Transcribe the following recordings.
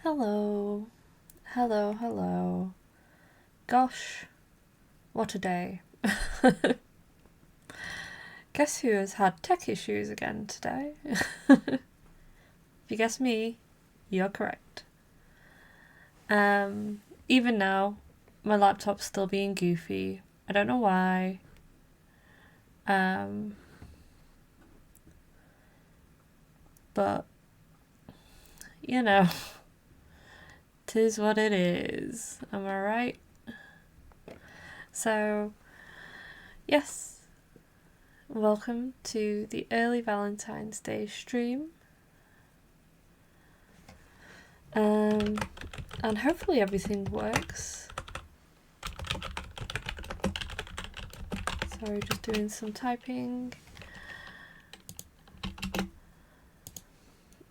Hello, hello. Gosh, what a day. Guess who has had tech issues again today? If you guess me, you're correct. Even now, my laptop's still being goofy. I don't know why. But, you know, 'tis what it is. Am I right? So, yes, welcome to the early Valentine's Day stream. And hopefully everything works. Sorry, just doing some typing.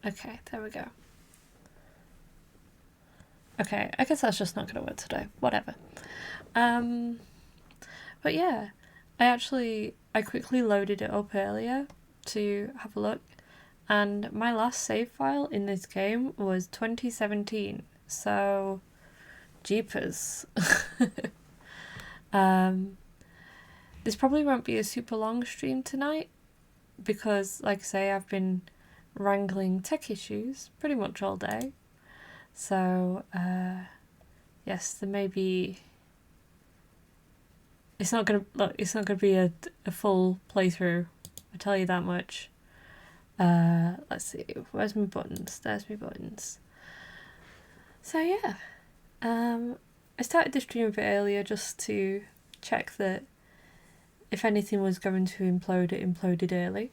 Okay, there we go. Okay, I guess that's just not going to work today. Whatever. But yeah, I quickly loaded it up earlier to have a look, and my last save file in this game was 2017. So, jeepers. This probably won't be a super long stream tonight because, like I say, I've been wrangling tech issues pretty much all day. So, yes, there may be. It's not gonna be a full playthrough. I tell you that much. Let's see. Where's my buttons? There's my buttons. So yeah, I started the stream a bit earlier just to check that if anything was going to implode, it imploded early.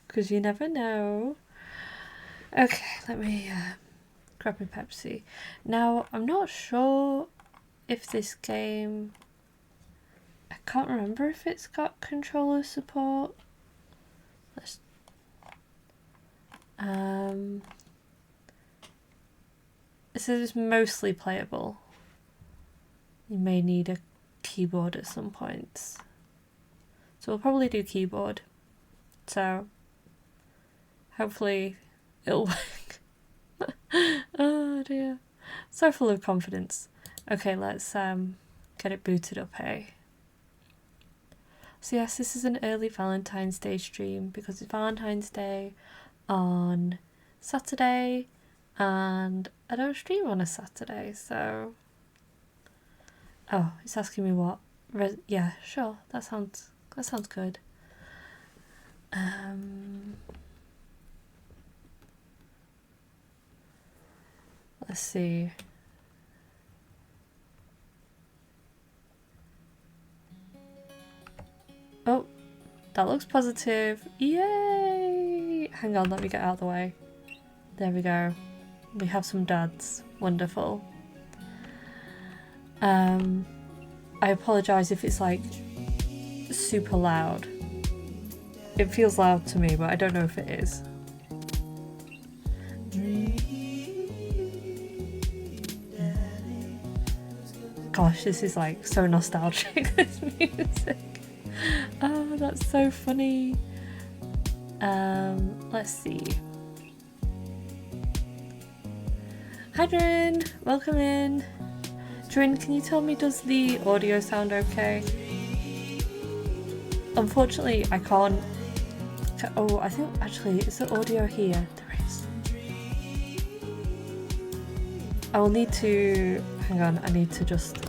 Because you never know. Okay, let me grab my Pepsi. Now, I'm not sure if this game... I can't remember if it's got controller support. Let's... It says it's mostly playable. You may need a keyboard at some points. So we'll probably do keyboard. So hopefully it'll work. Oh dear. So full of confidence. Okay, let's get it booted up, hey. So yes, this is an early Valentine's Day stream because it's Valentine's Day on Saturday and I don't stream on a Saturday, so... Oh, it's asking me what? Yeah, sure, that sounds good. Let's see. Oh, that looks positive. Yay! Hang on, let me get out of the way. There we go. We have some dads. Wonderful. I apologise if it's like super loud. It feels loud to me, but I don't know if it is. Gosh, this is like so nostalgic, this music. Oh, that's so funny. Let's see. Hi Drin, welcome in. Drin, can you tell me, does the audio sound okay? Unfortunately, I can't... Oh, I think actually, is the audio here? There is. I will need to... Hang on, I need to just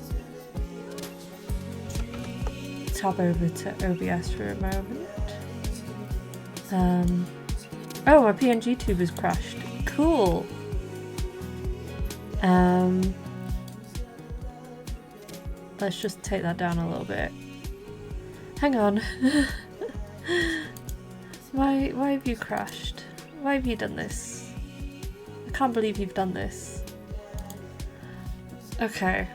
tab over to OBS for a moment. Oh, my PNG tube has crashed. Cool. Let's just take that down a little bit. Hang on. Why have you crashed? Why have you done this? I can't believe you've done this. Okay.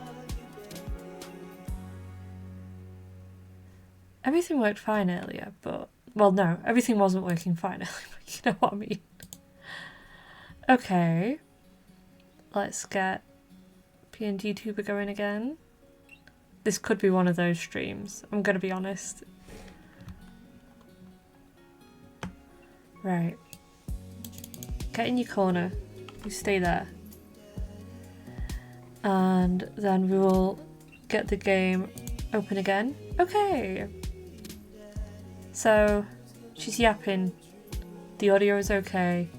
Everything worked fine earlier, but... Well, no, everything wasn't working fine earlier, but you know what I mean. Okay. Let's get PNG tuber going again. This could be one of those streams, I'm gonna be honest. Right. Get in your corner. You stay there. And then we will get the game open again. Okay. So, she's yapping. The audio is okay.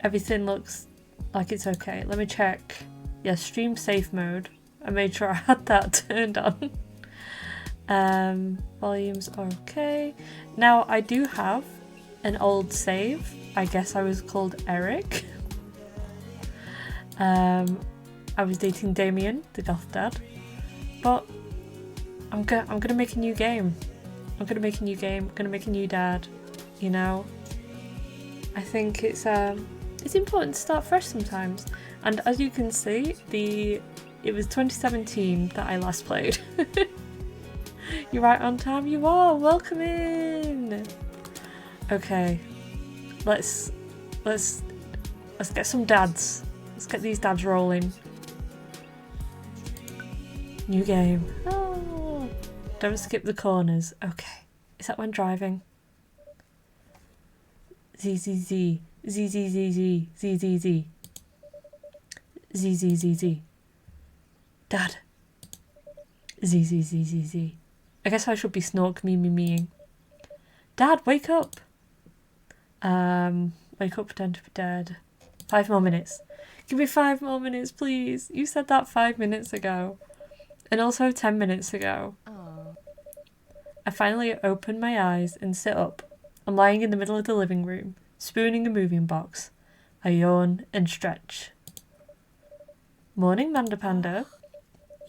Everything looks like it's okay. Let me check. Yeah, stream safe mode. I made sure I had that turned on. Volumes are okay. Now, I do have an old save. I guess I was called Eric. I was dating Damien, the goth dad. But I'm gonna make a new game. I'm gonna make a new game. I'm gonna make a new dad. You know, I think it's important to start fresh sometimes. And as you can see, it was 2017 that I last played. You're right on time. You are. Welcome in. Okay, let's get some dads. Let's get these dads rolling. New game. Oh, don't skip the corners. Okay, is that when driving? Z Z Z Z Z Z Z Z Z Z Z Z Z Z. Dad. Z Z Z Z Z. I guess I should be snork me meing. Dad, wake up. Wake up, pretend to be dead. 5 more minutes. Give me 5 more minutes, please. You said that 5 minutes ago. And also 10 minutes ago. Aww. I finally open my eyes and sit up. I'm lying in the middle of the living room, spooning a moving box. I yawn and stretch. Morning, Manda Panda.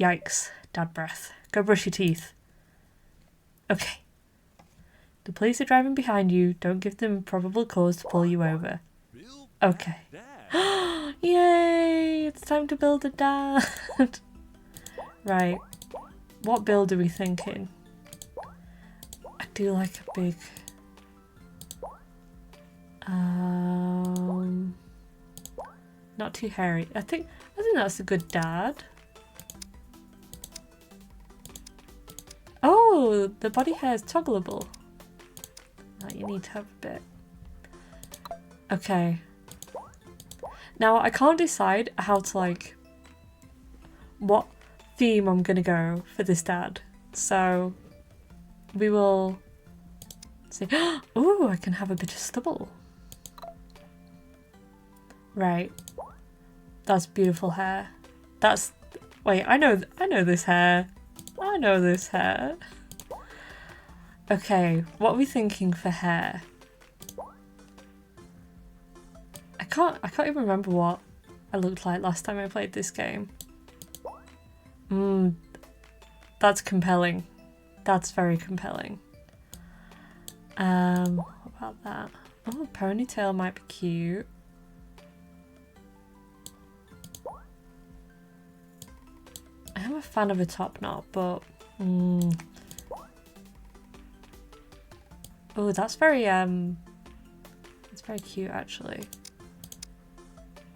Yikes, dad breath. Go brush your teeth. Okay. The police are driving behind you. Don't give them probable cause to pull you over. Okay. Yay! It's time to build a dad. Right. What build are we thinking? I do like a big... not too hairy. I think that's a good dad. Oh, the body hair is toggleable. Oh, you need to have a bit. Okay. Now I can't decide how to like what theme I'm gonna go for this dad. So we will see. Oh, I can have a bit of stubble. Right. That's beautiful hair. That's wait, I know this hair. I know this hair. Okay, what are we thinking for hair? I can't even remember what I looked like last time I played this game. That's compelling. That's very compelling. What about that? Oh, ponytail might be cute. I am a fan of a top knot, but oh, that's very cute actually.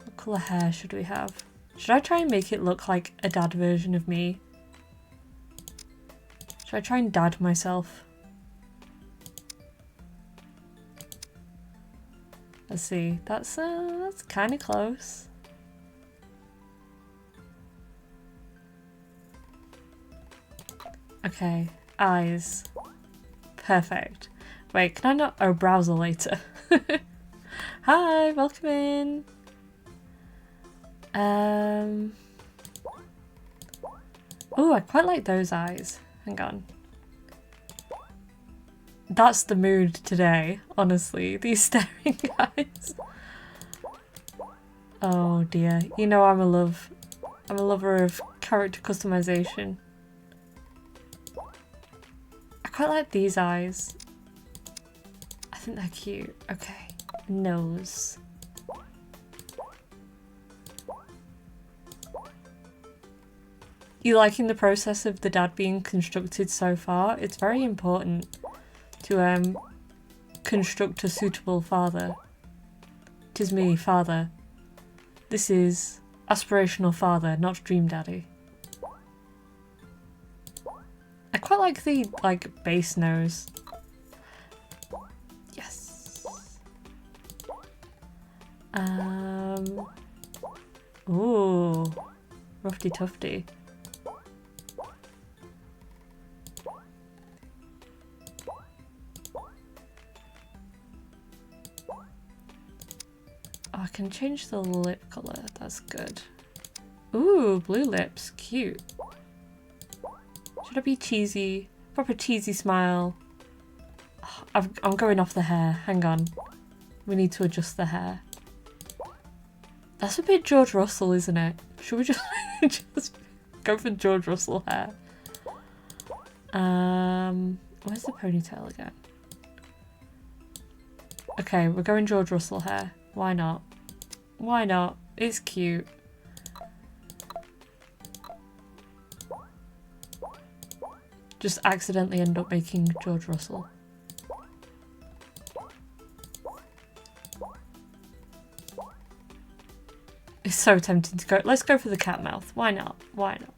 What colour hair should we have? Should I try and make it look like a dad version of me? Should I try and dad myself? Let's see. That's kind of close. Okay, eyes. Perfect. Wait, can I not? Oh, browser later. Hi, welcome in. Oh, I quite like those eyes. Hang on. That's the mood today, honestly. These staring eyes. Oh dear. You know I'm a lover of character customization. I quite like these eyes. I think they're cute. Okay. Nose. You liking the process of the dad being constructed so far? It's very important to construct a suitable father. 'Tis me, father. This is aspirational father, not dream daddy. I quite like the base nose. Yes. Ooh, roughy tufty. Oh, I can change the lip colour, that's good. Ooh, blue lips, cute. Should I be cheesy? Proper cheesy smile. Oh, I'm going off the hair, hang on. We need to adjust the hair. That's a bit George Russell, isn't it? Should we just, just go for George Russell hair? Where's the ponytail again? Okay, we're going George Russell hair. Why not? Why not? It's cute. Just accidentally end up making George Russell. It's so tempting to go. Let's go for the cat mouth. Why not? Why not?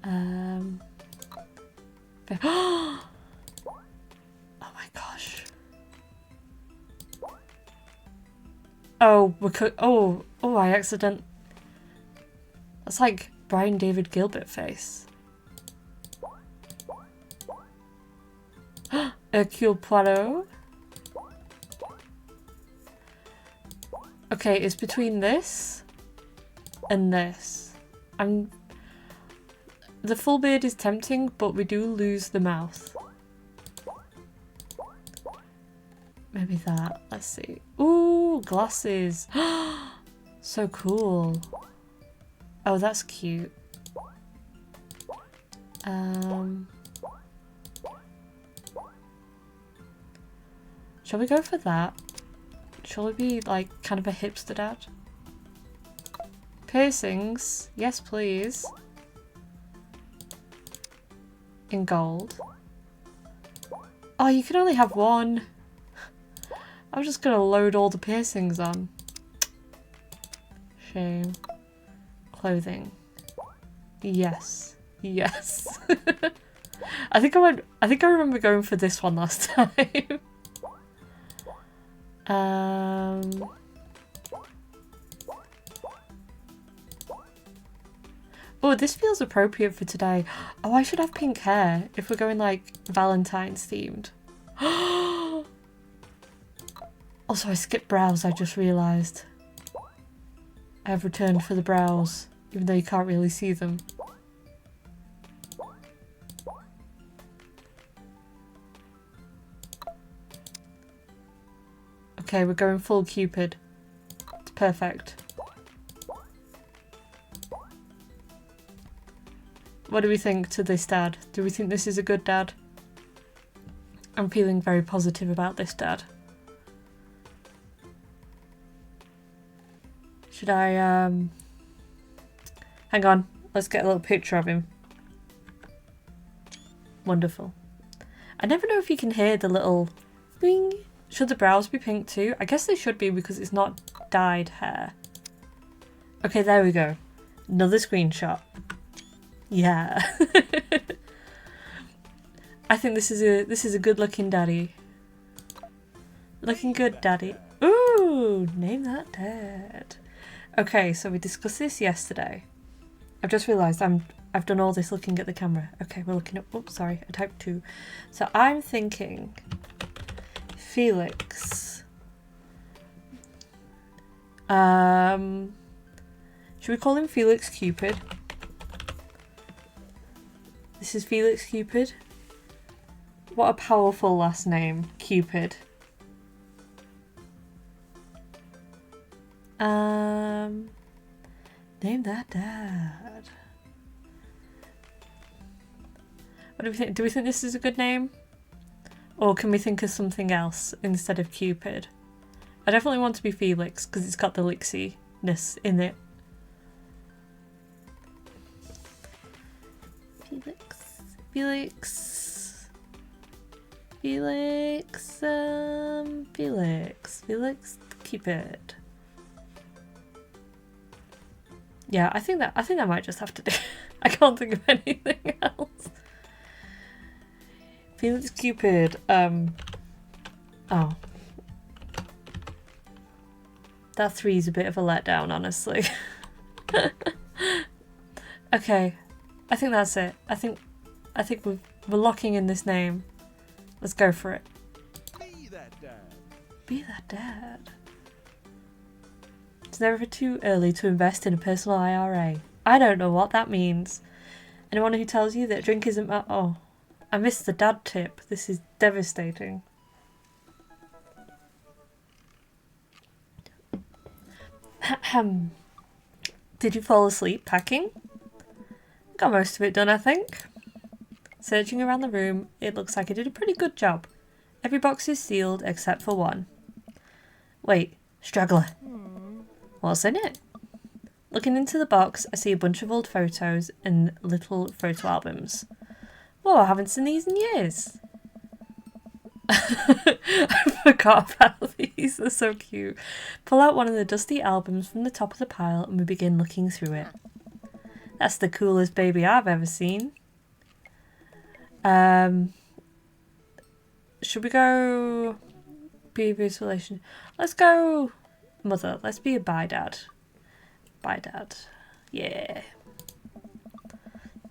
Oh my gosh. Oh, I accident. That's like Brian David Gilbert face. Hercule Poirot. Okay, it's between this and this. The full beard is tempting, but we do lose the mouth. Maybe that. Let's see. Ooh, glasses. So cool. Oh, that's cute. Shall we go for that? Shall we be like kind of a hipster dad? Piercings? Yes, please. In gold. Oh, you can only have one. I'm just gonna load all the piercings on. Shame. Clothing. Yes. Yes. I think I remember going for this one last time. Oh, this feels appropriate for today. Oh, I should have pink hair if we're going like Valentine's themed. Also, I skipped brows, I just realised. I have returned for the brows, even though you can't really see them. Okay, we're going full Cupid. It's perfect. What do we think to this dad? Do we think this is a good dad? I'm feeling very positive about this dad. Should I, hang on, let's get a little picture of him. Wonderful. I never know if you can hear the little bing. Should the brows be pink too? I guess they should be because it's not dyed hair. Okay, there we go. Another screenshot. Yeah. I think this is a good looking daddy. Looking good, daddy. Ooh, name that dad. Okay, so we discussed this yesterday. I've just realised I've done all this looking at the camera. Okay, we're looking at, oops, sorry, I typed 2. So I'm thinking Felix. Should we call him Felix Cupid? This is Felix Cupid. What a powerful last name, Cupid. Name that dad. What do we think? Do we think this is a good name? Or can we think of something else instead of Cupid? I definitely want to be Felix because it's got the lixiness in it. Felix Cupid. Yeah, I think that might just have to do. I can't think of anything else. Felix Cupid. Oh. That 3 is a bit of a letdown, honestly. Okay, I think that's it. I think we're locking in this name. Let's go for it. Be that dad. Be that dad. It's never too early to invest in a personal IRA. I don't know what that means. Anyone who tells you that drink isn't oh, I missed the dad tip. This is devastating. Did you fall asleep packing? Got most of it done, I think. Searching around the room, it looks like I did a pretty good job. Every box is sealed except for one. Wait, straggler. What's in it? Looking into the box, I see a bunch of old photos and little photo albums. Whoa, I haven't seen these in years. I forgot about these, they're so cute. Pull out one of the dusty albums from the top of the pile and we begin looking through it. That's the coolest baby I've ever seen. Should we go previous relation? Let's go mother. Let's be a bye dad. Bye dad. Yeah.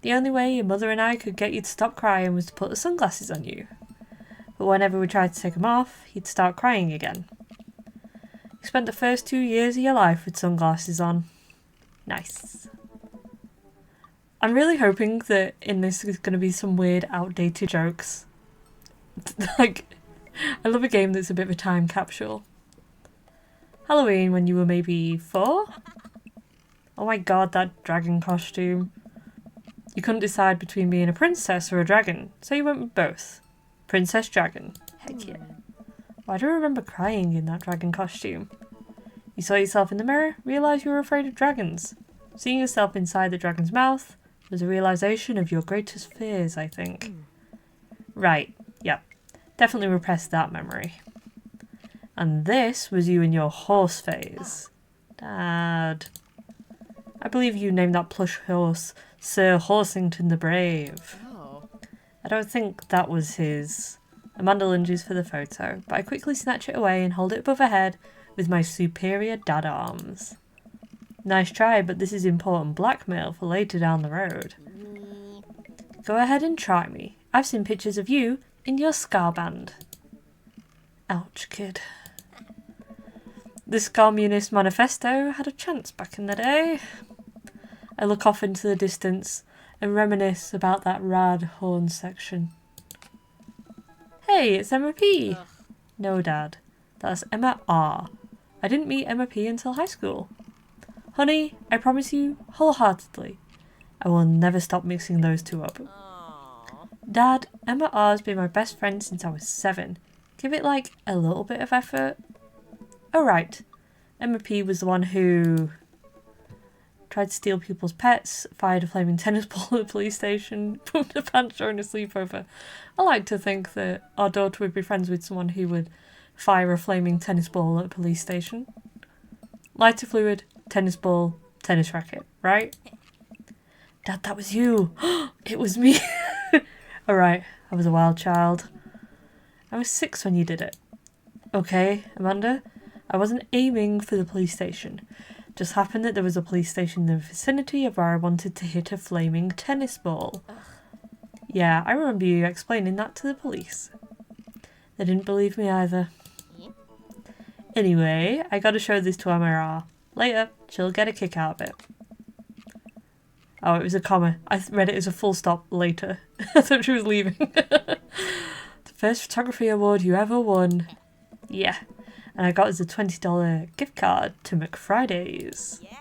The only way your mother and I could get you to stop crying was to put the sunglasses on you. But whenever we tried to take them off, he'd start crying again. You spent the first 2 years of your life with sunglasses on. Nice. I'm really hoping that in this is going to be some weird outdated jokes. Like, I love a game that's a bit of a time capsule. Halloween when you were maybe 4? Oh my god, that dragon costume. You couldn't decide between being a princess or a dragon, so you went with both. Princess Dragon. Heck yeah. Why do I remember crying in that dragon costume? You saw yourself in the mirror, realised you were afraid of dragons. Seeing yourself inside the dragon's mouth was a realisation of your greatest fears, I think. Right, yep. Definitely repressed that memory. And this was you in your horse phase. Dad. I believe you named that plush horse Sir Horsington the Brave. I don't think that was his. Amanda lunges for the photo, but I quickly snatch it away and hold it above her head with my superior dad arms. Nice try, but this is important blackmail for later down the road. Go ahead and try me. I've seen pictures of you in your scar band. Ouch, kid. This Communist manifesto had a chance back in the day. I look off into the distance and reminisce about that rad horn section. Hey, it's Emma P. Ugh. No, Dad. That's Emma R. I didn't meet Emma P until high school. Honey, I promise you, wholeheartedly, I will never stop mixing those two up. Aww. Dad, Emma R's been my best friend since I was 7. Give it, like, a little bit of effort. Oh, right. Emma P was the one who tried to steal people's pets, fired a flaming tennis ball at the police station, pumped a pants during a sleepover. I like to think that our daughter would be friends with someone who would fire a flaming tennis ball at a police station. Lighter fluid, tennis ball, tennis racket, right? Dad, that was you. It was me. Alright, I was a wild child. I was 6 when you did it. Okay, Amanda, I wasn't aiming for the police station. Just happened that there was a police station in the vicinity of where I wanted to hit a flaming tennis ball. Ugh. Yeah, I remember you explaining that to the police. They didn't believe me either. Yeah. Anyway, I gotta show this to Amara. Later, she'll get a kick out of it. Oh, it was a comma. I read it as a full stop later. I thought she was leaving. The first photography award you ever won. Yeah. And I got us a $20 gift card to McFriday's. Yeah.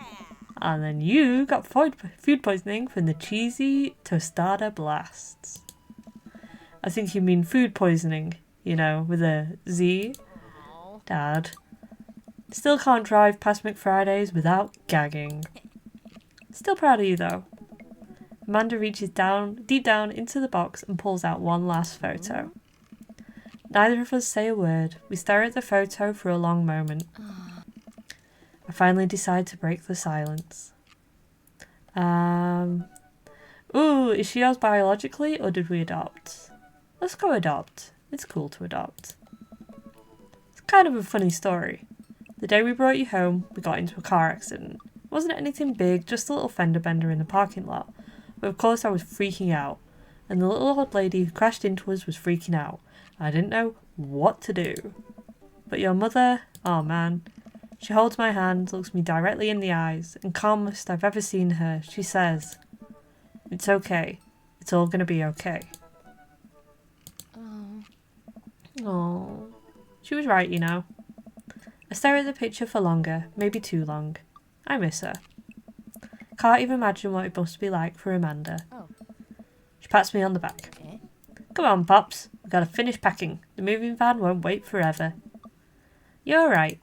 And then you got food poisoning from the cheesy tostada blasts. I think you mean food poisoning, you know, with a Z. Aww. Dad. Still can't drive past McFriday's without gagging. Still proud of you though. Amanda reaches deep down into the box and pulls out one last photo. Neither of us say a word. We stare at the photo for a long moment. I finally decide to break the silence. Ooh, is she ours biologically or did we adopt? Let's go adopt. It's cool to adopt. It's kind of a funny story. The day we brought you home, we got into a car accident. It wasn't anything big, just a little fender bender in the parking lot. But of course I was freaking out. And the little old lady who crashed into us was freaking out. I didn't know what to do. But your mother, oh man. She holds my hand, looks me directly in the eyes, and calmest I've ever seen her, she says, "It's okay. It's all gonna be okay." Oh, she was right, you know. I stare at the picture for longer, maybe too long. I miss her. Can't even imagine what it must be like for Amanda. She pats me on the back. Come on, Pops. We've got to finish packing. The moving van won't wait forever. You're right.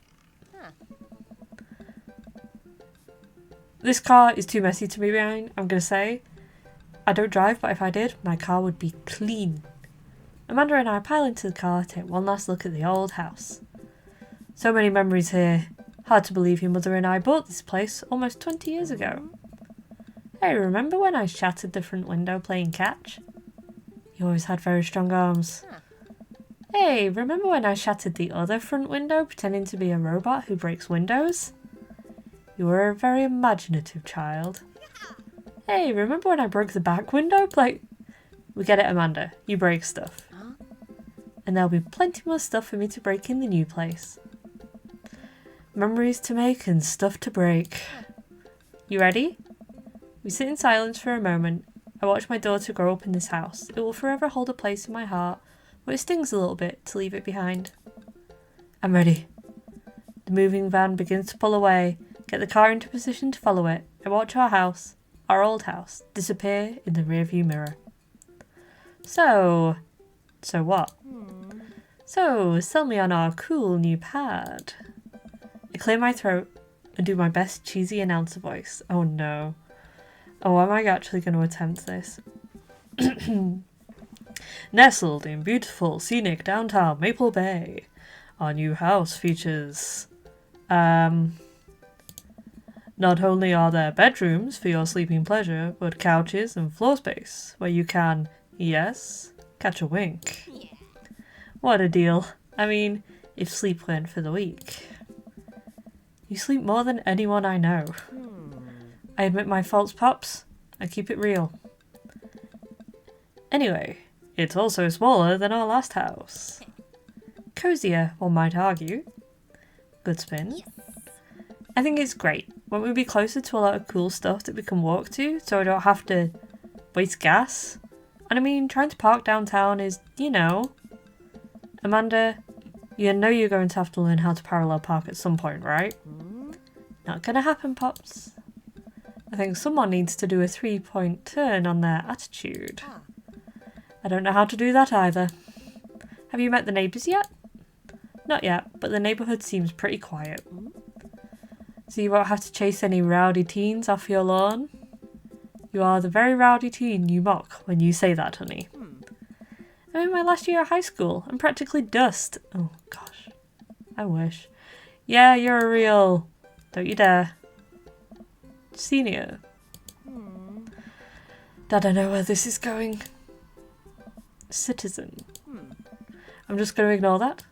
This car is too messy to be behind, I'm going to say. I don't drive, but if I did, my car would be clean. Amanda and I pile into the car, take one last look at the old house. So many memories here. Hard to believe your mother and I bought this place almost 20 years ago. Hey, remember when I shattered the front window playing catch? You always had very strong arms. Hey, remember when I shattered the other front window pretending to be a robot who breaks windows? You were a very imaginative child. Hey, remember when I broke the back window? We get it, Amanda. You break stuff. And there'll be plenty more stuff for me to break in the new place. Memories to make and stuff to break. You ready? We sit in silence for a moment. I watch my daughter grow up in this house. It will forever hold a place in my heart, but it stings a little bit to leave it behind. I'm ready. The moving van begins to pull away. Get the car into position to follow it. I watch our house, our old house, disappear in the rearview mirror. So what? So, sell me on our cool new pad. I clear my throat and do my best cheesy announcer voice. Oh no. Oh, am I actually going to attempt this? Nestled in beautiful, scenic downtown Maple Bay, our new house features... Not only are there bedrooms for your sleeping pleasure, but couches and floor space where you can, yes, catch a wink. What a deal. I mean, if sleep weren't for the weak. You sleep more than anyone I know. I admit my faults, Pops. I keep it real. Anyway, it's also smaller than our last house. Cozier, one might argue. Good spin. I think it's great. Won't we be closer to a lot of cool stuff that we can walk to, so I don't have to waste gas? And I mean, trying to park downtown is, you know... Amanda, you know you're going to have to learn how to parallel park at some point, right? Not gonna happen, Pops. I think someone needs to do a 3-point turn on their attitude. I don't know how to do that either. Have you met the neighbours yet? Not yet, but the neighbourhood seems pretty quiet. So you won't have to chase any rowdy teens off your lawn? You are the very rowdy teen you mock when you say that, honey. I'm in my last year of high school. I'm practically dust. Oh, gosh. I wish. Yeah, you're a real... Don't you dare. Senior. Dad, I know where this is going. Citizen. I'm just going to ignore that.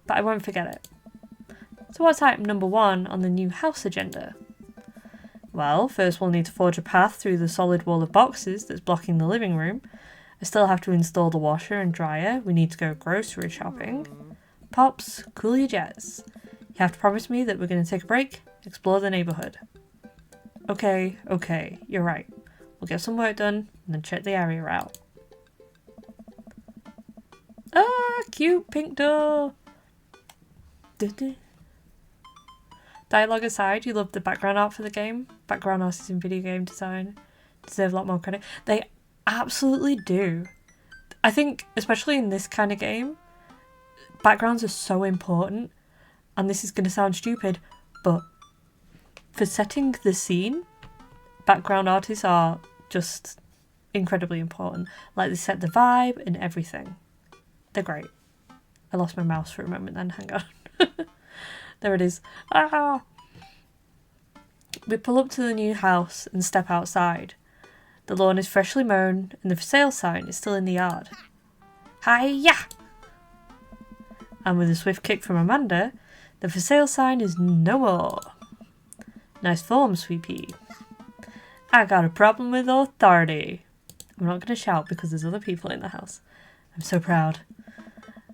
But I won't forget it. So what's item number 1 on the new house agenda? Well, first we'll need to forge a path through the solid wall of boxes that's blocking the living room. I still have to install the washer and dryer. We need to go grocery shopping. Pops, cool your jets. You have to promise me that we're going to take a break, explore the neighbourhood. Okay, you're right. We'll get some work done and then check the area out. Ah, cute pink door. Dialogue aside, you love the background art for the game. Background artists in video game design deserve a lot more credit. They absolutely do. I think, especially in this kind of game, backgrounds are so important. And this is going to sound stupid, but for setting the scene, background artists are just incredibly important. Like, they set the vibe and everything. They're great. I lost my mouse for a moment then, hang on. There it is. Ah! We pull up to the new house and step outside. The lawn is freshly mown and the for sale sign is still in the yard. Hi-ya! And with a swift kick from Amanda, The for sale sign is no more. Nice form, sweet pea. I got a problem with authority. I'm not going to shout because there's other people in the house. I'm so proud.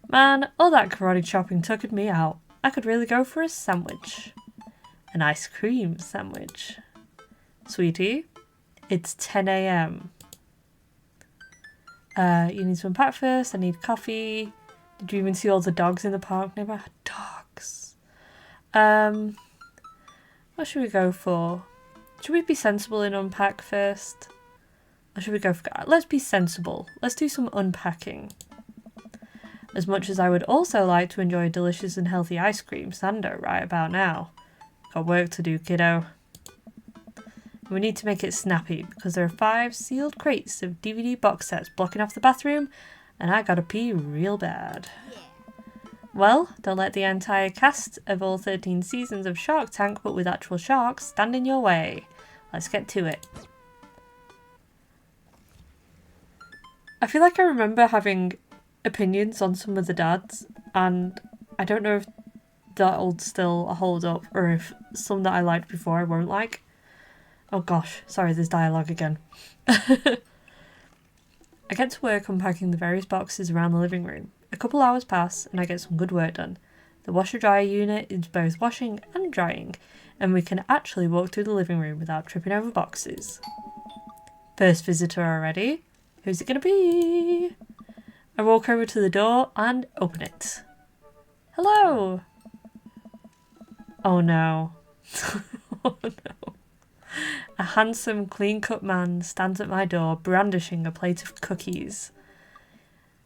Man, all that karate chopping took me out. I could really go for a sandwich. An ice cream sandwich. Sweetie, it's 10 a.m. You need to unpack first. I need coffee. Did you even see all the dogs in the park? Never had dogs. What should we go for? Should we be sensible and unpack first? Or should we go for... Let's be sensible. Let's do some unpacking. As much as I would also like to enjoy a delicious and healthy ice cream sando right about now. Got work to do, kiddo. We need to make it snappy because there are 5 sealed crates of DVD box sets blocking off the bathroom and I gotta pee real bad. Well, don't let the entire cast of all 13 seasons of Shark Tank but with actual sharks stand in your way. Let's get to it. I feel like I remember having opinions on some of the dads and I don't know if that'll still hold up or if some that I liked before I won't like. Oh gosh, sorry, there's dialogue again. I get to work unpacking the various boxes around the living room. A couple hours pass and I get some good work done. The washer-dryer unit is both washing and drying, and we can actually walk through the living room without tripping over boxes. First visitor already? Who's it gonna be? I walk over to the door and open it. Hello! Oh no. Oh no. A handsome, clean-cut man stands at my door brandishing a plate of cookies.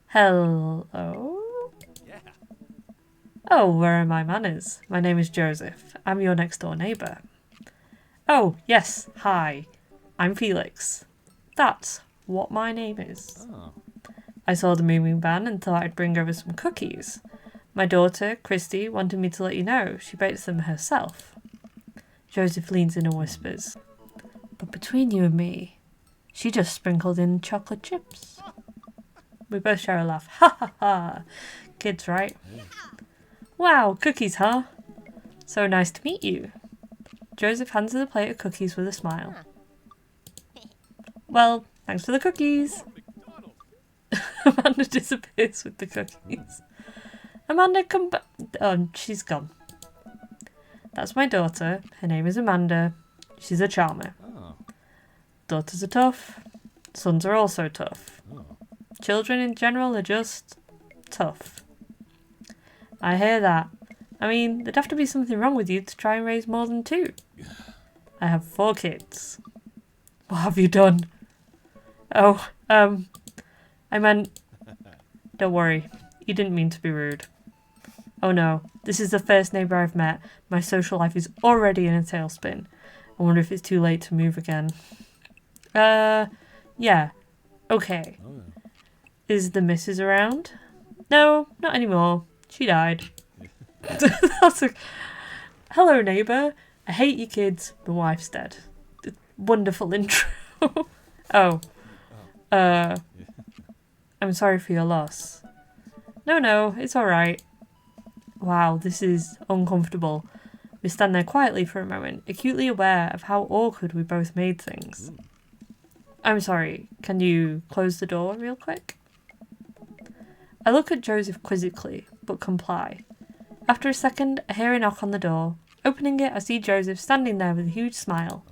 Hello? Yeah. Oh, where are my manners? My name is Joseph. I'm your next-door neighbour. Oh, yes, hi. I'm Felix. That's what my name is. Oh. I saw the moving van and thought I'd bring over some cookies. My daughter, Christy, wanted me to let you know she bakes them herself. Joseph leans in and whispers, but between you and me, she just sprinkled in chocolate chips. We both share a laugh. Ha ha ha. Kids, right? Wow, cookies, huh? So nice to meet you. Joseph hands her the plate of cookies with a smile. Well, thanks for the cookies. Amanda disappears with the cookies. Amanda, come back. Oh, she's gone. That's my daughter. Her name is Amanda. She's a charmer. Oh. Daughters are tough. Sons are also tough. Oh. Children in general are just tough. I hear that. I mean, there'd have to be something wrong with you to try and raise more than 2. I have 4 kids. What have you done? Oh, I meant... Don't worry. You didn't mean to be rude. Oh no, this is the first neighbour I've met. My social life is already in a tailspin. I wonder if it's too late to move again. Yeah. Okay. Oh. Is the missus around? No, not anymore. She died. That's a... Hello, neighbour. I hate you kids. My wife's dead. Wonderful intro. Oh. I'm sorry for your loss. No, it's alright. Wow, this is uncomfortable. We stand there quietly for a moment, acutely aware of how awkward we both made things. I'm sorry, can you close the door real quick? I look at Joseph quizzically, but comply. After a second, I hear a knock on the door. Opening it, I see Joseph standing there with a huge smile.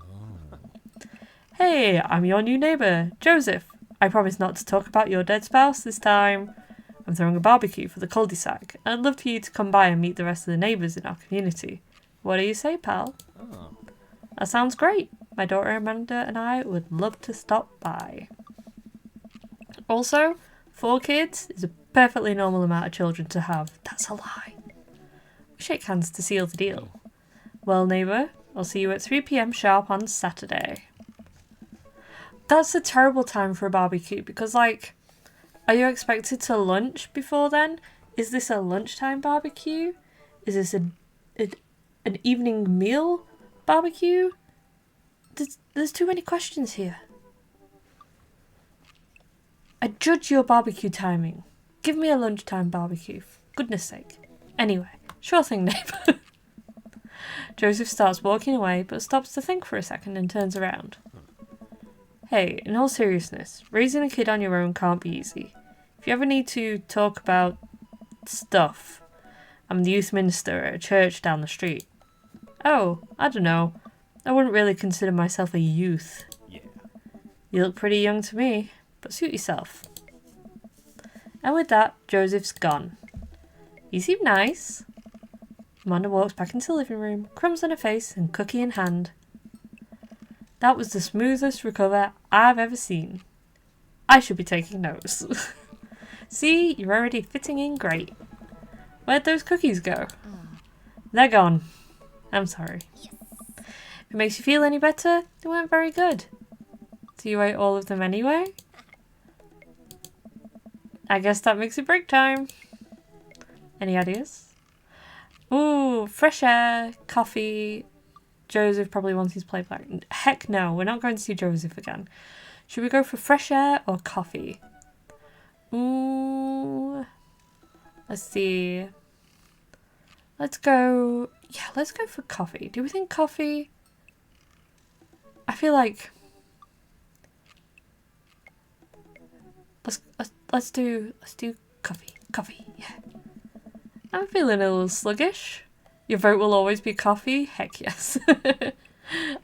Hey, I'm your new neighbour, Joseph. I promise not to talk about your dead spouse this time. I'm throwing a barbecue for the cul-de-sac, and I'd love for you to come by and meet the rest of the neighbours in our community. What do you say, pal? Oh. That sounds great. My daughter Amanda and I would love to stop by. Also, 4 kids is a perfectly normal amount of children to have. That's a lie. We shake hands to seal the deal. Well, neighbour, I'll see you at 3 p.m. sharp on Saturday. That's a terrible time for a barbecue because, like, are you expected to lunch before then? Is this a lunchtime barbecue? Is this an evening meal barbecue? There's too many questions here. I judge your barbecue timing. Give me a lunchtime barbecue, for goodness sake. Anyway, sure thing, neighbour. Joseph starts walking away, but stops to think for a second and turns around. Hey, in all seriousness, raising a kid on your own can't be easy. If you ever need to talk about stuff, I'm the youth minister at a church down the street. Oh, I don't know. I wouldn't really consider myself a youth. Yeah. You look pretty young to me, but suit yourself. And with that, Joseph's gone. You seem nice. Amanda walks back into the living room, crumbs on her face and cookie in hand. That was the smoothest recover I've ever seen. I should be taking notes. See, you're already fitting in great. Where'd those cookies go? They're gone. I'm sorry. If it makes you feel any better, they weren't very good. Do you ate all of them anyway? I guess that makes it break time. Any ideas? Ooh, fresh air, coffee. Joseph probably wants his play back. Heck no, we're not going to see Joseph again. Should we go for fresh air or coffee? Ooh. Let's see. Let's go for coffee. Do we think coffee? I feel like let's do coffee. Coffee, yeah. I'm feeling a little sluggish. Your vote will always be coffee? Heck yes.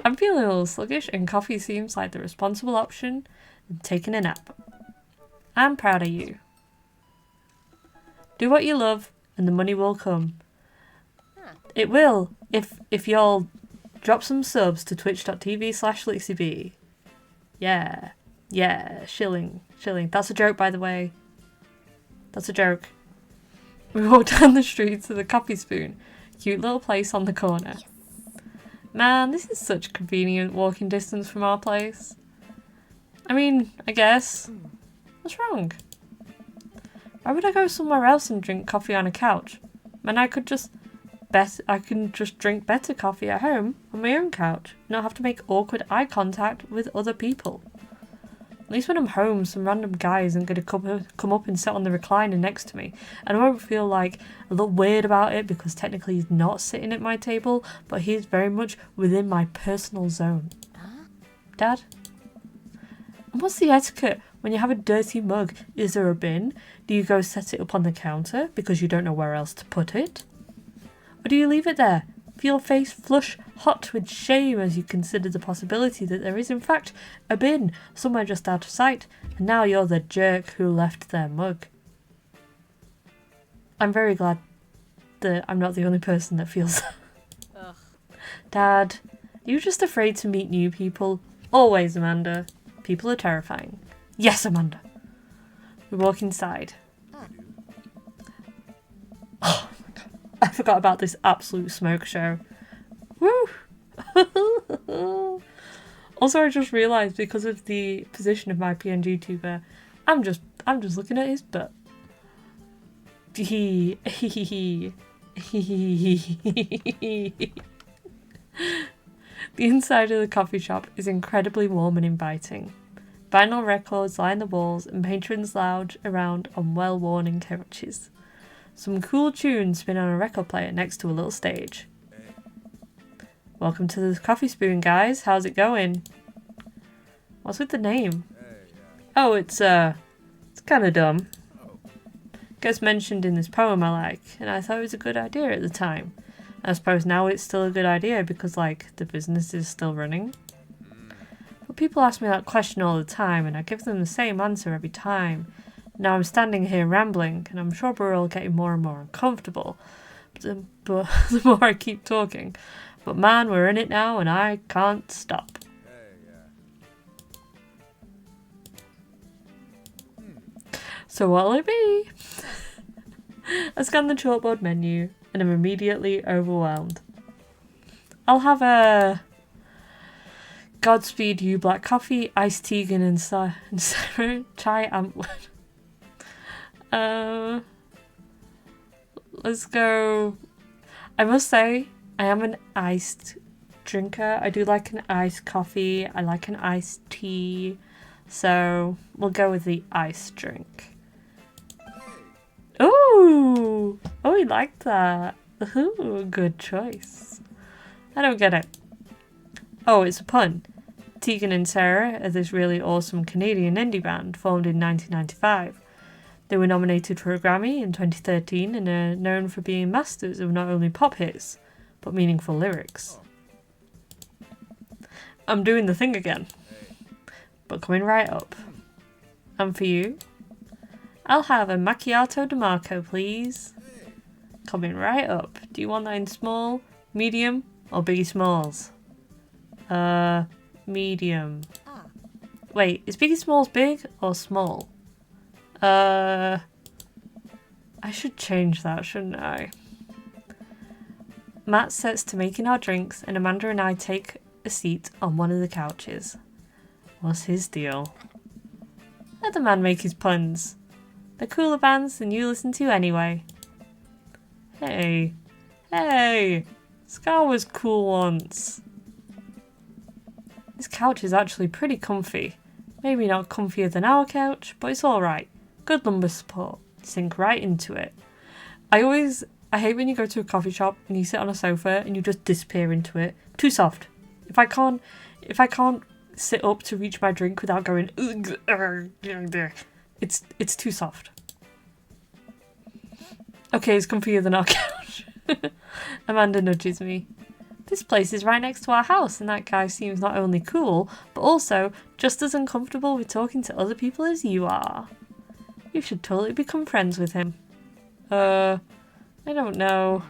I'm feeling a little sluggish and coffee seems like the responsible option in taking a nap. I'm proud of you. Do what you love and the money will come. It will, if y'all drop some subs to twitch.tv/LixieB. Yeah, shilling. That's a joke, by the way. That's a joke. We walk down the street to the Coffee Spoon. Cute little place on the corner. Man, this is such convenient walking distance from our place. I mean, I guess. What's wrong? Why would I go somewhere else and drink coffee on a couch? Man, I can just drink better coffee at home on my own couch, not have to make awkward eye contact with other people. At least when I'm home, some random guy isn't going to come up and sit on the recliner next to me, and I won't feel like a little weird about it because technically he's not sitting at my table, but he's very much within my personal zone. Dad? And what's the etiquette when you have a dirty mug? Is there a bin? Do you go set it up on the counter because you don't know where else to put it? Or do you leave it there? Feel face flush hot with shame as you consider the possibility that there is in fact a bin somewhere just out of sight, and now you're the jerk who left their mug. I'm very glad that I'm not the only person that feels that. Dad, are you just afraid to meet new people? Always, Amanda. People are terrifying. Yes, Amanda. We walk inside. Oh my god. I forgot about this absolute smoke show. Woo! Also, I just realised because of the position of my PNG tuber, I'm just looking at his butt. The inside of the coffee shop is incredibly warm and inviting. Vinyl records line the walls and patrons lounge around on well-worn couches. Some cool tunes spin on a record player next to a little stage. Welcome to the Coffee Spoon, guys. How's it going? What's with the name? Oh, it's kind of dumb. Gets mentioned in this poem I like, and I thought it was a good idea at the time. I suppose now it's still a good idea because, like, the business is still running. But people ask me that question all the time, and I give them the same answer every time. Now I'm standing here rambling, and I'm sure we're all getting more and more uncomfortable. But the more I keep talking. But man, we're in it now, and I can't stop. So what'll it be? I scan the chalkboard menu, and I'm immediately overwhelmed. I'll have a Godspeed You black coffee, iced Tegan and Sarah chai Antwood. Let's go. I must say, I am an iced drinker. I do like an iced coffee. I like an iced tea. So we'll go with the iced drink. Ooh! Oh, we like that. Ooh, good choice. I don't get it. Oh, it's a pun. Tegan and Sarah are this really awesome Canadian indie band formed in 1995. They were nominated for a Grammy in 2013 and are known for being masters of not only pop hits, but meaningful lyrics. I'm doing the thing again, but coming right up. And for you, I'll have a macchiato DeMarco, please. Coming right up. Do you want that in small, medium, or Biggie Smalls? Medium. Wait, is Biggie Smalls big or small? I should change that, shouldn't I? Matt sets to making our drinks and Amanda and I take a seat on one of the couches. What's his deal? Let the man make his puns. They're cooler bands than you listen to anyway. Hey, Scar was cool once. This couch is actually pretty comfy. Maybe not comfier than our couch, but it's alright. Good lumbar support. Sink right into it. I hate when you go to a coffee shop and you sit on a sofa and you just disappear into it. Too soft. If I can't sit up to reach my drink without going, it's too soft. Okay, it's comfier than our couch. Amanda nudges me. This place is right next to our house and that guy seems not only cool, but also just as uncomfortable with talking to other people as you are. You should totally become friends with him. I don't know.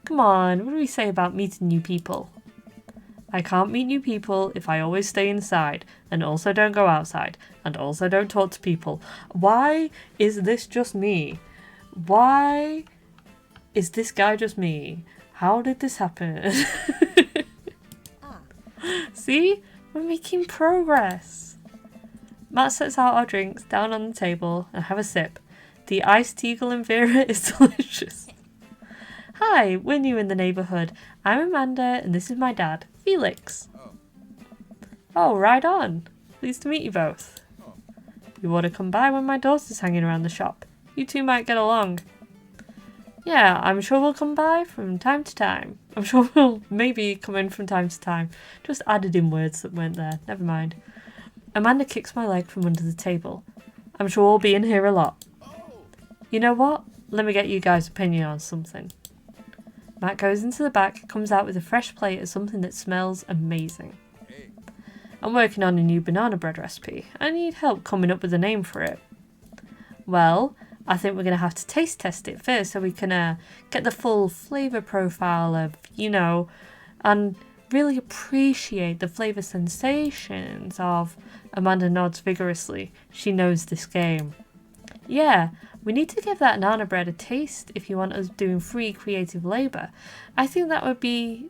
Come on, what do we say about meeting new people? I can't meet new people if I always stay inside, and also don't go outside, and also don't talk to people. Why is this just me? Why is this guy just me? How did this happen? See? We're making progress. Matt sets out our drinks down on the table and have a sip. The iced Teagle and Vera is delicious. Hi, we're new in the neighbourhood. I'm Amanda and this is my dad, Felix. Oh, right on. Pleased to meet you both. You want to come by when my daughter's hanging around the shop? You two might get along. Yeah, I'm sure we'll come by from time to time. I'm sure we'll maybe come in from time to time. Just added in words that weren't there. Never mind. Amanda kicks my leg from under the table. I'm sure we'll be in here a lot. You know what? Let me get you guys' opinion on something. Matt goes into the back, comes out with a fresh plate of something that smells amazing. I'm working on a new banana bread recipe. I need help coming up with a name for it. Well, I think we're going to have to taste test it first so we can get the full flavour profile of, and really appreciate the flavour sensations of. Amanda nods vigorously. She knows this game. Yeah, we need to give that nana bread a taste if you want us doing free creative labour. I think that would be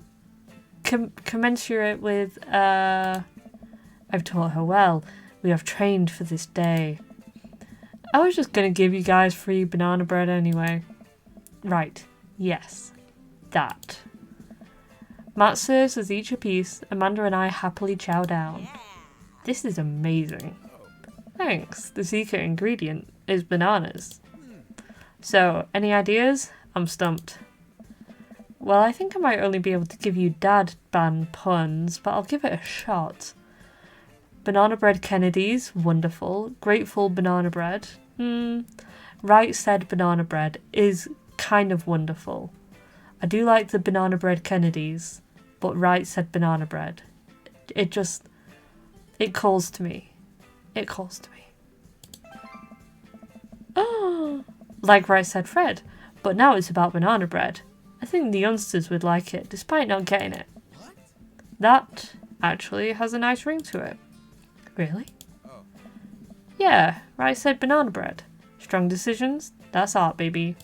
commensurate with, I've taught her well. We have trained for this day. I was just going to give you guys free banana bread anyway. Right, yes, that. Matt serves us each a piece. Amanda and I happily chow down. This is amazing. Thanks, the secret ingredient is bananas. So, any ideas? I'm stumped. Well, I think I might only be able to give you dad band puns, but I'll give it a shot. Banana bread Kennedys, wonderful. Grateful banana bread. Right said banana bread is kind of wonderful. I do like the banana bread Kennedys, but right said banana bread. It calls to me. It calls to me. Oh, like right said Fred, but now it's about banana bread. I think the youngsters would like it, despite not getting it. That actually has a nice ring to it. Really? Yeah, right said banana bread. Strong decisions, that's art, baby. ...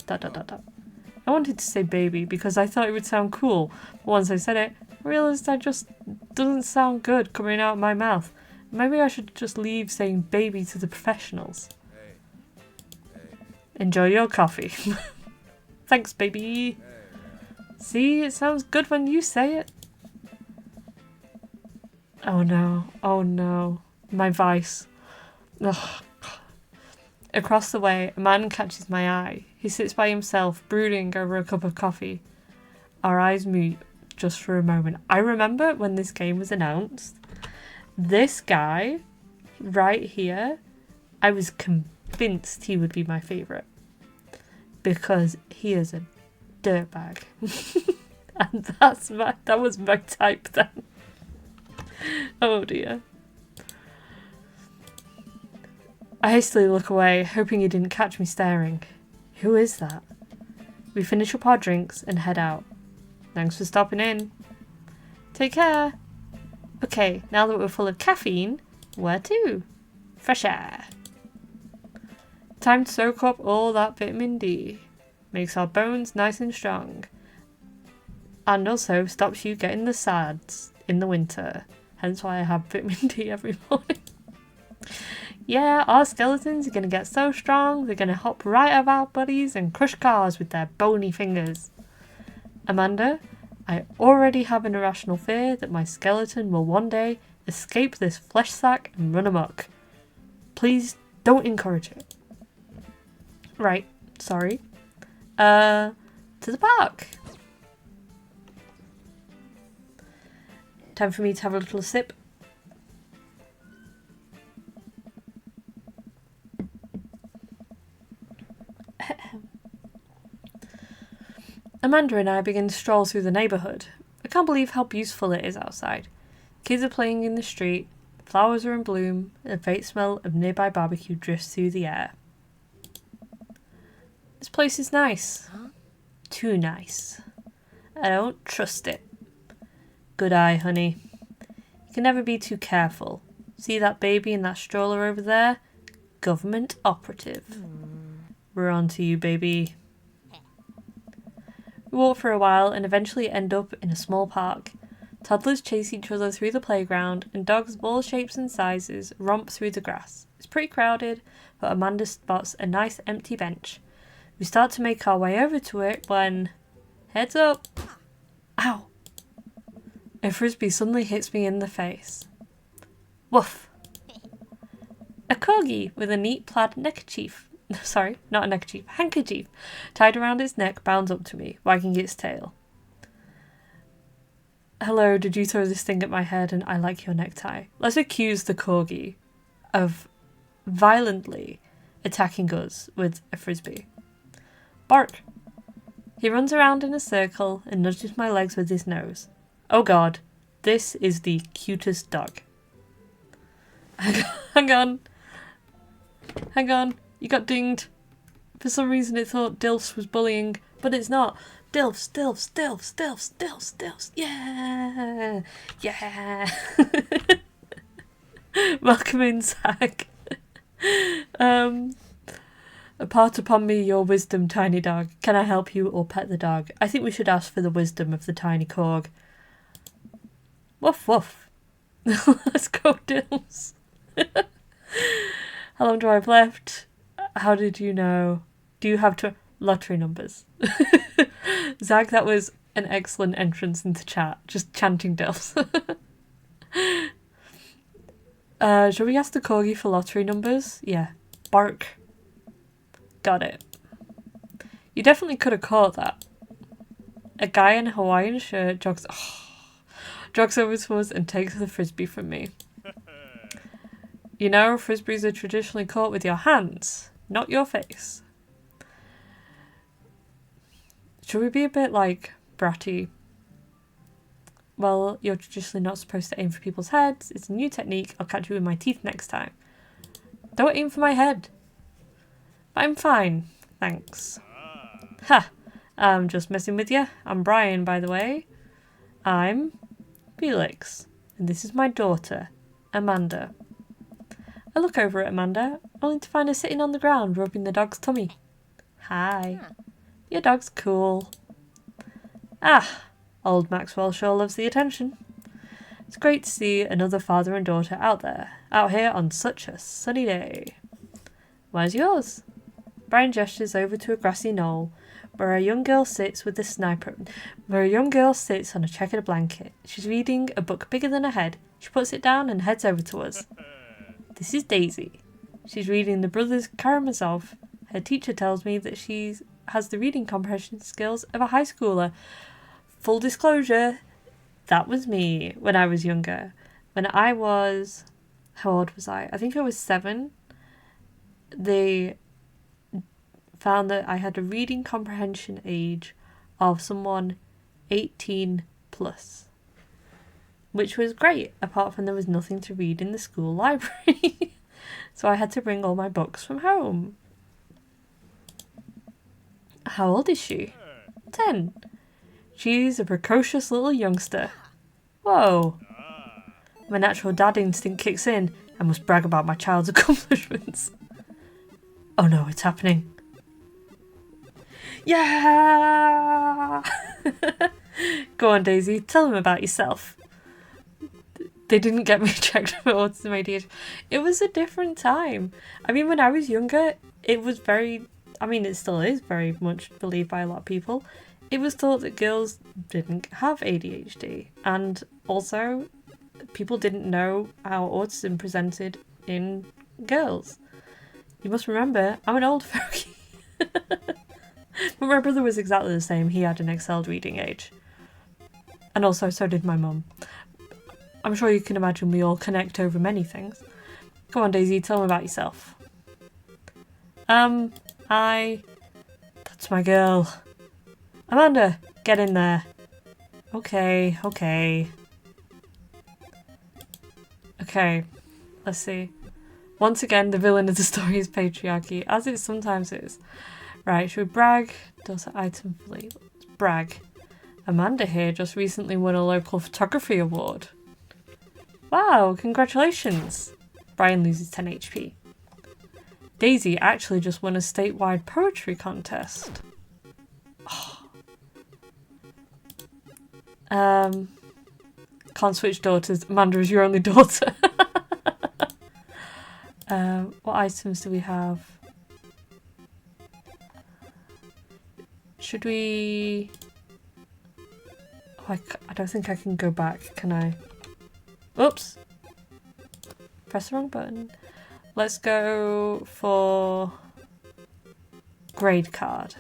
I wanted to say baby because I thought it would sound cool, but once I said it, I realised that just doesn't sound good coming out of my mouth. Maybe I should just leave saying baby to the professionals. Enjoy your coffee. Thanks, baby. See, it sounds good when you say it. Oh no, my vice. Ugh. Across the way, a man catches my eye. He sits by himself, brooding over a cup of coffee. our eyes meet just for a moment. I remember when this game was announced, this guy right here, I was convinced he would be my favourite because he is a dirtbag. And that was my type then. Oh dear. I hastily look away, hoping he didn't catch me staring. Who is that? We finish up our drinks and head out. Thanks for stopping in. Take care. Okay, now that we're full of caffeine, where to? Fresh air. Time to soak up all that vitamin D. Makes our bones nice and strong. And also stops you getting the SADs in the winter. Hence why I have vitamin D every morning. Yeah, our skeletons are going to get so strong, they're going to hop right out of our bodies and crush cars with their bony fingers. Amanda, I already have an irrational fear that my skeleton will one day escape this flesh sack and run amok. Please don't encourage it. Right, sorry. To the park. Time for me to have a little sip. Amanda and I begin to stroll through the neighbourhood. I can't believe how beautiful it is outside. Kids are playing in the street, flowers are in bloom, and the faint smell of nearby barbecue drifts through the air. This place is nice. Too nice. I don't trust it. Good eye, honey. You can never be too careful. See that baby in that stroller over there? Government operative. We're on to you, baby. We walk for a while and eventually end up in a small park. Toddlers chase each other through the playground and dogs of all shapes and sizes romp through the grass. It's pretty crowded, but Amanda spots a nice empty bench. We start to make our way over to it when... Heads up! Ow! A frisbee suddenly hits me in the face. Woof! A corgi with a neat plaid neckerchief. Sorry, not a neckerchief, handkerchief, tied around its neck bounds up to me, wagging its tail. Hello, did you throw this thing at my head and I like your necktie? Let's accuse the corgi of violently attacking us with a frisbee. Bark! He runs around in a circle and nudges my legs with his nose. Oh god, this is the cutest dog. Hang on. You got dinged. For some reason it thought Dilfs was bullying, but it's not. Dilfs. Yeah. Welcome in, Zach. Impart upon me your wisdom, tiny dog. Can I help you or pet the dog? I think we should ask for the wisdom of the tiny corg. Woof woof. Let's go, Dilfs. How long do I have left? How did you know? Do you have lottery numbers? Zach, that was an excellent entrance into chat. Just chanting Dilfs. Shall we ask the corgi for lottery numbers? Yeah. Bark. Got it. You definitely could have caught that. A guy in a Hawaiian shirt jogs over to us and takes the frisbee from me. You know, frisbees are traditionally caught with your hands, not your face. Should we be a bit, bratty? Well, you're traditionally not supposed to aim for people's heads. It's a new technique. I'll catch you with my teeth next time. Don't aim for my head. I'm fine, thanks. Ha! I'm just messing with you. I'm Brian, by the way. I'm Felix, and this is my daughter, Amanda. I look over at Amanda, only to find her sitting on the ground rubbing the dog's tummy. Hi. Your dog's cool. Ah, old Maxwell sure loves the attention. It's great to see another father and daughter out here on such a sunny day. Where's yours? Brian gestures over to a grassy knoll where a young girl sits on a checkered blanket. She's reading a book bigger than her head. She puts it down and heads over to us. This is Daisy. She's reading the Brothers Karamazov. Her teacher tells me that she has the reading comprehension skills of a high schooler. full disclosure, that was me when I was younger. When I was, how old was I? I think I was 7. They found that I had a reading comprehension age of someone 18 plus, which was great, apart from there was nothing to read in the school library. So I had to bring all my books from home. How old is she? 10. She's a precocious little youngster. Whoa. My natural dad instinct kicks in. I must brag about my child's accomplishments. Oh no, it's happening. Yeah! Go on, Daisy, tell them about yourself. They didn't get me checked for autism ADHD. It was a different time. I mean, when I was younger, it was very... I mean, it still is very much believed by a lot of people. It was thought that girls didn't have ADHD. And also, people didn't know how autism presented in girls. You must remember, I'm an old fogey. But my brother was exactly the same. He had an excelled reading age. And also, so did my mum. I'm sure you can imagine we all connect over many things. Come on, Daisy, tell me about yourself. That's my girl. Amanda, get in there. Okay. Okay, let's see. Once again, the villain of the story is patriarchy, as it sometimes is. Right, should we brag? Does it item flee? Let's brag. Amanda here just recently won a local photography award. Wow, congratulations. Brian loses 10 HP. Daisy actually just won a statewide poetry contest. Oh. Can't switch daughters. Amanda is your only daughter. What items do we have? Should we... Oh, I don't think I can go back, can I? Oops. Press the wrong button. Let's go for grade card.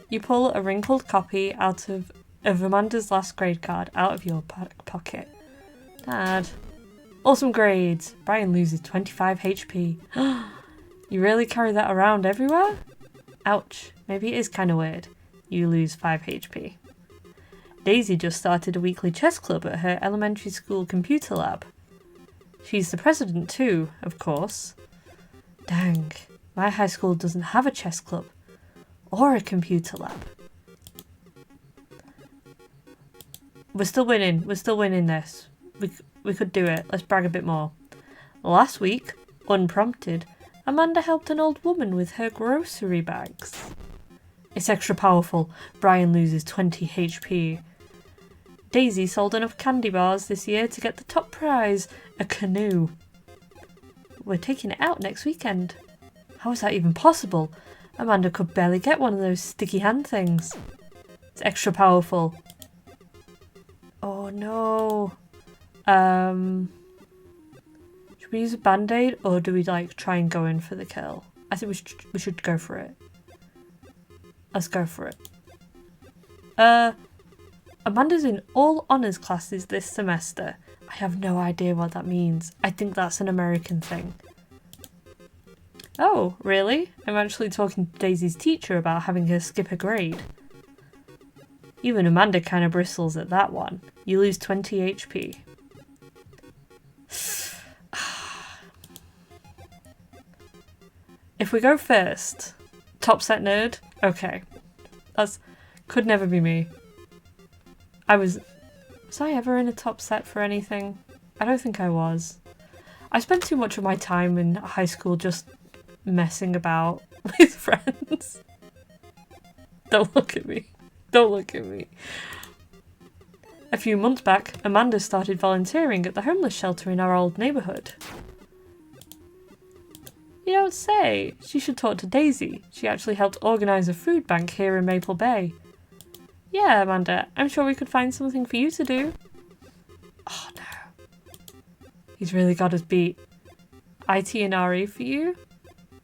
You pull a wrinkled copy of Amanda's last grade card out of your pocket. Dad. Awesome grades. Brian loses 25 HP. You really carry that around everywhere? Ouch. Maybe it is kind of weird. You lose 5 HP. Daisy just started a weekly chess club at her elementary school computer lab. She's the president too, of course. Dang, my high school doesn't have a chess club. Or a computer lab. We're still winning this. We could do it. Let's brag a bit more. Last week, unprompted, Amanda helped an old woman with her grocery bags. It's extra powerful. Brian loses 20 HP. Daisy sold enough candy bars this year to get the top prize, a canoe. We're taking it out next weekend. How is that even possible? Amanda could barely get one of those sticky hand things. It's extra powerful. Oh no. Should we use a band-aid or do we try and go in for the kill? I think we should go for it. Let's go for it. Amanda's in all honours classes this semester. I have no idea what that means. I think that's an American thing. Oh, really? I'm actually talking to Daisy's teacher about having her skip a grade. Even Amanda kind of bristles at that one. You lose 20 HP. If we go first, top set nerd, okay. Could never be me. Was I ever in a top set for anything? I don't think I was. I spent too much of my time in high school just messing about with friends. Don't look at me. Don't look at me. A few months back, Amanda started volunteering at the homeless shelter in our old neighbourhood. You don't say. She should talk to Daisy. She actually helped organise a food bank here in Maple Bay. Yeah, Amanda, I'm sure we could find something for you to do. Oh no. He's really got us beat. IT and RE for you?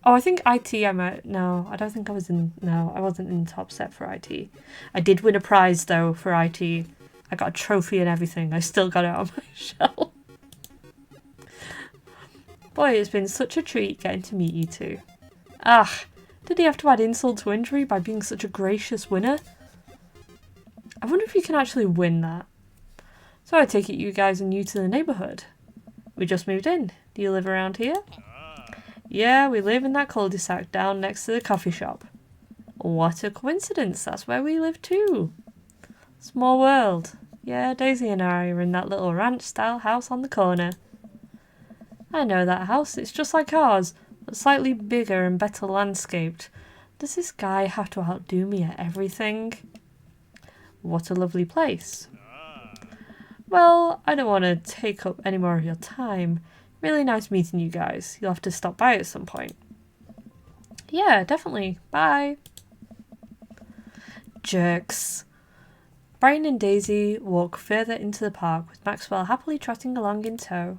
Oh, I think IT I might... No, I don't think I was in... No, I wasn't in the top set for IT. I did win a prize, though, for IT. I got a trophy and everything. I still got it on my shelf. Boy, it's been such a treat getting to meet you two. Ah, did he have to add insult to injury by being such a gracious winner? I wonder if you can actually win that. So I take it you guys are new to the neighbourhood. We just moved in. Do you live around here? Yeah, we live in that cul-de-sac down next to the coffee shop. What a coincidence, that's where we live too. Small world. Yeah, Daisy and I are in that little ranch-style house on the corner. I know that house, it's just like ours, but slightly bigger and better landscaped. Does this guy have to outdo me at everything? What a lovely place. Well, I don't want to take up any more of your time. Really nice meeting you guys. You'll have to stop by at some point. Yeah, definitely. Bye. Jerks. Brian and Daisy walk further into the park with Maxwell happily trotting along in tow. ...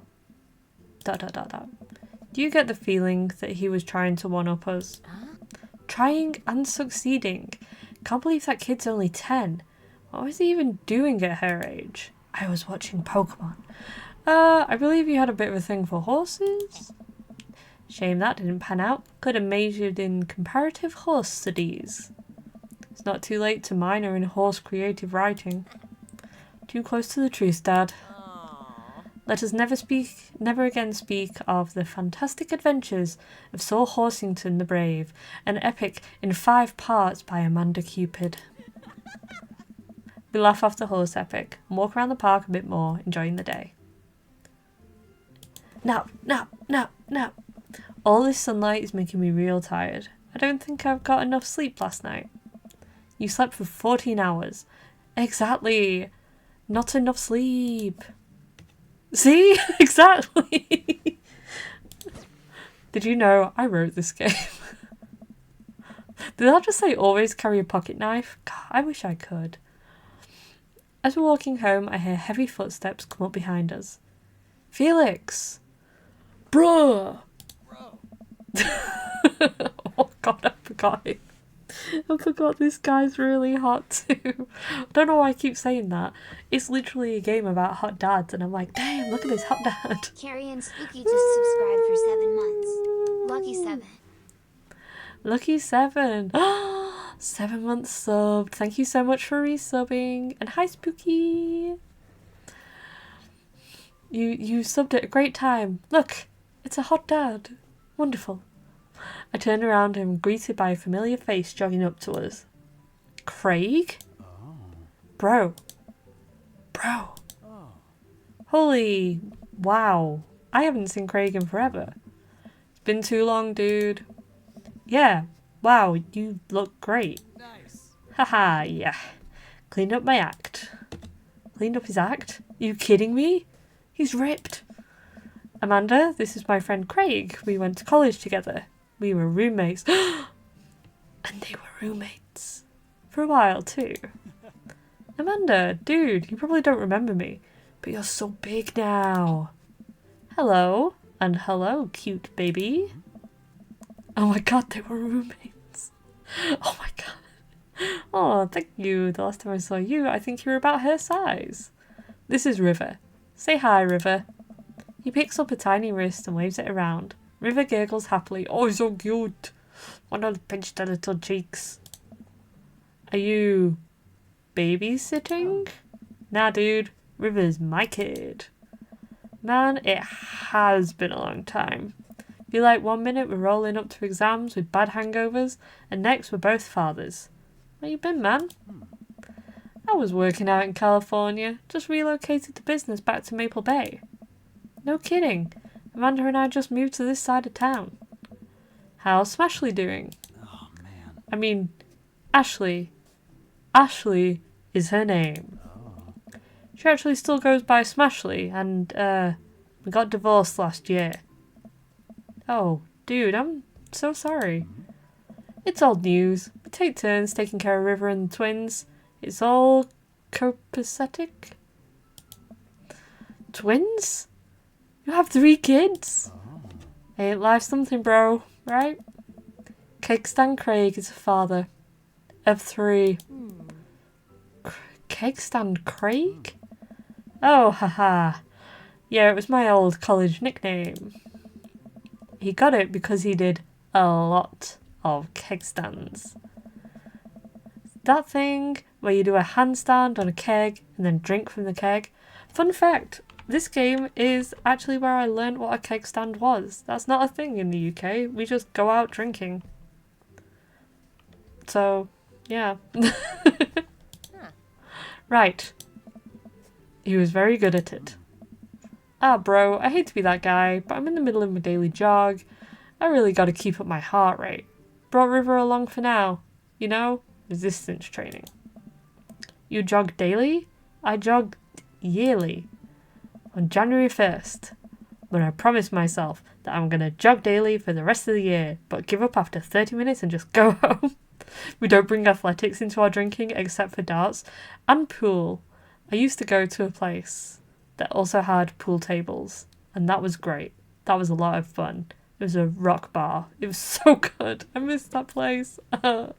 Do you get the feeling that he was trying to one-up us? Trying and succeeding. Can't believe that kid's only 10. What was he even doing at her age? I was watching Pokemon. I believe you had a bit of a thing for horses? Shame that didn't pan out. Could have majored in comparative horse studies. It's not too late to minor in horse creative writing. Too close to the truth, Dad. Let us never again speak of the fantastic adventures of Sir Horsington the Brave, an epic in 5 parts by Amanda Cupid. We laugh off the horse epic and walk around the park a bit more, enjoying the day. Now. All this sunlight is making me real tired. I don't think I've got enough sleep last night. You slept for 14 hours. Exactly. Not enough sleep. See? Exactly. Did you know I wrote this game? Did I just say always carry a pocket knife? God, I wish I could. As we're walking home, I hear heavy footsteps come up behind us. Felix! Bruh! Oh god, I forgot him. I forgot this guy's really hot too. I don't know why I keep saying that. It's literally a game about hot dads and I'm like, damn, look at this hot dad. Carrie and Spooky just subscribed for 7 months. Lucky 7. Lucky 7. 7 months subbed. Thank you so much for resubbing. And hi Spooky. You subbed at a great time. Look, it's a hot dad. Wonderful. I turned around and am greeted by a familiar face jogging up to us. Craig? Oh. Bro. Oh. Holy wow. I haven't seen Craig in forever. It's been too long, dude. Yeah. Wow, you look great. Nice. Haha, yeah. Cleaned up my act. Cleaned up his act? Are you kidding me? He's ripped. Amanda, this is my friend Craig. We went to college together. We were roommates. And they were roommates. For a while, too. Amanda, dude, you probably don't remember me. But you're so big now. Hello. And hello, cute baby. Oh my god, they were roommates. Oh my god. Oh, thank you. The last time I saw you, I think you were about her size. This is River. Say hi, River. He picks up a tiny wrist and waves it around. River gurgles happily. Oh, so cute. Wanna pinch the little cheeks. Are you babysitting? Nah, dude. River's my kid. Man, it has been a long time. Feel like 1 minute we're rolling up to exams with bad hangovers, and next we're both fathers. Where you been, man? I was working out in California. Just relocated the business back to Maple Bay. No kidding. Amanda and I just moved to this side of town. How's Smashley doing? Oh, man. I mean, Ashley. Ashley is her name. Oh. She actually still goes by Smashley, and, we got divorced last year. Oh, dude, I'm so sorry. It's old news. We take turns taking care of River and the twins. It's all copacetic. Twins? You have 3 kids? Oh. Ain't life something, bro, right? Cake Stand Craig is a father of 3. Cake Stand Craig? Oh, haha. Yeah, it was my old college nickname. He got it because he did a lot of keg stands. That thing where you do a handstand on a keg and then drink from the keg. Fun fact, this game is actually where I learned what a keg stand was. That's not a thing in the UK. We just go out drinking. So, yeah. Right. He was very good at it. Ah, bro, I hate to be that guy, but I'm in the middle of my daily jog. I really gotta keep up my heart rate. Brought River along for now. You know, resistance training. You jog daily? I jog yearly. On January 1st. But I promised myself that I'm gonna jog daily for the rest of the year, but give up after 30 minutes and just go home. We don't bring athletics into our drinking except for darts and pool. I used to go to a place that also had pool tables, and that was great. That was a lot of fun. It was a rock bar. It was so good. I missed that place. Well,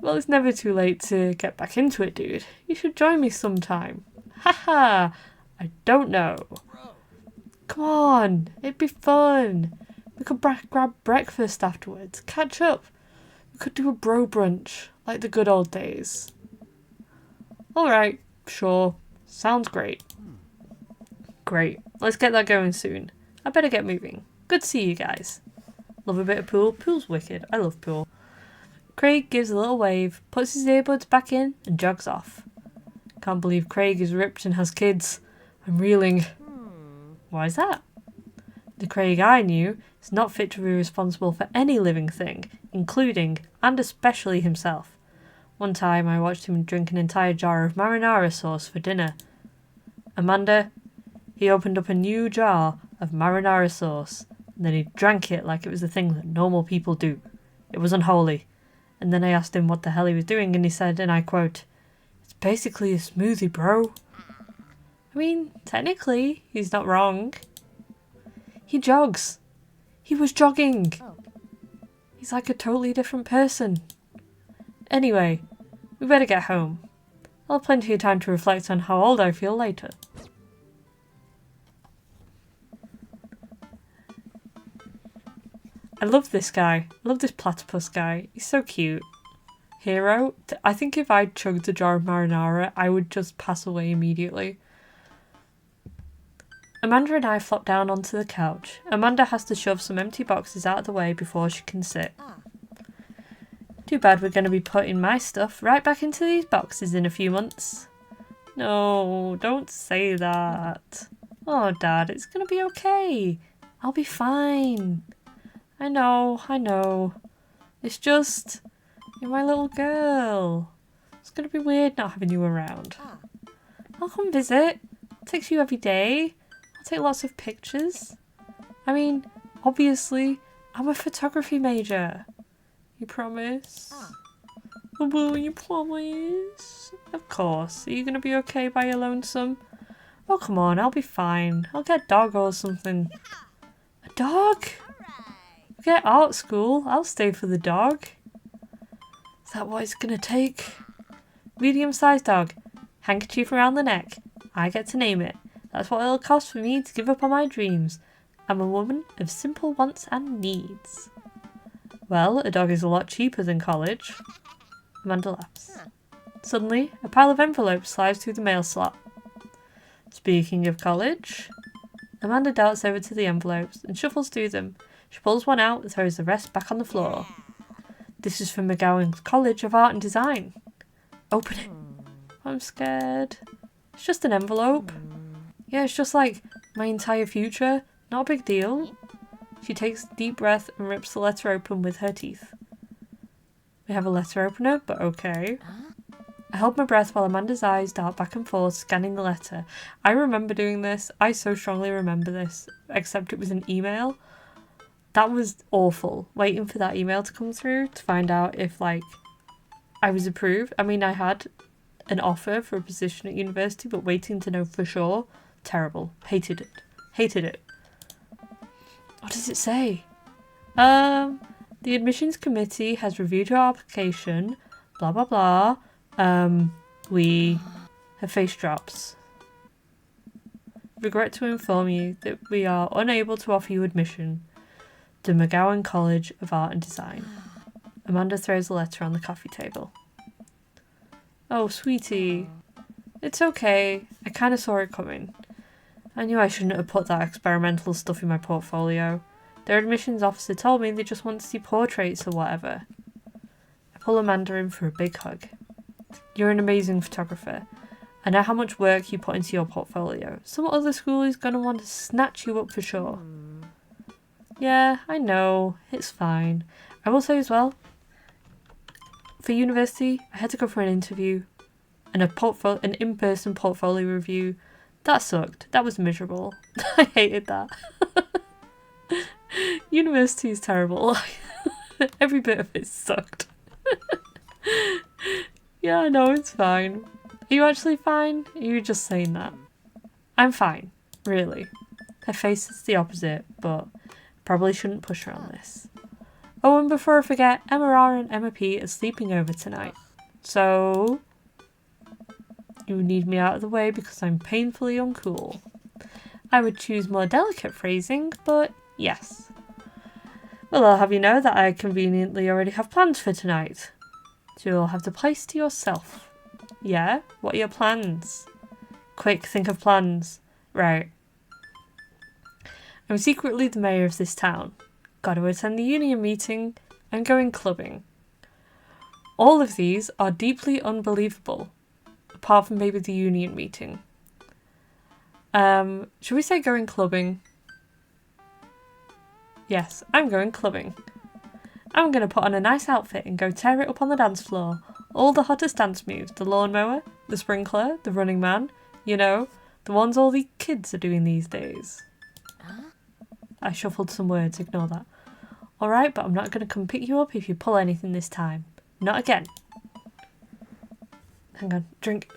it's never too late to get back into it, dude. You should join me sometime. Haha, I don't know. Come on, it'd be fun. We could grab breakfast afterwards, catch up. We could do a bro brunch, like the good old days. Alright, sure. Sounds great. Great. Let's get that going soon. I better get moving. Good to see you guys. Love a bit of pool. Pool's wicked. I love pool. Craig gives a little wave, puts his earbuds back in, and jogs off. Can't believe Craig is ripped and has kids. I'm reeling. Why is that? The Craig I knew is not fit to be responsible for any living thing, including and especially himself. One time I watched him drink an entire jar of marinara sauce for dinner. Amanda, he opened up a new jar of marinara sauce, and then he drank it like it was a thing that normal people do. It was unholy. And then I asked him what the hell he was doing, and he said, and I quote, "It's basically a smoothie, bro." I mean, technically, he's not wrong. He jogs. He was jogging. He's like a totally different person. Anyway, we better get home. I'll have plenty of time to reflect on how old I feel later. I love this guy. I love this platypus guy. He's so cute. Hero. I think if I chugged a jar of marinara, I would just pass away immediately. Amanda and I flop down onto the couch. Amanda has to shove some empty boxes out of the way before she can sit. Too bad we're going to be putting my stuff right back into these boxes in a few months. No, don't say that. Oh, Dad, it's going to be okay. I'll be fine. I know. It's just, you're my little girl. It's going to be weird not having you around. I'll come visit. I'll text you every day. I'll take lots of pictures. I mean, obviously, I'm a photography major. You promise? Oh, will you promise? Of course. Are you going to be okay by your lonesome? Oh, come on. I'll be fine. I'll get a dog or something. A dog? We get art school. I'll stay for the dog. Is that what it's going to take? Medium-sized dog. Handkerchief around the neck. I get to name it. That's what it'll cost for me to give up on my dreams. I'm a woman of simple wants and needs. Well, a dog is a lot cheaper than college. Amanda laughs. Suddenly, a pile of envelopes slides through the mail slot. Speaking of college, Amanda darts over to the envelopes and shuffles through them. She pulls one out and throws the rest back on the floor. This is from McGowan College of Art and Design. Open it. I'm scared. It's just an envelope. Yeah, it's just like my entire future. Not a big deal. She takes a deep breath and rips the letter open with her teeth. We have a letter opener, but okay. I hold my breath while Amanda's eyes dart back and forth, scanning the letter. I remember doing this. I so strongly remember this, except it was an email. That was awful, waiting for that email to come through to find out if, like, I was approved. I mean, I had an offer for a position at university, but waiting to know for sure. Terrible. Hated it. What does it say? The admissions committee has reviewed your application. Blah, blah, blah. We have face drops. Regret to inform you that we are unable to offer you admission to McGowan College of Art and Design. Amanda throws a letter on the coffee table. Oh, sweetie. It's okay. I kind of saw it coming. I knew I shouldn't have put that experimental stuff in my portfolio. Their admissions officer told me they just want to see portraits or whatever. I pull Amanda in for a big hug. You're an amazing photographer. I know how much work you put into your portfolio. Some other school is going to want to snatch you up for sure. Yeah, I know. It's fine. I will say as well, for university, I had to go for an interview and an in-person portfolio review. That sucked. That was miserable. I hated that. University is terrible. Every bit of it sucked. Yeah, I know, it's fine. Are you actually fine? Are you just saying that? I'm fine, really. Her face is the opposite, but probably shouldn't push her on this. Oh, and before I forget, Emma R and Emma P are sleeping over tonight. So, you need me out of the way because I'm painfully uncool. I would choose more delicate phrasing, but yes. Well, I'll have you know that I conveniently already have plans for tonight. So you'll have the place to yourself. Yeah? What are your plans? Quick, think of plans. Right. I'm secretly the mayor of this town. Got to attend the union meeting and going clubbing. All of these are deeply unbelievable, apart from maybe the union meeting. Should we say going clubbing? Yes, I'm going clubbing. I'm going to put on a nice outfit and go tear it up on the dance floor. All the hottest dance moves, the lawnmower, the sprinkler, the running man, you know, the ones all the kids are doing these days. I shuffled some words, ignore that. Alright, but I'm not going to come pick you up if you pull anything this time. Not again. Hang on, drink.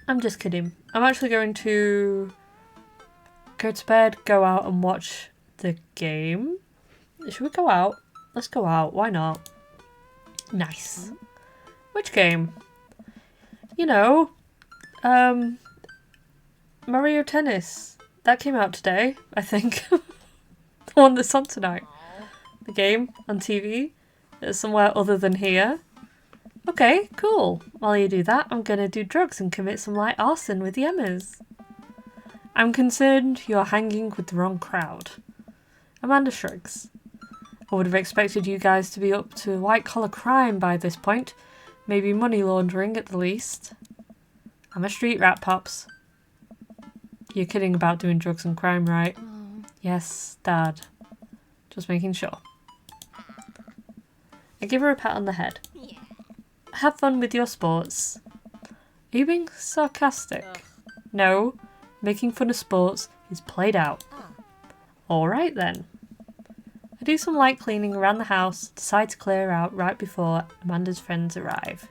I'm just kidding. I'm actually going to go to bed, go out and watch the game. Should we go out? Let's go out. Why not? Nice. Which game? You know, Mario Tennis. That came out today, I think. The one that's on tonight. The game on TV. It's somewhere other than here. Okay, cool. While you do that, I'm going to do drugs and commit some light arson with the Emmas. I'm concerned you're hanging with the wrong crowd. Amanda shrugs. I would have expected you guys to be up to white-collar crime by this point. Maybe money laundering at the least. I'm a street rat, Pops. You're kidding about doing drugs and crime, right? Yes, Dad. Just making sure. I give her a pat on the head. Have fun with your sports. Are you being sarcastic? No. Making fun of sports is played out. Alright then. I do some light cleaning around the house, decide to clear out right before Amanda's friends arrive.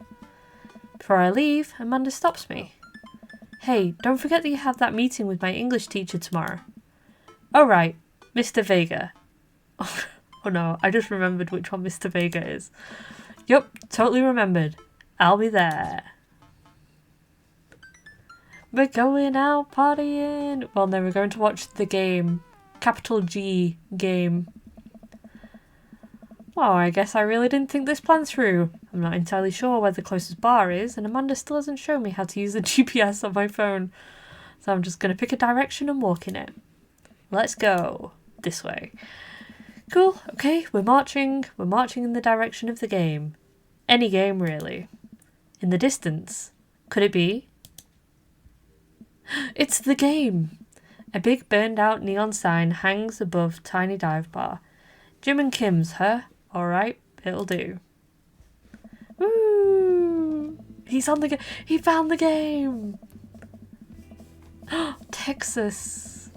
Before I leave, Amanda stops me. Hey, don't forget that you have that meeting with my English teacher tomorrow. Oh right, Mr. Vega. Oh no, I just remembered which one Mr. Vega is. Yup, totally remembered. I'll be there. We're going out partying. Well, no, we're going to watch the game. Capital G game. Well, I guess I really didn't think this plan through. I'm not entirely sure where the closest bar is, and Amanda still hasn't shown me how to use the GPS on my phone. So I'm just going to pick a direction and walk in it. Let's go. This way. Cool, okay, we're marching. We're marching in the direction of the game. Any game, really. In the distance. Could it be? It's the game! A big burned-out neon sign hangs above tiny dive bar. Jim and Kim's, huh? Alright, it'll do. Woo! He's on the game! He found the game! Texas!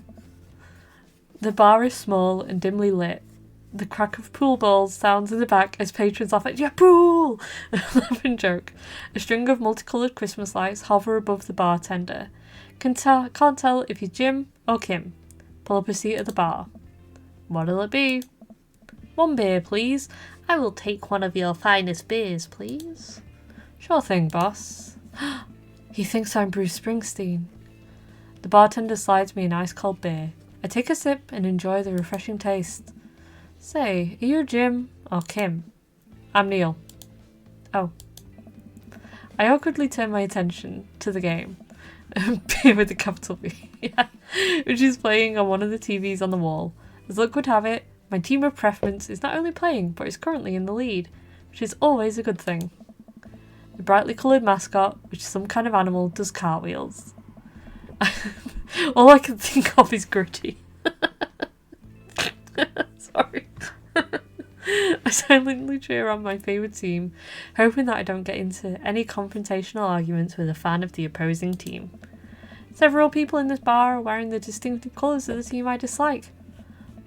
The bar is small and dimly lit. The crack of pool balls sounds in the back as patrons laugh at, yeah, pool! A laughing joke. A string of multicoloured Christmas lights hover above the bartender. Can't tell if he's Jim or Kim. pull up a seat at the bar. What'll it be? 1 beer, please. I will take one of your finest beers, please. Sure thing, boss. He thinks I'm Bruce Springsteen. The bartender slides me an ice-cold beer. I take a sip and enjoy the refreshing taste. Say, are you Jim or Kim? I'm Neil. Oh. I awkwardly turn my attention to the game. Beer with a capital B. Yeah. Which is playing on one of the TVs on the wall. As luck would have it, my team of preference is not only playing, but is currently in the lead, which is always a good thing. The brightly coloured mascot, which is some kind of animal, does cartwheels. All I can think of is Gritty. Sorry. I silently cheer on my favourite team, hoping that I don't get into any confrontational arguments with a fan of the opposing team. Several people in this bar are wearing the distinctive colours of the team I dislike,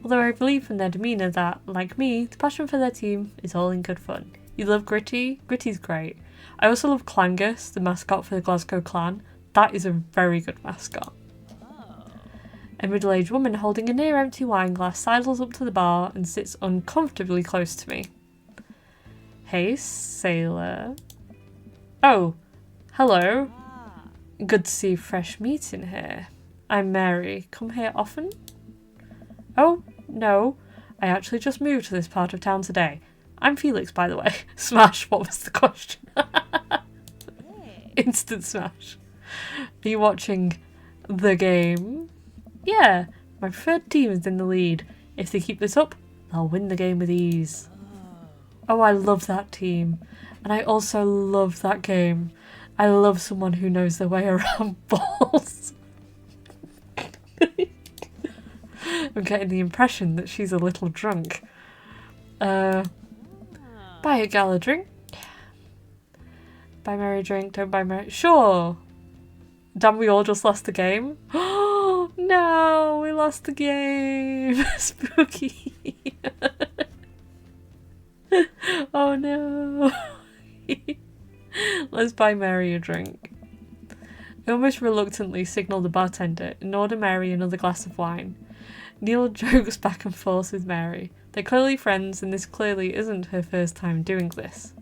although I believe from their demeanour that, like me, the passion for their team is all in good fun. You love Gritty? Gritty's great. I also love Clangus, the mascot for the Glasgow clan. That is a very good mascot. A middle-aged woman holding a near-empty wine glass sidles up to the bar and sits uncomfortably close to me. Hey, sailor. Oh, hello. Good to see fresh meat in here. I'm Mary. Come here often? Oh, no. I actually just moved to this part of town today. I'm Felix, by the way. Smash, what was the question? Instant smash. Are you watching the game? Yeah, my preferred team is in the lead. If they keep this up, they'll win the game with ease. Oh, I love that team. And I also love that game. I love someone who knows their way around balls. I'm getting the impression that she's a little drunk. Buy a gal a drink. Buy Mary a drink, don't buy Mary... Sure! Damn, we all just lost the game. Oh no, we lost the game. Spooky. Oh no. Let's buy Mary a drink. I almost reluctantly signal the bartender and order Mary another glass of wine. Neil jokes back and forth with Mary. They're clearly friends and this clearly isn't her first time doing this.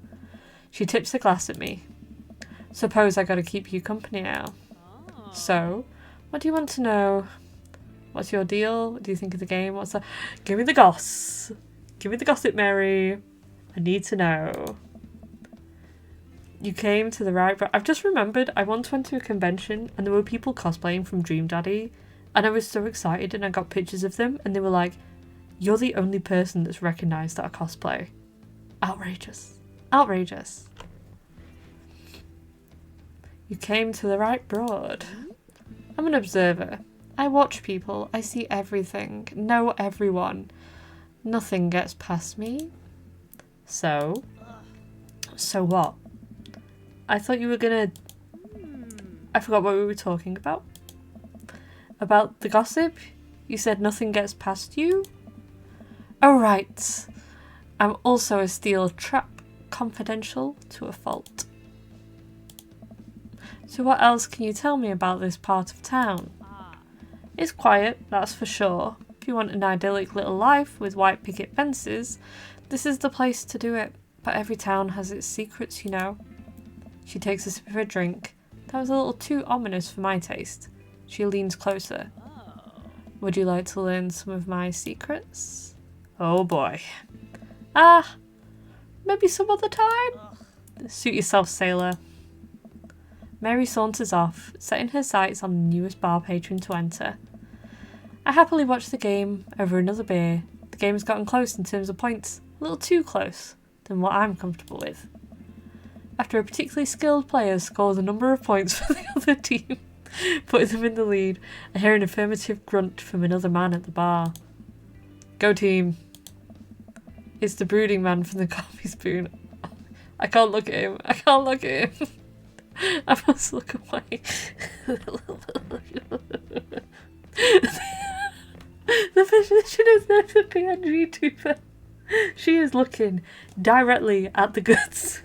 She tips a glass at me. Suppose I gotta keep you company now. So, what do you want to know? What's your deal? What do you think of the game? What's that? Give me the goss. Give me the gossip, Mary. I need to know. You came to the right... I've just remembered I once went to a convention and there were people cosplaying from Dream Daddy and I was so excited and I got pictures of them and they were like, you're the only person that's recognised that I cosplay. Outrageous. Outrageous. You came to the right broad. I'm an observer. I watch people. I see everything. Know everyone. Nothing gets past me. So? So what? I thought you were gonna... I forgot what we were talking about. About the gossip? You said nothing gets past you? Oh, right. I'm also a steel trap. Confidential to a fault. So what else can you tell me about this part of town? It's quiet, that's for sure. If you want an idyllic little life with white picket fences, this is the place to do it. But every town has its secrets, you know. She takes a sip of her drink. That was a little too ominous for my taste. She leans closer. Would you like to learn some of my secrets? Oh boy. Ah, maybe some other time? Suit yourself, sailor. Mary saunters off, setting her sights on the newest bar patron to enter. I happily watch the game over another beer. The game has gotten close in terms of points, a little too close than what I'm comfortable with. After a particularly skilled player scores a number of points for the other team, putting them in the lead, I hear an affirmative grunt from another man at the bar. Go team. It's the brooding man from the coffee spoon. I can't look at him. I can't look at him. I must look away. The physician is there to PNG tuber. She is looking directly at the goods.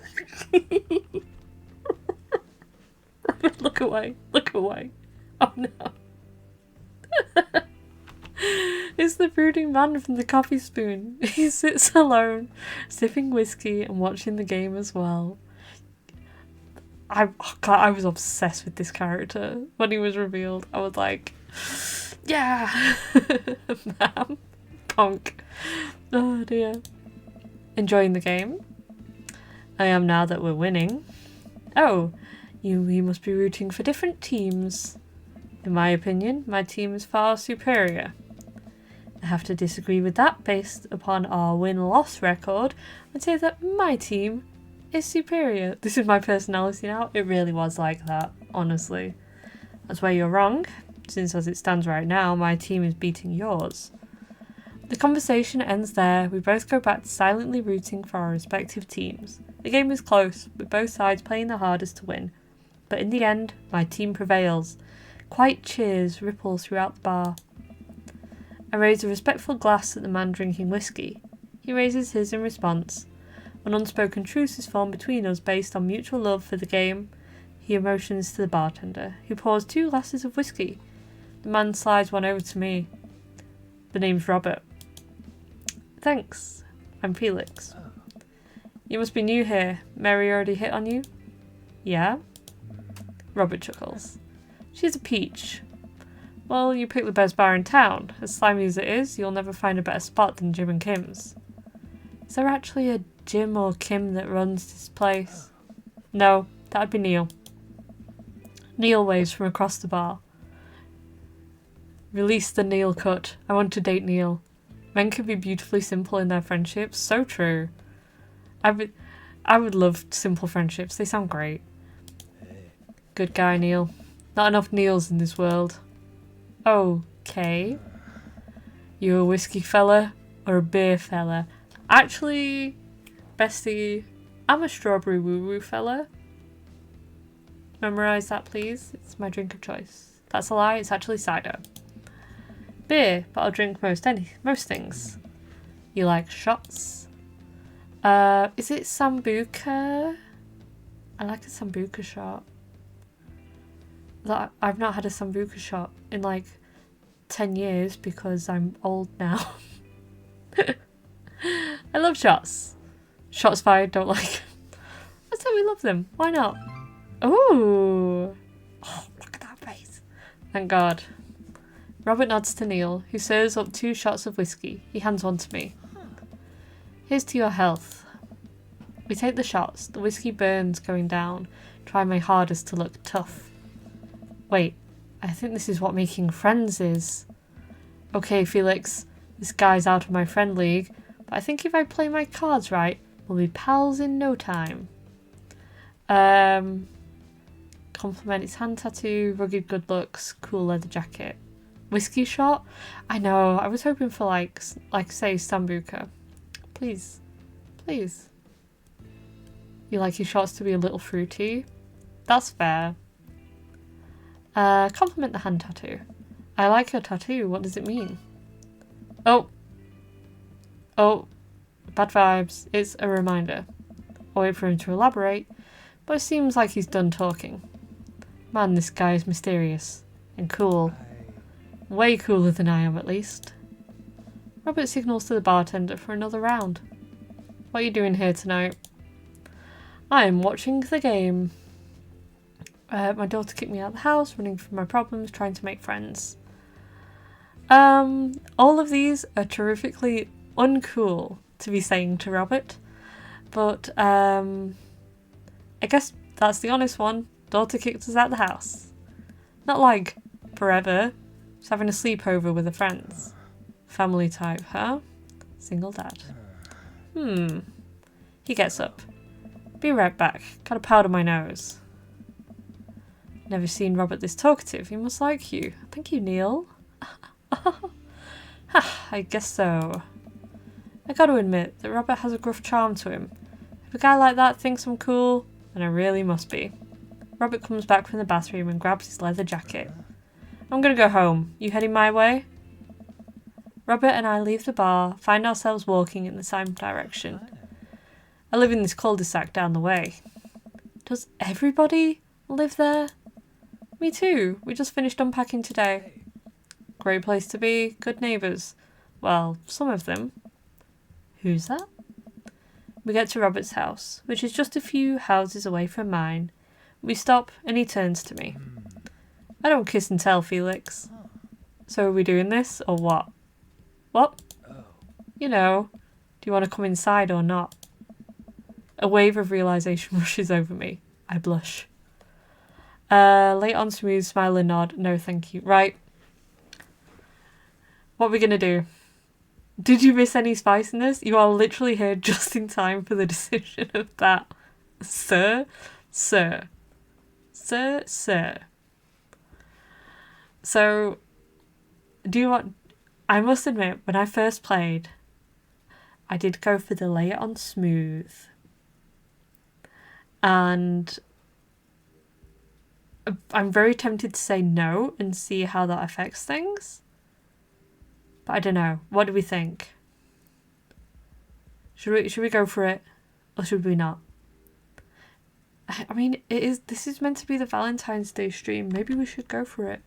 Look away. Look away. Oh no. He's the brooding man from the coffee spoon. He sits alone, sipping whiskey and watching the game as well. I was obsessed with this character when he was revealed. I was like, yeah, man, punk. Oh dear. Enjoying the game? I am now that we're winning. Oh, we must be rooting for different teams. In my opinion, my team is far superior. I have to disagree with that based upon our win-loss record and say that my team is superior. This is my personality now. It really was like that, honestly. That's where you're wrong, since as it stands right now, my team is beating yours. The conversation ends there. We both go back to silently rooting for our respective teams. The game is close, with both sides playing their hardest to win. But in the end, my team prevails. Quiet cheers ripple throughout the bar. I raise a respectful glass at the man drinking whiskey. He raises his in response. An unspoken truce is formed between us based on mutual love for the game. He motions to the bartender, who pours 2 glasses of whiskey. The man slides one over to me. The name's Robert. Thanks. I'm Felix. You must be new here. Mary already hit on you? Yeah? Robert chuckles. She's a peach. Well, you picked the best bar in town. As slimy as it is, you'll never find a better spot than Jim and Kim's. Is there actually a Jim or Kim that runs this place? No, that'd be Neil. Neil waves from across the bar. Release the Neil cut. I want to date Neil. Men can be beautifully simple in their friendships. So true. I would love simple friendships. They sound great. Good guy, Neil. Not enough Neils in this world. Okay. You a whiskey fella or a beer fella? Actually, bestie, I'm a strawberry woo-woo fella. Memorize that, please. It's my drink of choice. That's a lie. It's actually cider. Beer, but I'll drink most things. You like shots? Is it Sambuca? I like a Sambuca shot. I've not had a Sambuca shot in like 10 years because I'm old now. I love shots. Shots fired, don't like. I said we love them. Why not? Ooh. Oh, look at that face. Thank God. Robert nods to Neil, who serves up 2 shots of whiskey. He hands one to me. Here's to your health. We take the shots. The whiskey burns going down. Try my hardest to look tough. Wait, I think this is what making friends is. Okay, Felix, this guy's out of my friend league, but I think if I play my cards right, we'll be pals in no time. Compliment his hand tattoo, rugged good looks, cool leather jacket. Whiskey shot? I know, I was hoping for like say Sambuca. Please. Please. You like your shots to be a little fruity? That's fair. Compliment the hand tattoo. I like your tattoo. What does it mean? Oh, bad vibes. It's a reminder. I'll wait for him to elaborate, but it seems like he's done talking. Man, this guy is mysterious and cool. Way cooler than I am, at least. Robert signals to the bartender for another round. What are you doing here tonight? I'm watching the game. My daughter kicked me out of the house, running from my problems, trying to make friends. All of these are terrifically uncool to be saying to Robert, but I guess that's the honest one. Daughter kicked us out of the house. Not like forever, just having a sleepover with her friends. Family type, huh? Single dad. He gets up. Be right back. Gotta powder my nose. Never seen Robert this talkative. He must like you. Thank you, Neil. I guess so. I gotta admit that Robert has a gruff charm to him. If a guy like that thinks I'm cool, then I really must be. Robert comes back from the bathroom and grabs his leather jacket. I'm gonna go home. You heading my way? Robert and I leave the bar, find ourselves walking in the same direction. I live in this cul-de-sac down the way. Does everybody live there? Me too. We just finished unpacking today. Great place to be. Good neighbours. Well, some of them. Who's that? We get to Robert's house, which is just a few houses away from mine. We stop and he turns to me. I don't kiss and tell, Felix. So are we doing this or what? What? You know, do you want to come inside or not? A wave of realisation rushes over me. I blush. Late on smooth, smile and nod. No, thank you. Right. What are we going to do? Did you miss any spiciness? You are literally here just in time for the decision of that. Sir? Sir. Sir? Sir. So, do you want... I must admit, when I first played, I did go for the lay it on smooth. And I'm very tempted to say no and see how that affects things. But I don't know. What do we think? Should we go for it? Or should we not? I mean, this is meant to be the Valentine's Day stream. Maybe we should go for it.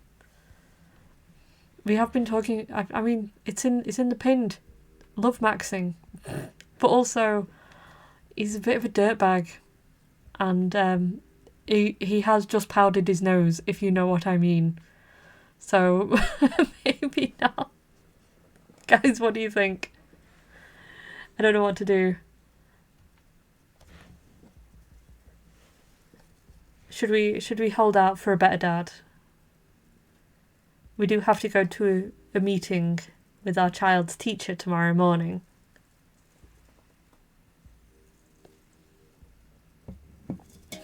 We have been talking... I mean, it's in the pinned. Love maxing. But also, he's a bit of a dirtbag. And he has just powdered his nose, if you know what I mean. So, maybe not. Guys, what do you think? I don't know what to do. Should we hold out for a better dad? We do have to go to a meeting with our child's teacher tomorrow morning.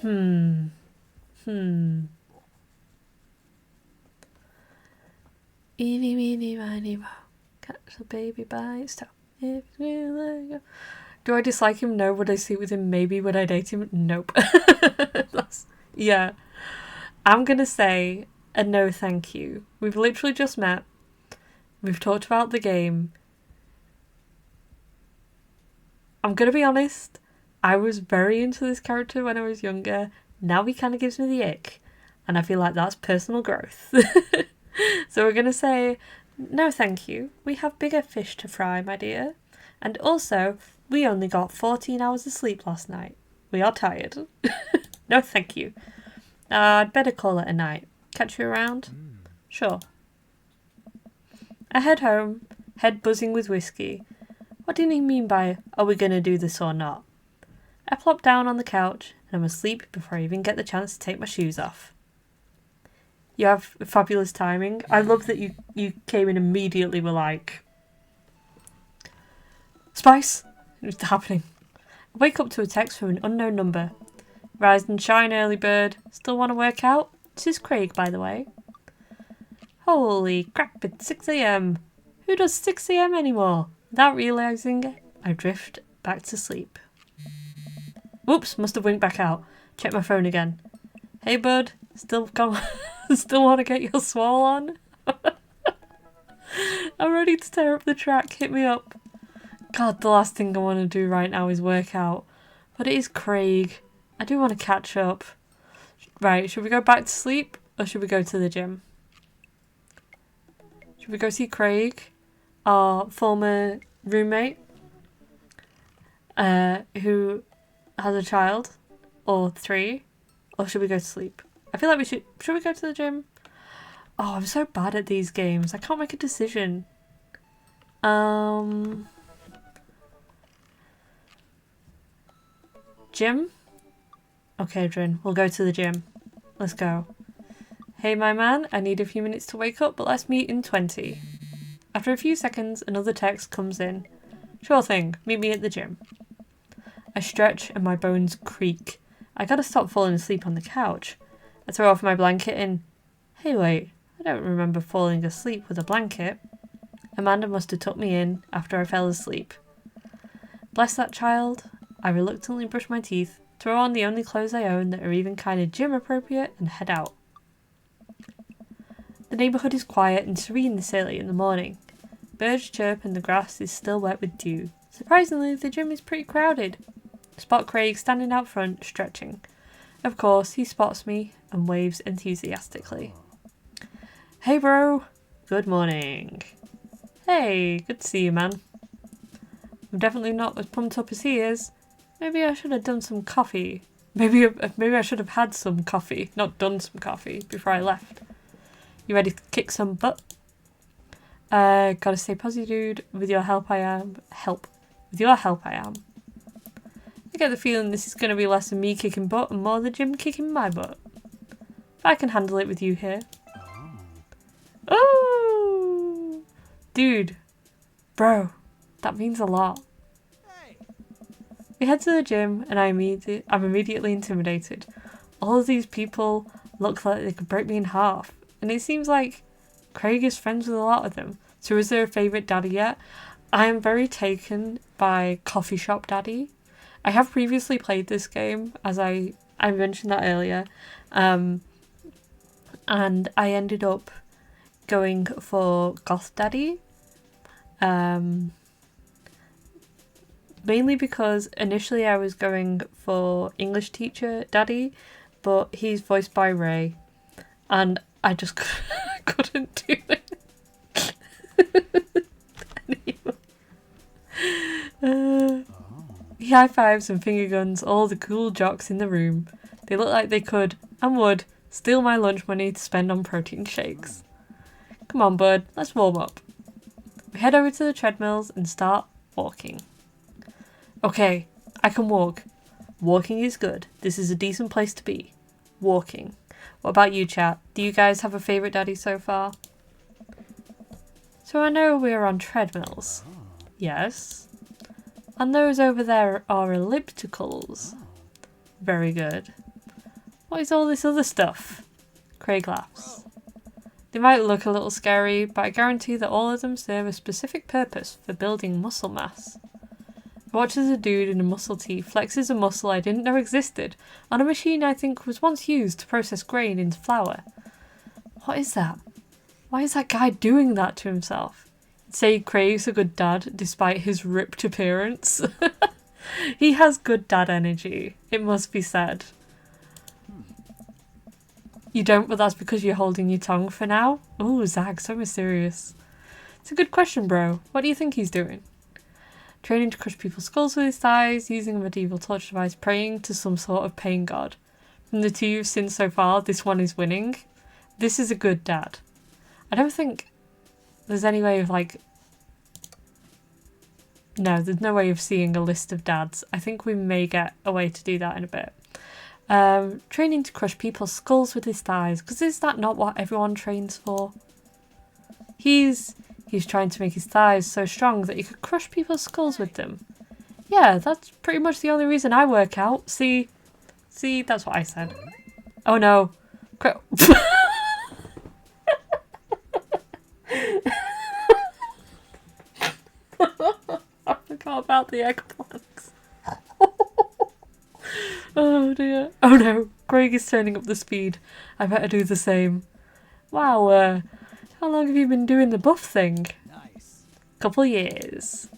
Eeny, meeny, miny, moe. Catch the baby by its toe. If you let go. Do I dislike him? No. Would I sleep with him? Maybe. Would I date him? Nope. Yeah. I'm going to say a no thank you. We've literally just met. We've talked about the game. I'm going to be honest. I was very into this character when I was younger. Now he kind of gives me the ick. And I feel like that's personal growth. So we're going to say, no thank you. We have bigger fish to fry, my dear. And also, we only got 14 hours of sleep last night. We are tired. No thank you. I'd better call it a night. Catch you around? Sure. I head home, head buzzing with whiskey. What did he mean by, are we going to do this or not? I plop down on the couch and I'm asleep before I even get the chance to take my shoes off. You have fabulous timing. I love that you came in immediately were like, Spice? What's happening? I wake up to a text from an unknown number. Rise and shine, early bird. Still want to work out? This is Craig, by the way. Holy crap, it's 6 a.m. Who does 6 a.m. anymore? Without realising, I drift back to sleep. Whoops, must have winked back out. Check my phone again. Hey bud, still want to get your swole on? I'm ready to tear up the track, hit me up. God, the last thing I want to do right now is work out. But it is Craig. I do want to catch up. Right, should we go back to sleep or should we go to the gym? Should we go see Craig, our former roommate, who has a child, or 3, or should we go to sleep? I feel like we should we go to the gym? Oh, I'm so bad at these games. I can't make a decision. Gym? Okay, Drin, we'll go to the gym. Let's go. Hey, my man, I need a few minutes to wake up, but let's meet in 20. After a few seconds, another text comes in. Sure thing, meet me at the gym. I stretch and my bones creak. I gotta stop falling asleep on the couch. I throw off my blanket and... Hey, wait, I don't remember falling asleep with a blanket. Amanda must have tucked me in after I fell asleep. Bless that child. I reluctantly brush my teeth, throw on the only clothes I own that are even kind of gym appropriate, and head out. The neighbourhood is quiet and serene this early in the morning. Birds chirp and the grass is still wet with dew. Surprisingly, the gym is pretty crowded. I spot Craig standing out front, stretching. Of course, he spots me and waves enthusiastically. Hey bro! Good morning. Hey, good to see you, man. I'm definitely not as pumped up as he is. Maybe I should have done some coffee. Maybe I should have had some coffee, not done some coffee, before I left. You ready to kick some butt? Gotta stay positive, dude. With your help, I am. With your help, I am. I get the feeling this is gonna be less of me kicking butt and more the gym kicking my butt. If I can handle it with you here. Oh! Dude. Bro. That means a lot. We head to the gym and I'm immediately intimidated. All of these people look like they could break me in half. And it seems like Craig is friends with a lot of them. So is there a favourite daddy yet? I am very taken by Coffee Shop Daddy. I have previously played this game, as I mentioned that earlier. And I ended up going for Goth Daddy. Mainly because initially I was going for English Teacher Daddy, but he's voiced by Ray. And I just couldn't do it. He high fives and finger guns all the cool jocks in the room. They look like they could, and would, steal my lunch money to spend on protein shakes. Come on, bud, let's warm up. We head over to the treadmills and start walking. Okay, I can walk. Walking is good. This is a decent place to be. Walking. What about you, chat? Do you guys have a favourite daddy so far? So I know we're on treadmills. Yes. And those over there are ellipticals. Very good. What is all this other stuff? Craig laughs. They might look a little scary, but I guarantee that all of them serve a specific purpose for building muscle mass. I watch as a dude in a muscle tee flexes a muscle I didn't know existed on a machine I think was once used to process grain into flour. What is that? Why is that guy doing that to himself? Say Craig's a good dad despite his ripped appearance. He has good dad energy, it must be said. You don't, but that's because you're holding your tongue for now? Ooh, Zag, so mysterious. It's a good question, bro. What do you think he's doing? Training to crush people's skulls with his thighs, using a medieval torture device, praying to some sort of pain god. From the two you've seen so far, this one is winning. This is a good dad. I don't think there's any way of no, there's no way of seeing a list of dads. I think we may get a way to do that in a bit. Training to crush people's skulls with his thighs, because is that not what everyone trains for? He's trying to make his thighs so strong that he could crush people's skulls with them. Yeah, that's pretty much the only reason I work out. See, that's what I said. Oh no. I forgot about the eggplants. Oh dear. Oh no, Greg is turning up the speed. I better do the same. Wow, how long have you been doing the buff thing? Nice. Couple years.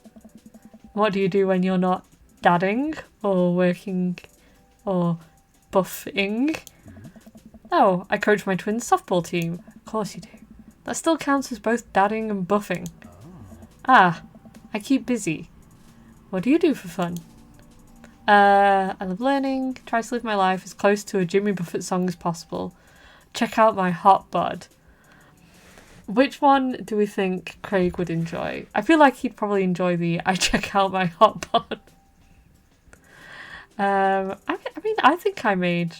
What do you do when you're not dadding or working or buffing? Oh, I coach my twins' softball team. Of course you do. That still counts as both dadding and buffing. Ah, I keep busy. What do you do for fun? I love learning, try to live my life as close to a Jimmy Buffett song as possible. Check out my hot bod. Which one do we think Craig would enjoy? I feel like he'd probably enjoy the I check out my hot bod. I mean, I think I made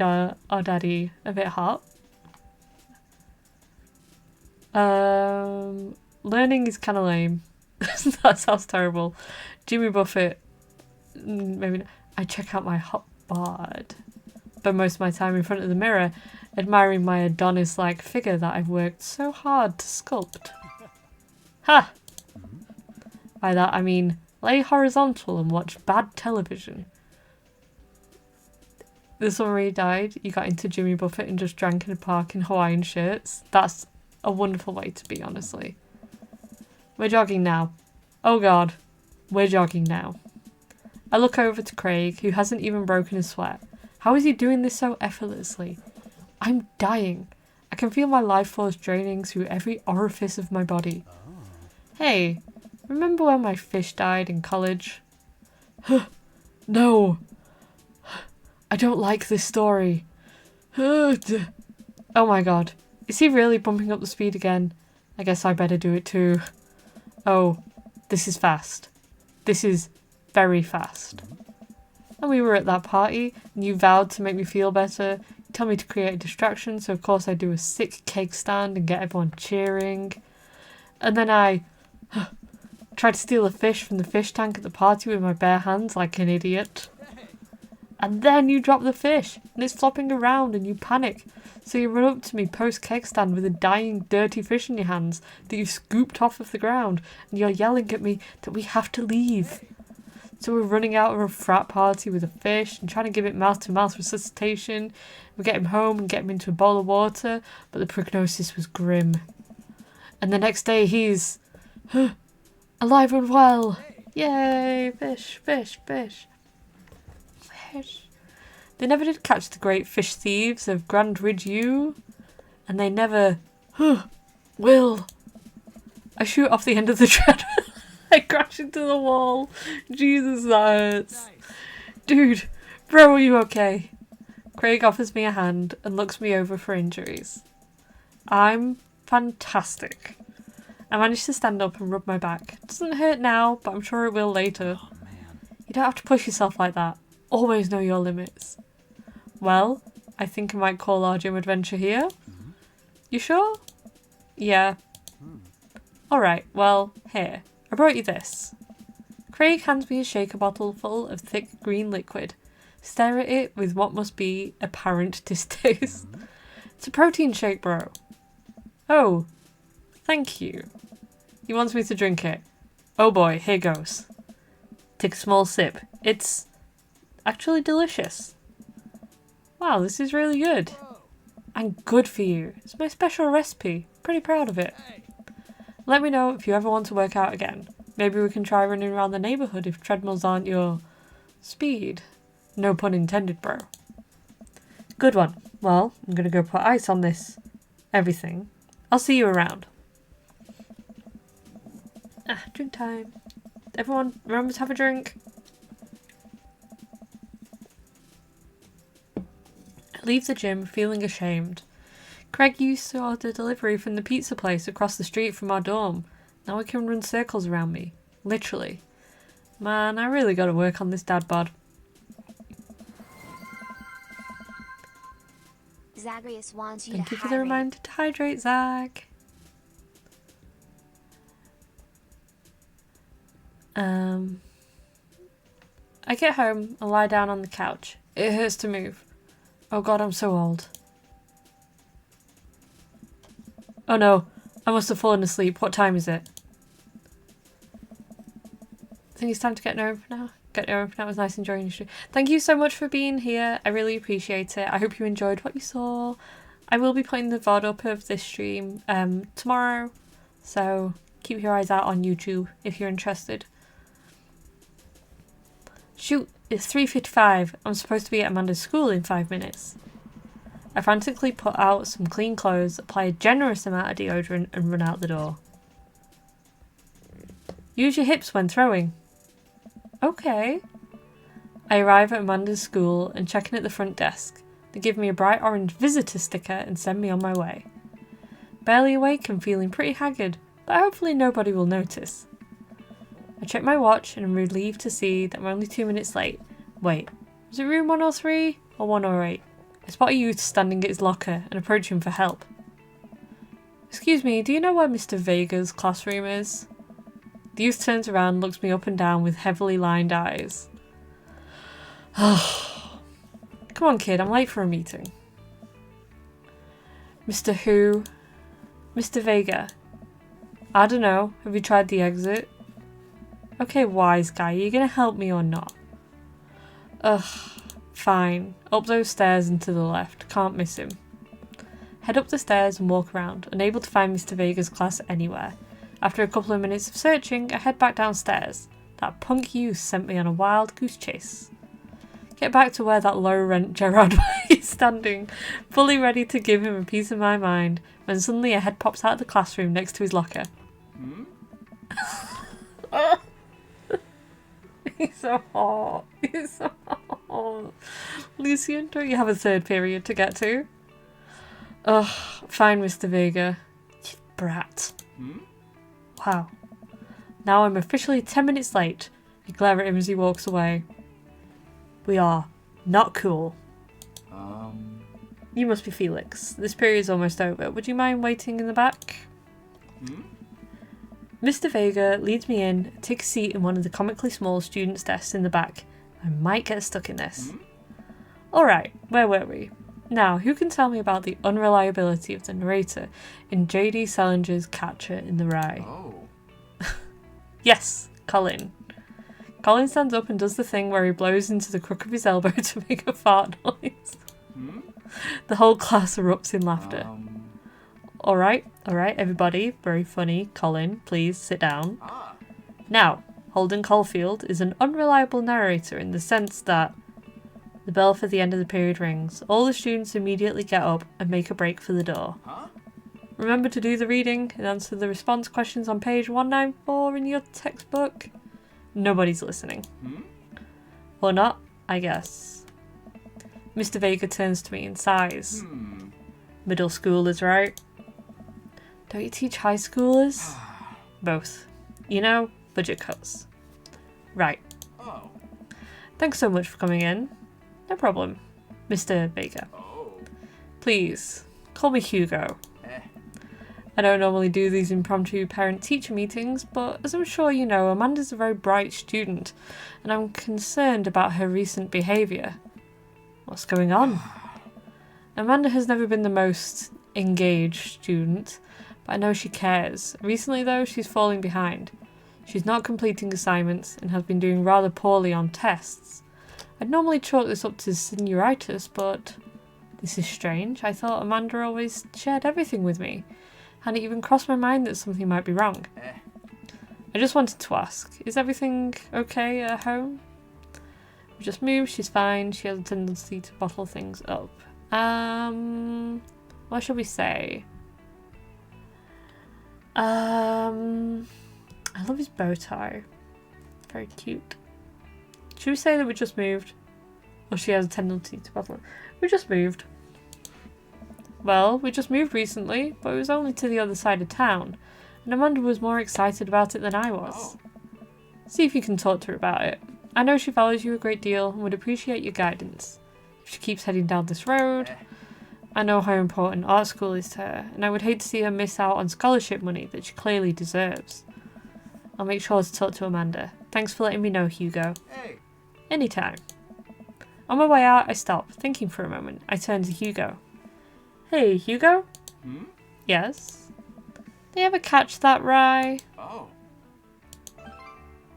our daddy a bit hot. Learning is kind of lame. That sounds terrible. Jimmy Buffett, maybe not. I check out my hot bod. But most of my time in front of the mirror, admiring my Adonis-like figure that I've worked so hard to sculpt. Ha! By that I mean lay horizontal and watch bad television. The summer he died, you got into Jimmy Buffett and just drank in a park in Hawaiian shirts. That's a wonderful way to be, honestly. We're jogging now. Oh god, we're jogging now. I look over to Craig, who hasn't even broken a sweat. How is he doing this so effortlessly? I'm dying. I can feel my life force draining through every orifice of my body. Hey, remember when my fish died in college? No! I don't like this story. Oh my god. Is he really bumping up the speed again? I guess I better do it too. Oh, this is fast. This is very fast. And we were at that party, and you vowed to make me feel better. You told me to create a distraction, so of course I do a sick cake stand and get everyone cheering. And then I tried to steal a fish from the fish tank at the party with my bare hands like an idiot. And then you drop the fish, and it's flopping around, and you panic. So you run up to me post-cake stand with a dying, dirty fish in your hands that you've scooped off of the ground, and you're yelling at me that we have to leave. So we're running out of a frat party with a fish and trying to give it mouth-to-mouth resuscitation. We get him home and get him into a bowl of water, but the prognosis was grim. And the next day he's alive and well. Yay! Fish, fish, fish. Fish. They never did catch the great fish thieves of Grand Ridge U. And they never will. I shoot off the end of the treadmill. I crash into the wall. Jesus, that hurts. Dude, bro, are you okay? Craig offers me a hand and looks me over for injuries. I'm fantastic. I manage to stand up and rub my back. It doesn't hurt now, but I'm sure it will later. Oh, man. You don't have to push yourself like that. Always know your limits. Well, I think I might call our gym adventure here. Mm-hmm. You sure? Yeah. Alright, well, here. I brought you this. Craig hands me a shaker bottle full of thick green liquid. Stare at it with what must be apparent distaste. It's a protein shake, bro. Oh, thank you. He wants me to drink it. Oh boy, here goes. Take a small sip. It's actually delicious. Wow, this is really good. And good for you. It's my special recipe. Pretty proud of it. Let me know if you ever want to work out again. Maybe we can try running around the neighbourhood if treadmills aren't your speed. No pun intended, bro. Good one. Well, I'm going to go put ice on this everything. I'll see you around. Drink time. Everyone, remember to have a drink. I leave the gym feeling ashamed. Craig used to order delivery from the pizza place across the street from our dorm. Now he can run circles around me. Literally. Man, I really gotta work on this dad bod. Zagreus wants you Thank to you for the hydrate. reminder to hydrate, Zach. I get home and lie down on the couch. It hurts to move. Oh god, I'm so old. Oh no, I must have fallen asleep. What time is it? I think it's time to get home for now. Get home for now. It was nice enjoying your stream. Thank you so much for being here. I really appreciate it. I hope you enjoyed what you saw. I will be putting the VOD up of this stream tomorrow. So keep your eyes out on YouTube if you're interested. Shoot, it's 3:55. I'm supposed to be at Amanda's school in 5 minutes. I frantically put out some clean clothes, apply a generous amount of deodorant and run out the door. Use your hips when throwing. Okay. I arrive at Amanda's school and check in at the front desk. They give me a bright orange visitor sticker and send me on my way. Barely awake and feeling pretty haggard, but hopefully nobody will notice. I check my watch and am relieved to see that I'm only 2 minutes late. Wait, was it room 103 or 108? I spot a youth standing at his locker and approach him for help. Excuse me, do you know where Mr. Vega's classroom is? The youth turns around and looks me up and down with heavily lined eyes. Come on, kid, I'm late for a meeting. Mr. Who? Mr. Vega. I don't know. Have you tried the exit? Okay, wise guy, are you gonna help me or not? Ugh. Fine. Up those stairs and to the left. Can't miss him. Head up the stairs and walk around, unable to find Mr. Vega's class anywhere. After a couple of minutes of searching, I head back downstairs. That punk youth sent me on a wild goose chase. Get back to where that low-rent Gerard is standing, fully ready to give him a piece of my mind, when suddenly a head pops out of the classroom next to his locker. He's so hot. He's so hot. Lucian, don't you have a third period to get to? Ugh, fine, Mr. Vega. You brat. Wow. Now I'm officially 10 minutes late. You glare at him as he walks away. We are not cool. You must be Felix. This period's almost over. Would you mind waiting in the back? Mr. Vega leads me in, take a seat in one of the comically small students' desks in the back. I might get stuck in this. Alright, where were we? Now, who can tell me about the unreliability of the narrator in J.D. Salinger's Catcher in the Rye? Yes, Colin. Colin stands up and does the thing where he blows into the crook of his elbow to make a fart noise. The whole class erupts in laughter. Alright, everybody. Very funny. Colin, please sit down. Now, Holden Caulfield is an unreliable narrator in the sense that the bell for the end of the period rings. All the students immediately get up and make a break for the door. Remember to do the reading and answer the response questions on page 194 in your textbook. Nobody's listening. Or not, I guess. Mr. Vega turns to me and sighs. Middle schoolers, right? Don't you teach high schoolers? Both. You know, budget cuts. Right. Thanks so much for coming in. No problem, Mr. Vega. Please, call me Hugo. I don't normally do these impromptu parent-teacher meetings, but as I'm sure you know, Amanda's a very bright student, and I'm concerned about her recent behaviour. What's going on? Amanda has never been the most engaged student, but I know she cares. Recently though, she's falling behind. She's not completing assignments and has been doing rather poorly on tests. I'd normally chalk this up to senioritis, but this is strange. I thought Amanda always shared everything with me. Hadn't even crossed my mind that something might be wrong. I just wanted to ask, is everything okay at home? We just moved, she's fine, she has a tendency to bottle things up. What should we say? I love his bow tie. Very cute. Should we say that we just moved? Or she has a tendency to bottle it? We just moved. Well, we just moved recently, but it was only to the other side of town, and Amanda was more excited about it than I was. See if you can talk to her about it. I know she values you a great deal and would appreciate your guidance. If she keeps heading down this road, I know how important art school is to her, and I would hate to see her miss out on scholarship money that she clearly deserves. I'll make sure to talk to Amanda. Thanks for letting me know, Hugo. Anytime. On my way out, I stop, thinking for a moment. I turn to Hugo. Hey, Hugo? Yes? Do you ever catch that rye?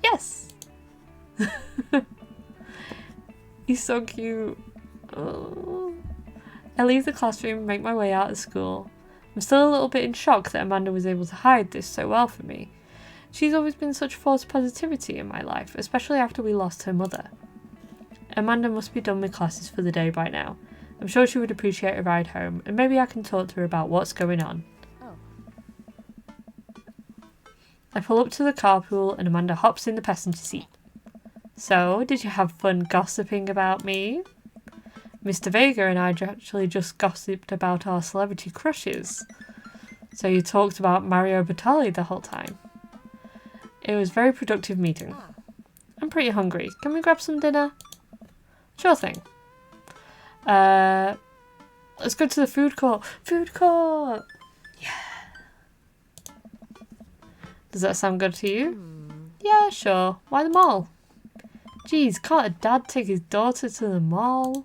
Yes! He's so cute. Oh. I leave the classroom and make my way out of school. I'm still a little bit in shock that Amanda was able to hide this so well from me. She's always been such force positivity in my life, especially after we lost her mother. Amanda must be done with classes for the day by now. I'm sure she would appreciate a ride home, and maybe I can talk to her about what's going on. I pull up to the carpool and Amanda hops in the passenger seat. So, did you have fun gossiping about me? Mr. Vega and I actually just gossiped about our celebrity crushes. So you talked about Mario Batali the whole time. It was a very productive meeting. I'm pretty hungry. Can we grab some dinner? Sure thing. Let's go to the food court. Food court! Yeah. Does that sound good to you? Yeah, sure. Why the mall? Geez, can't a dad take his daughter to the mall?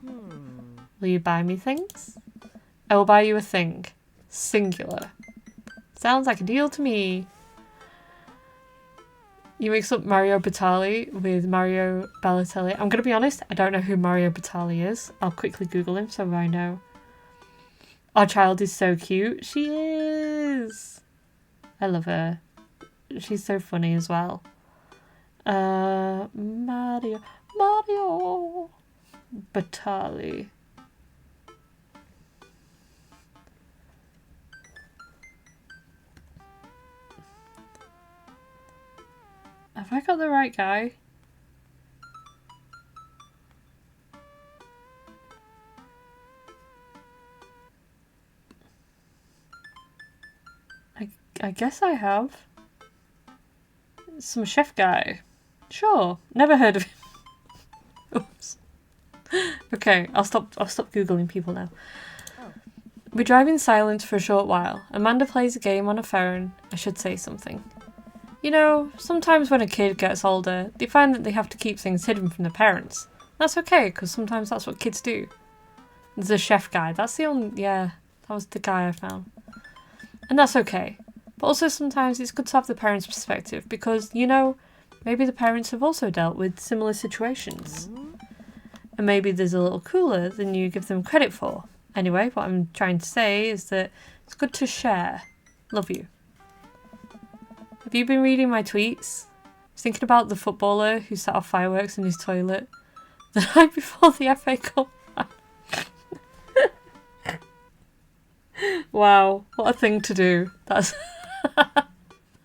Will you buy me things? I will buy you a thing. Singular. Sounds like a deal to me. You mix up Mario Batali with Mario Balotelli. I'm going to be honest, I don't know who Mario Batali is. I'll quickly Google him so I know. Our child is so cute. She is. I love her. She's so funny as well. Mario Batali. Have I got the right guy? I guess I have. Some chef guy. Sure. Never heard of him. Oops. Okay, I'll stop Googling people now. We drive in silence for a short while. Amanda plays a game on her phone. I should say something. You know, sometimes when a kid gets older, they find that they have to keep things hidden from their parents. That's okay, because sometimes that's what kids do. There's a chef guy. That's the only... Yeah, that was the guy I found. And that's okay. But also sometimes it's good to have the parents' perspective because, you know, maybe the parents have also dealt with similar situations. And maybe there's a little cooler than you give them credit for. Anyway, what I'm trying to say is that it's good to share. Love you. Have you been reading my tweets? I was thinking about the footballer who set off fireworks in his toilet the night before the FA Cup. Wow, what a thing to do. That's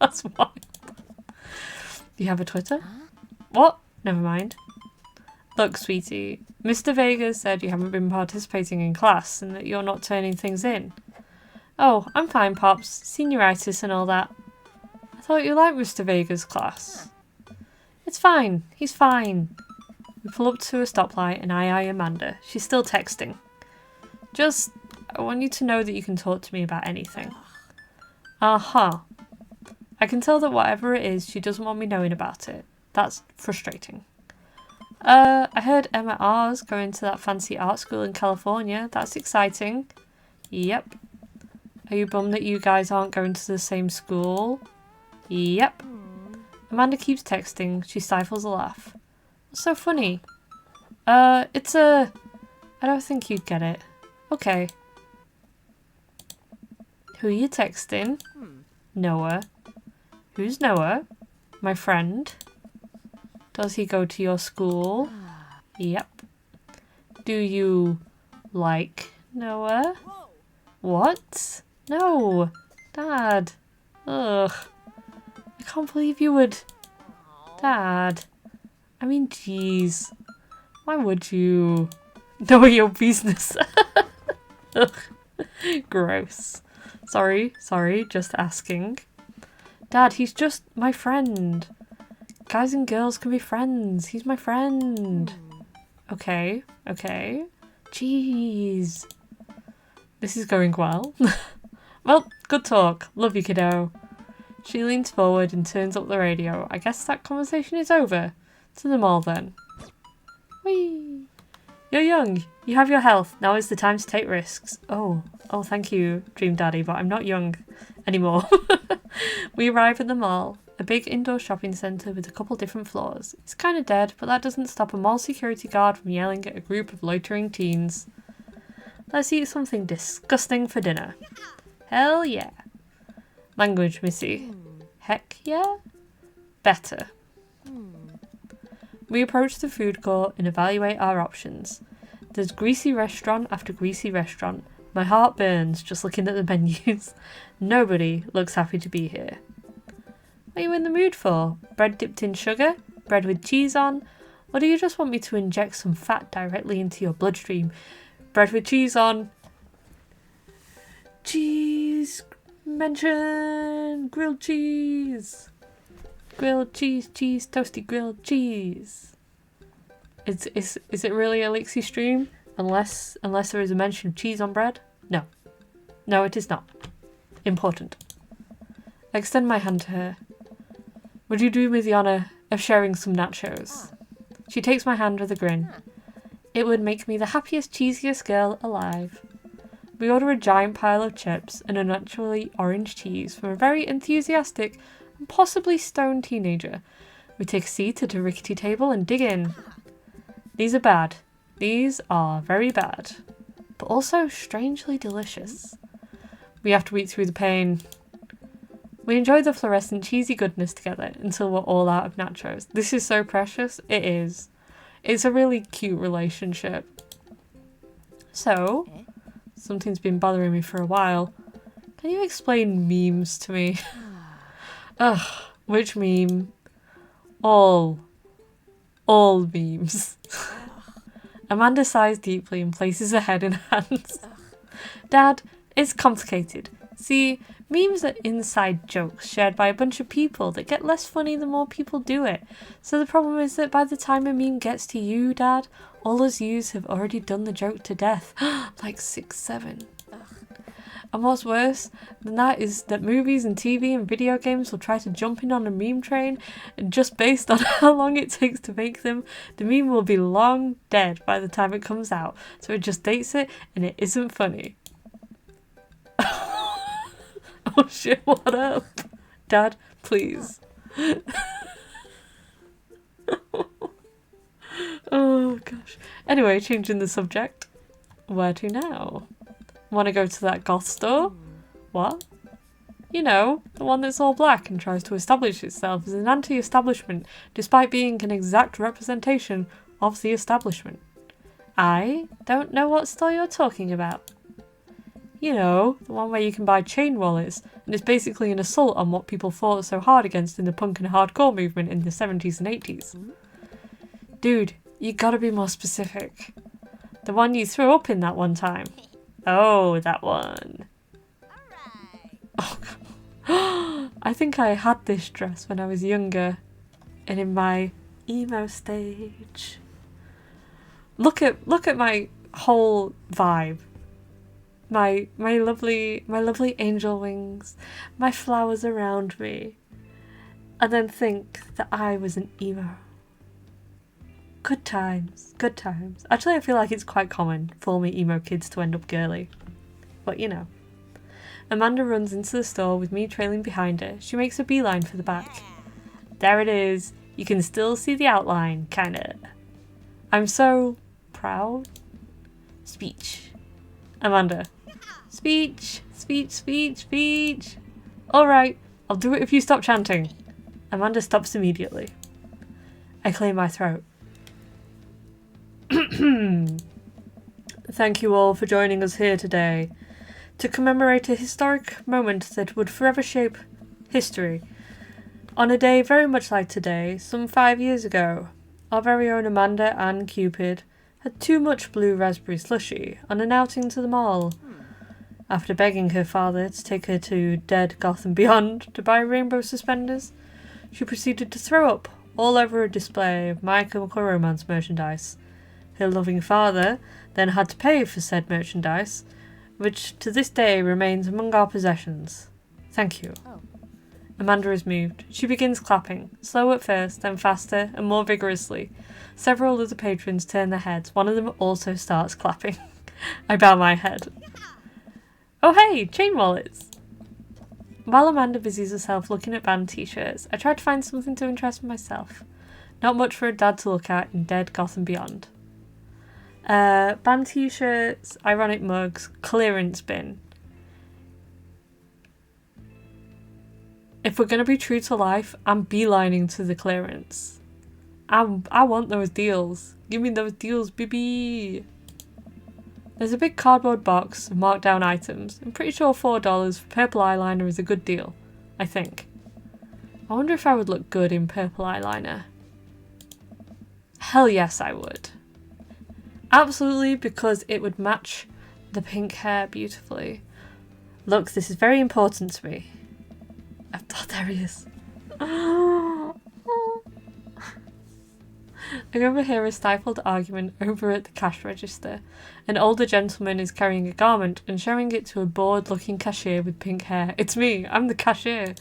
wild. Do you have a Twitter? What? Never mind. Look, sweetie, Mr. Vega said you haven't been participating in class and that you're not turning things in. Oh, I'm fine, Pops. Senioritis and all that. I thought you liked Mr. Vega's class. It's fine. He's fine. We pull up to a stoplight and I eye Amanda. She's still texting. Just, I want you to know that you can talk to me about anything. Aha. I can tell that whatever it is, she doesn't want me knowing about it. That's frustrating. I heard Emma R's going to that fancy art school in California. That's exciting. Yep. Are you bummed that you guys aren't going to the same school? Yep. Amanda keeps texting. She stifles a laugh. What's so funny? It's a... I don't think you'd get it. Okay. Who are you texting? Noah. Who's Noah? My friend. Does he go to your school? Yep. Do you like Noah? What? No. Dad. Ugh. I can't believe you would... Dad. I mean, jeez. Why would you? Know your business. Ugh. Gross. Sorry, just asking. Dad, he's just my friend. Guys and girls can be friends. He's my friend. Okay. Jeez. This is going well. Well, good talk. Love you, kiddo. She leans forward and turns up the radio. I guess that conversation is over. To the mall then. Whee! You're young. You have your health. Now is the time to take risks. Oh, thank you, Dream Daddy, but I'm not young anymore. We arrive at the mall. A big indoor shopping centre with a couple different floors. It's kind of dead, but that doesn't stop a mall security guard from yelling at a group of loitering teens. Let's eat something disgusting for dinner. Hell yeah. Language, Missy. Heck yeah? Better. We approach the food court and evaluate our options. There's greasy restaurant after greasy restaurant. My heart burns just looking at the menus. Nobody looks happy to be here. What are you in the mood for? Bread dipped in sugar? Bread with cheese on? Or do you just want me to inject some fat directly into your bloodstream? Bread with cheese on. Cheese. Mention. Grilled cheese. Grilled cheese, toasty grilled cheese. Is it really a Elixir stream? Unless there is a mention of cheese on bread? No. No, it is not. Important. I extend my hand to her. Would you do me the honour of sharing some nachos? She takes my hand with a grin. It would make me the happiest, cheesiest girl alive. We order a giant pile of chips and a naturally orange cheese from a very enthusiastic and possibly stoned teenager. We take a seat at a rickety table and dig in. These are bad. These are very bad. But also strangely delicious. We have to eat through the pain. We enjoy the fluorescent cheesy goodness together until we're all out of nachos. This is so precious. It is. It's a really cute relationship. So, something's been bothering me for a while. Can you explain memes to me? Ugh, which meme? All memes. Amanda sighs deeply and places her head in hands. Dad, it's complicated. See, memes are inside jokes shared by a bunch of people that get less funny the more people do it. So the problem is that by the time a meme gets to you, Dad, all us yous have already done the joke to death. Like 6, 7. And what's worse than that is that movies and TV and video games will try to jump in on a meme train, and just based on how long it takes to make them, the meme will be long dead by the time it comes out. So it just dates it and it isn't funny. Oh shit, what up? Dad, please. Oh gosh. Anyway, changing the subject. Where to now? Want to go to that goth store? What? You know, the one that's all black and tries to establish itself as an anti-establishment despite being an exact representation of the establishment. I don't know what store you're talking about. You know, the one where you can buy chain wallets, and it's basically an assault on what people fought so hard against in the punk and hardcore movement in the 70s and 80s. Dude, you gotta be more specific. The one you threw up in that one time. Oh, that one. Oh, I think I had this dress when I was younger and in my emo stage. Look at my whole vibe. My lovely angel wings, my flowers around me, and then think that I was an emo. Good times, good times. Actually, I feel like it's quite common for me emo kids to end up girly. But you know. Amanda runs into the store with me trailing behind her. She makes a beeline for the back. There it is. You can still see the outline, kinda. I'm so proud. Speech. Amanda. Speech, speech, speech, speech. Alright, I'll do it if you stop chanting. Amanda stops immediately. I clear my throat. Thank you all for joining us here today to commemorate a historic moment that would forever shape history. On a day very much like today, some 5 years ago, our very own Amanda Ann Cupid had too much blue raspberry slushy on an outing to the mall. After begging her father to take her to Dead Goth and Beyond to buy rainbow suspenders, she proceeded to throw up all over a display of My Chemical Romance merchandise. Her loving father then had to pay for said merchandise, which to this day remains among our possessions. Thank you. Amanda is moved. She begins clapping, slow at first, then faster and more vigorously. Several of the patrons turn their heads. One of them also starts clapping. I bow my head. Oh hey, chain wallets! While Amanda busies herself looking at band t-shirts, I try to find something to interest myself. Not much for a dad to look at in Dead Goth and Beyond. Band t-shirts, ironic mugs, clearance bin. If we're going to be true to life, I'm beelining to the clearance. I want those deals. Give me those deals, baby. There's a big cardboard box of marked down items. I'm pretty sure $4 for purple eyeliner is a good deal. I think. I wonder if I would look good in purple eyeliner. Hell yes, I would. Absolutely, because it would match the pink hair beautifully. Look, this is very important to me. Oh, there he is. I overhear a stifled argument over at the cash register. An older gentleman is carrying a garment and showing it to a bored-looking cashier with pink hair. It's me, I'm the cashier.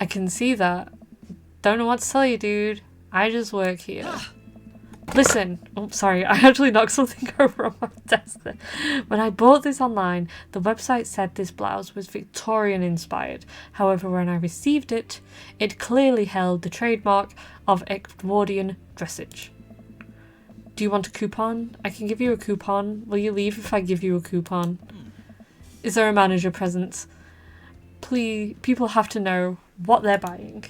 I can see that. Don't know what to tell you, dude. I just work here. Listen, oh sorry, I actually knocked something over on my desk there. When I bought this online, the website said this blouse was Victorian inspired. However, when I received it, it clearly held the trademark of Edwardian dressage. Do you want a coupon? I can give you a coupon. Will you leave if I give you a coupon? Is there a manager present? Please, people have to know what they're buying.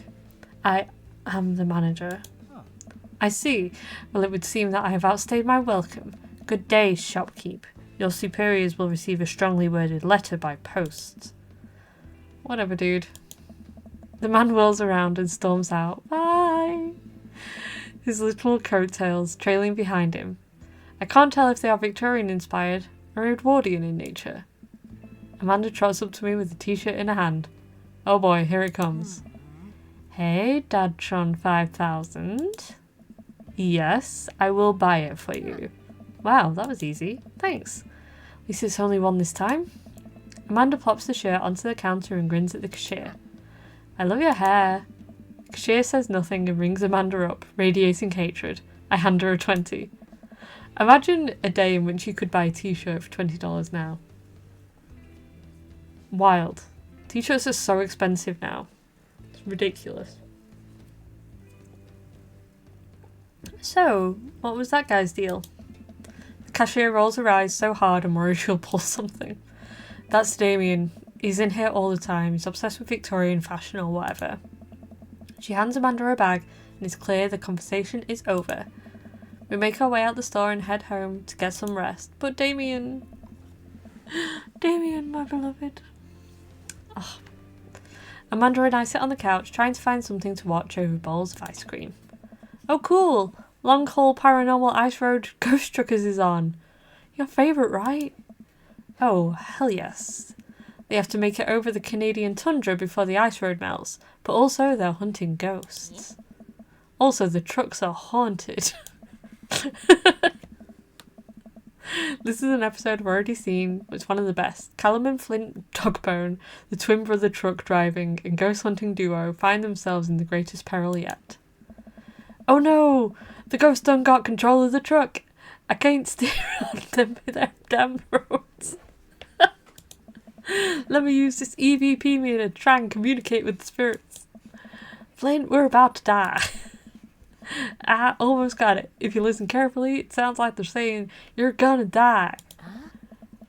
I am the manager. I see. Well, it would seem that I have outstayed my welcome. Good day, shopkeep. Your superiors will receive a strongly worded letter by post. Whatever, dude. The man whirls around and storms out. Bye! his little coattails trailing behind him. I can't tell if they are Victorian-inspired or Edwardian in nature. Amanda trots up to me with a t-shirt in her hand. Oh boy, here it comes. Hey, Dadtron 5000. Yes, I will buy it for you. Wow, that was easy. Thanks. At least it's only one this time. Amanda plops the shirt onto the counter and grins at the cashier. I love your hair. The cashier says nothing and rings Amanda up, radiating hatred. I hand her a 20. Imagine a day in which you could buy a t-shirt for $20 now. Wild. T-shirts are so expensive now. It's ridiculous. So, what was that guy's deal? The cashier rolls her eyes so hard I'm worried she'll pull something. That's Damien. He's in here all the time. He's obsessed with Victorian fashion or whatever. She hands Amanda her bag and it's clear the conversation is over. We make our way out the store and head home to get some rest. But Damien... Damien, my beloved. Oh. Amanda and I sit on the couch trying to find something to watch over bowls of ice cream. Oh cool! Long Haul Paranormal Ice Road Ghost Truckers is on. Your favourite, right? Oh, hell yes. They have to make it over the Canadian tundra before the ice road melts, but also they're hunting ghosts. Also, the trucks are haunted. This is an episode I've already seen. It's one of the best. Callum and Flint Dogbone, the twin brother truck driving and ghost hunting duo, find themselves in the greatest peril yet. Oh no! The ghost done got control of the truck! I can't steer on them with their damn roads. Let me use this EVP meter to try and communicate with the spirits. Flint, we're about to die. I almost got it. If you listen carefully, it sounds like they're saying, you're gonna die.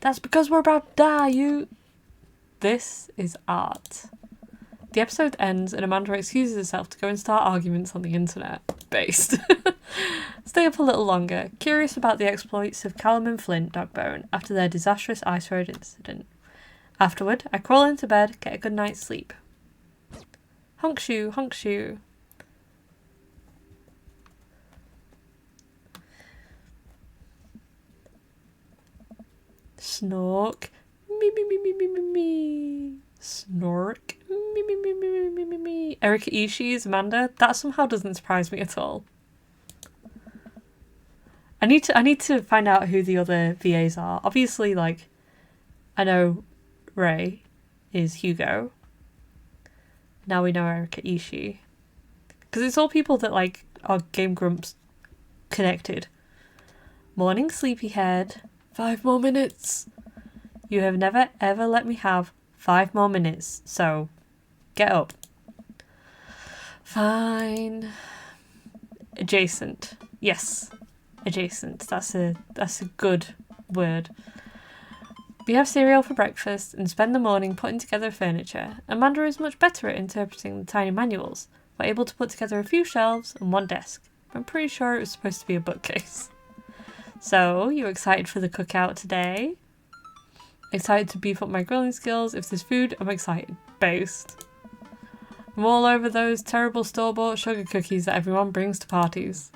That's because we're about to die, you... This is art. The episode ends and Amanda excuses herself to go and start arguments on the internet. Based. Stay up a little longer, curious about the exploits of Callum and Flint Dogbone after their disastrous ice road incident. Afterward, I crawl into bed, get a good night's sleep. Honk shoe, honk shoe. Snork. Me me me me me me me. Snork. Me me me me me me me me. Erika Ishii is Amanda. That somehow doesn't surprise me at all. I need to find out who the other VAs are. Obviously, like, I know Ray is Hugo. Now we know Erika Ishii. Because it's all people that, like, are Game Grumps connected. Morning, sleepyhead. 5 more minutes. You have never ever let me have 5 more minutes, so get up. Fine. Adjacent. Yes. Adjacent. That's a good word. We have cereal for breakfast and spend the morning putting together furniture. Amanda is much better at interpreting the tiny manuals. We're able to put together a few shelves and one desk. I'm pretty sure it was supposed to be a bookcase. So, you excited for the cookout today? Excited to beef up my grilling skills. If there's food, I'm excited. Based. I'm all over those terrible store-bought sugar cookies that everyone brings to parties.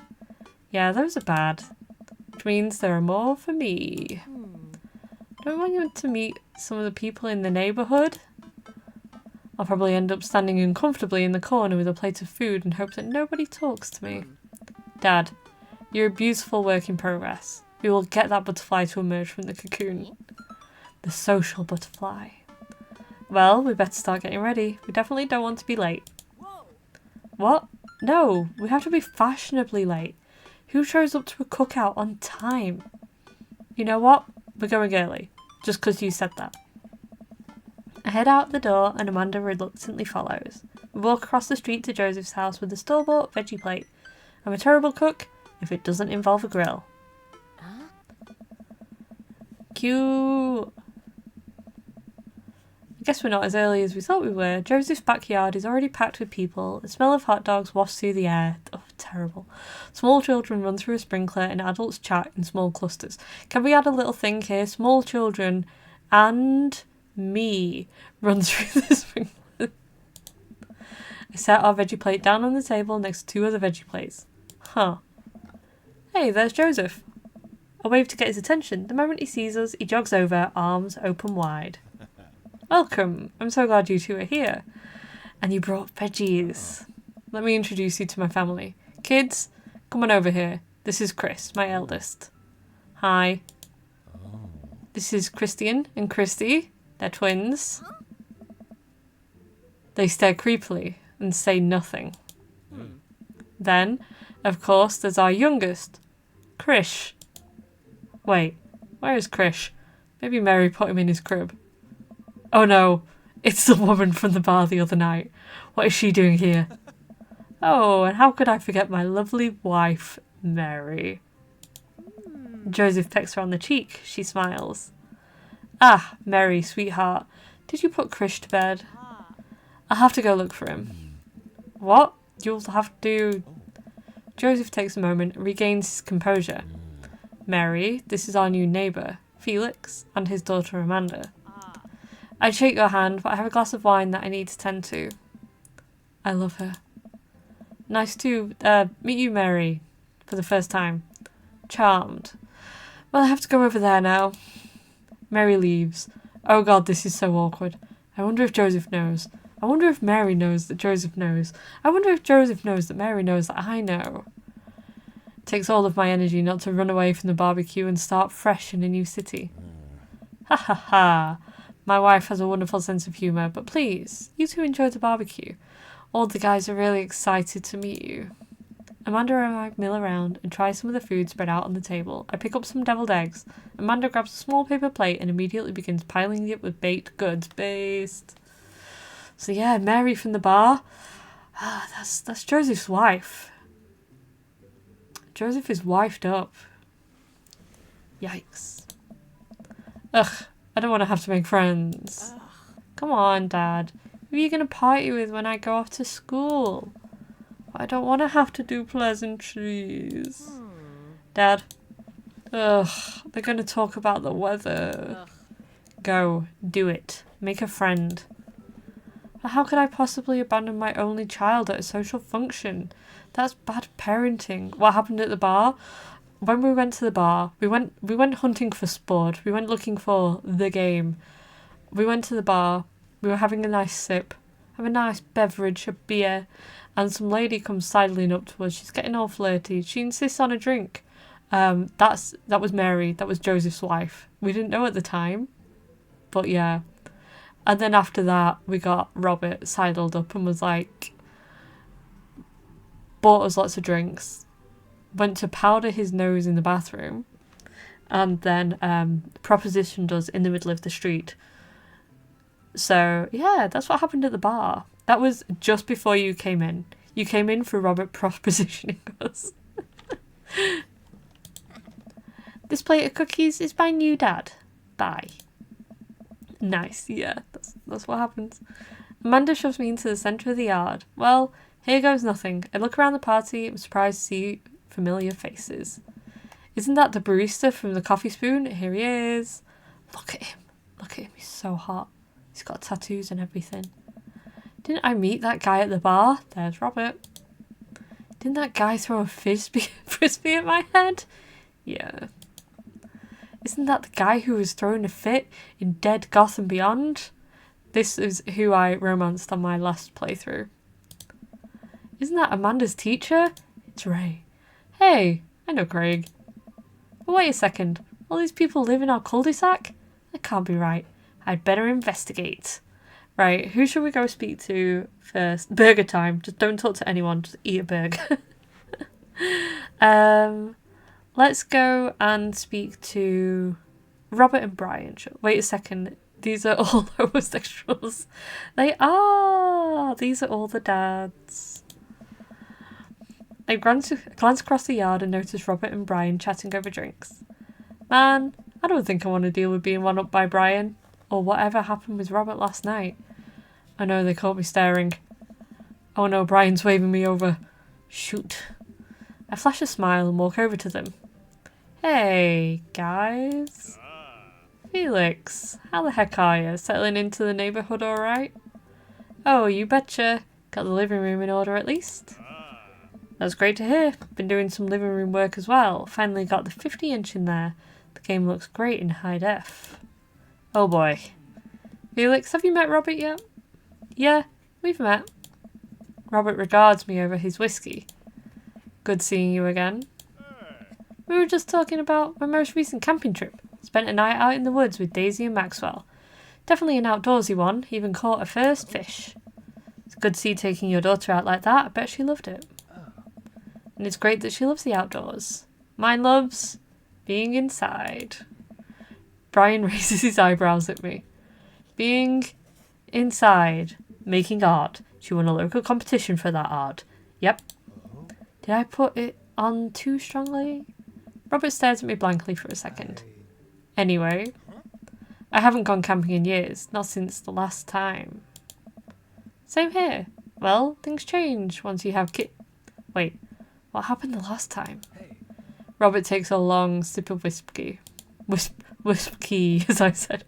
Yeah, those are bad. Which means there are more for me. Don't want you to meet some of the people in the neighbourhood. I'll probably end up standing uncomfortably in the corner with a plate of food and hope that nobody talks to me. Dad, you're a beautiful work in progress. We will get that butterfly to emerge from the cocoon. The social butterfly. Well, we better start getting ready. We definitely don't want to be late. What? No, we have to be fashionably late. Who shows up to a cookout on time? You know what? We're going early. Just because you said that. I head out the door and Amanda reluctantly follows. We walk across the street to Joseph's house with a store-bought veggie plate. I'm a terrible cook if it doesn't involve a grill. Cute. I guess we're not as early as we thought we were. Joseph's backyard is already packed with people. The smell of hot dogs wafts through the air. Oh, terrible. Small children run through a sprinkler and adults chat in small clusters. Can we add a little thing here? Small children and me run through the sprinkler. I set our veggie plate down on the table next to 2 other veggie plates. Huh. Hey, there's Joseph. I wave to get his attention. The moment he sees us, he jogs over, arms open wide. Welcome. I'm so glad you two are here. And you brought veggies. Let me introduce you to my family. Kids, come on over here. This is Chris, my eldest. Hi. This is Christian and Christy. They're twins. They stare creepily and say nothing. Then, of course, there's our youngest, Krish. Wait, where is Krish? Maybe Mary put him in his crib. Oh no, it's the woman from the bar the other night. What is she doing here? Oh, and how could I forget my lovely wife, Mary? Joseph pecks her on the cheek. She smiles. Ah, Mary, sweetheart, did you put Krish to bed? I'll have to go look for him. What? You'll have to... Joseph takes a moment and regains his composure. Mary, this is our new neighbour, Felix, and his daughter Amanda. I'd shake your hand, but I have a glass of wine that I need to tend to. I love her. Nice to meet you, Mary, for the first time. Charmed. Well, I have to go over there now. Mary leaves. Oh god, this is so awkward. I wonder if Joseph knows. I wonder if Mary knows that Joseph knows. I wonder if Joseph knows that Mary knows that I know. It takes all of my energy not to run away from the barbecue and start fresh in a new city. Ha ha ha. My wife has a wonderful sense of humour, but please, you two enjoy the barbecue. All the guys are really excited to meet you. Amanda and I mill around and try some of the food spread out on the table. I pick up some deviled eggs. Amanda grabs a small paper plate and immediately begins piling it with baked goods. Based. So yeah, Mary from the bar. That's Joseph's wife. Joseph is wifed up. Yikes. Ugh, I don't want to have to make friends. Come on, Dad. Who are you going to party with when I go off to school? I don't want to have to do pleasantries. Dad. Ugh, they're going to talk about the weather. Go, do it. Make a friend. But how could I possibly abandon my only child at a social function? That's bad parenting. What happened at the bar? When we went to the bar, we went hunting for sport. We went looking for the game. We went to the bar. We were having a nice sip. Have a nice beverage, a beer. And some lady comes sidling up to us. She's getting all flirty. She insists on a drink. That was Mary. That was Joseph's wife. We didn't know at the time. But yeah. And then after that, we got Robert sidled up and was like... bought us lots of drinks. Went to powder his nose in the bathroom. And then propositioned us in the middle of the street. So, yeah, that's what happened at the bar. That was just before you came in. You came in for Robert propositioning us. This plate of cookies is my new dad. Bye. Nice, yeah, that's what happens. Amanda shoves me into the centre of the yard. Well, here goes nothing. I look around the party. I'm surprised to see familiar faces. Isn't that the barista from the Coffee Spoon? Here he is. Look at him. Look at him. He's so hot. He's got tattoos and everything. Didn't I meet that guy at the bar? There's Robert. Didn't that guy throw a frisbee at my head? Yeah. Isn't that the guy who was throwing a fit in Dead Gotham Beyond? This is who I romanced on my last playthrough. Isn't that Amanda's teacher? It's Ray. Hey, I know Craig. But wait a second. All these people live in our cul-de-sac? That can't be right. I'd better investigate. Right, who should we go speak to first? Burger time. Just don't talk to anyone. Just eat a burger. Let's go and speak to Robert and Brian. Wait a second. These are all homosexuals. They are. These are all the dads. I glance across the yard and notice Robert and Brian chatting over drinks. Man, I don't think I want to deal with being one up by Brian. Or whatever happened with Robert last night. I know they caught me staring. Oh no, Brian's waving me over. Shoot. I flash a smile and walk over to them. Hey, guys. Felix, how the heck are you? Settling into the neighbourhood alright? Oh, you betcha. Got the living room in order at least? That's great to hear. Been doing some living room work as well. Finally got the 50-inch in there. The game looks great in high def. Oh boy. Felix, have you met Robert yet? Yeah, we've met. Robert regards me over his whiskey. Good seeing you again. We were just talking about my most recent camping trip. Spent a night out in the woods with Daisy and Maxwell. Definitely an outdoorsy one, even caught a first fish. It's good to see taking your daughter out like that. I bet she loved it. And it's great that she loves the outdoors. Mine loves being inside. Brian raises his eyebrows at me. Being inside, making art. She won a local competition for that art. Yep. Did I put it on too strongly? Robert stares at me blankly for a second. Anyway, I haven't gone camping in years, not since the last time. Same here. Well, things change once you have Wait, what happened the last time? Robert takes a long sip of whiskey. Whiskey, as I said.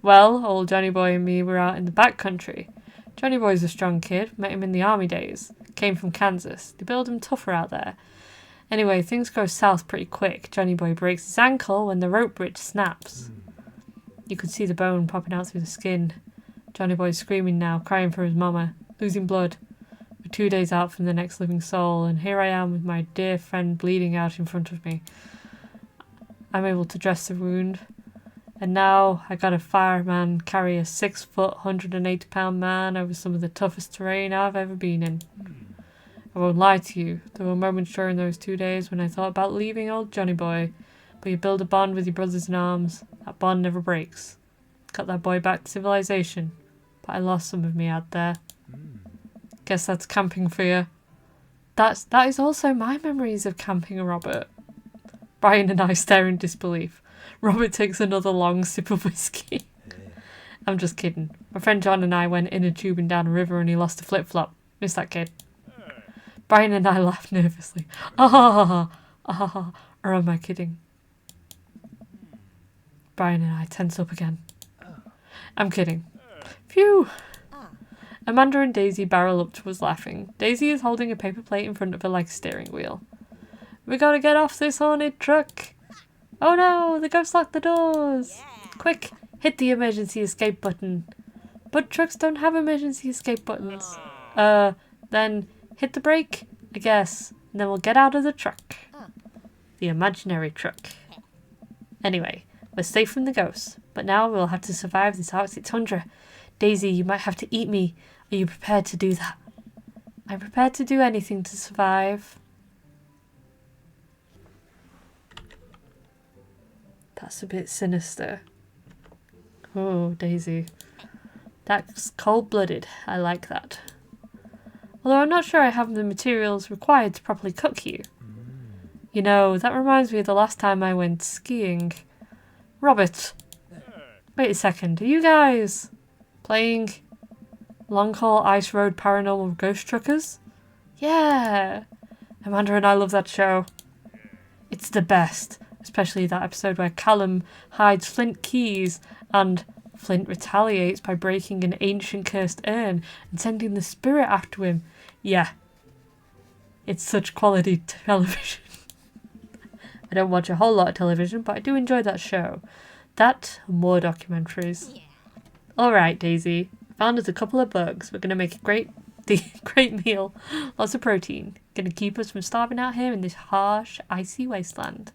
Well, old Johnny Boy and me were out in the back country. Johnny Boy's a strong kid, met him in the army days. Came from Kansas. They build him tougher out there. Anyway, things go south pretty quick. Johnny Boy breaks his ankle when the rope bridge snaps. You could see the bone popping out through the skin. Johnny Boy's screaming now, crying for his mama, losing blood. We're 2 days out from the next living soul, and here I am with my dear friend bleeding out in front of me. I'm able to dress the wound. And now I got a fireman carry a 6 foot, 180-pound man over some of the toughest terrain I've ever been in. I won't lie to you, there were moments during those 2 days when I thought about leaving old Johnny Boy, but you build a bond with your brothers in arms, that bond never breaks. Got that boy back to civilization, but I lost some of me out there. Guess that's camping for you. That is also my memories of camping, Robert. Brian and I stare in disbelief. Robert takes another long sip of whiskey. I'm just kidding. My friend John and I went inner tubing down a river and he lost a flip-flop. Miss that kid. Brian and I laughed nervously. Or am I kidding? Brian and I tense up again. I'm kidding. Phew! Amanda and Daisy barrel up to us laughing. Daisy is holding a paper plate in front of her like a steering wheel. We gotta get off this haunted truck! Oh no, the ghost locked the doors! Quick, hit the emergency escape button. But trucks don't have emergency escape buttons. Then hit the brake, I guess, and then we'll get out of the truck. The imaginary truck. Anyway, we're safe from the ghosts, but now we'll have to survive this Arctic tundra. Daisy, you might have to eat me. Are you prepared to do that? I'm prepared to do anything to survive. That's a bit sinister. Oh, Daisy. That's cold-blooded. I like that. Although I'm not sure I have the materials required to properly cook you. You know, that reminds me of the last time I went skiing. Robert. Wait a second. Are you guys playing Long Haul Ice Road Paranormal Ghost Truckers? Yeah. Amanda and I love that show. It's the best. Especially that episode where Callum hides Flint keys and Flint retaliates by breaking an ancient cursed urn and sending the spirit after him. Yeah. It's such quality television. I don't watch a whole lot of television, but I do enjoy that show. That and more documentaries. Yeah. Alright, Daisy. Found us a couple of bugs. We're going to make a great meal. Lots of protein. Going to keep us from starving out here in this harsh, icy wasteland.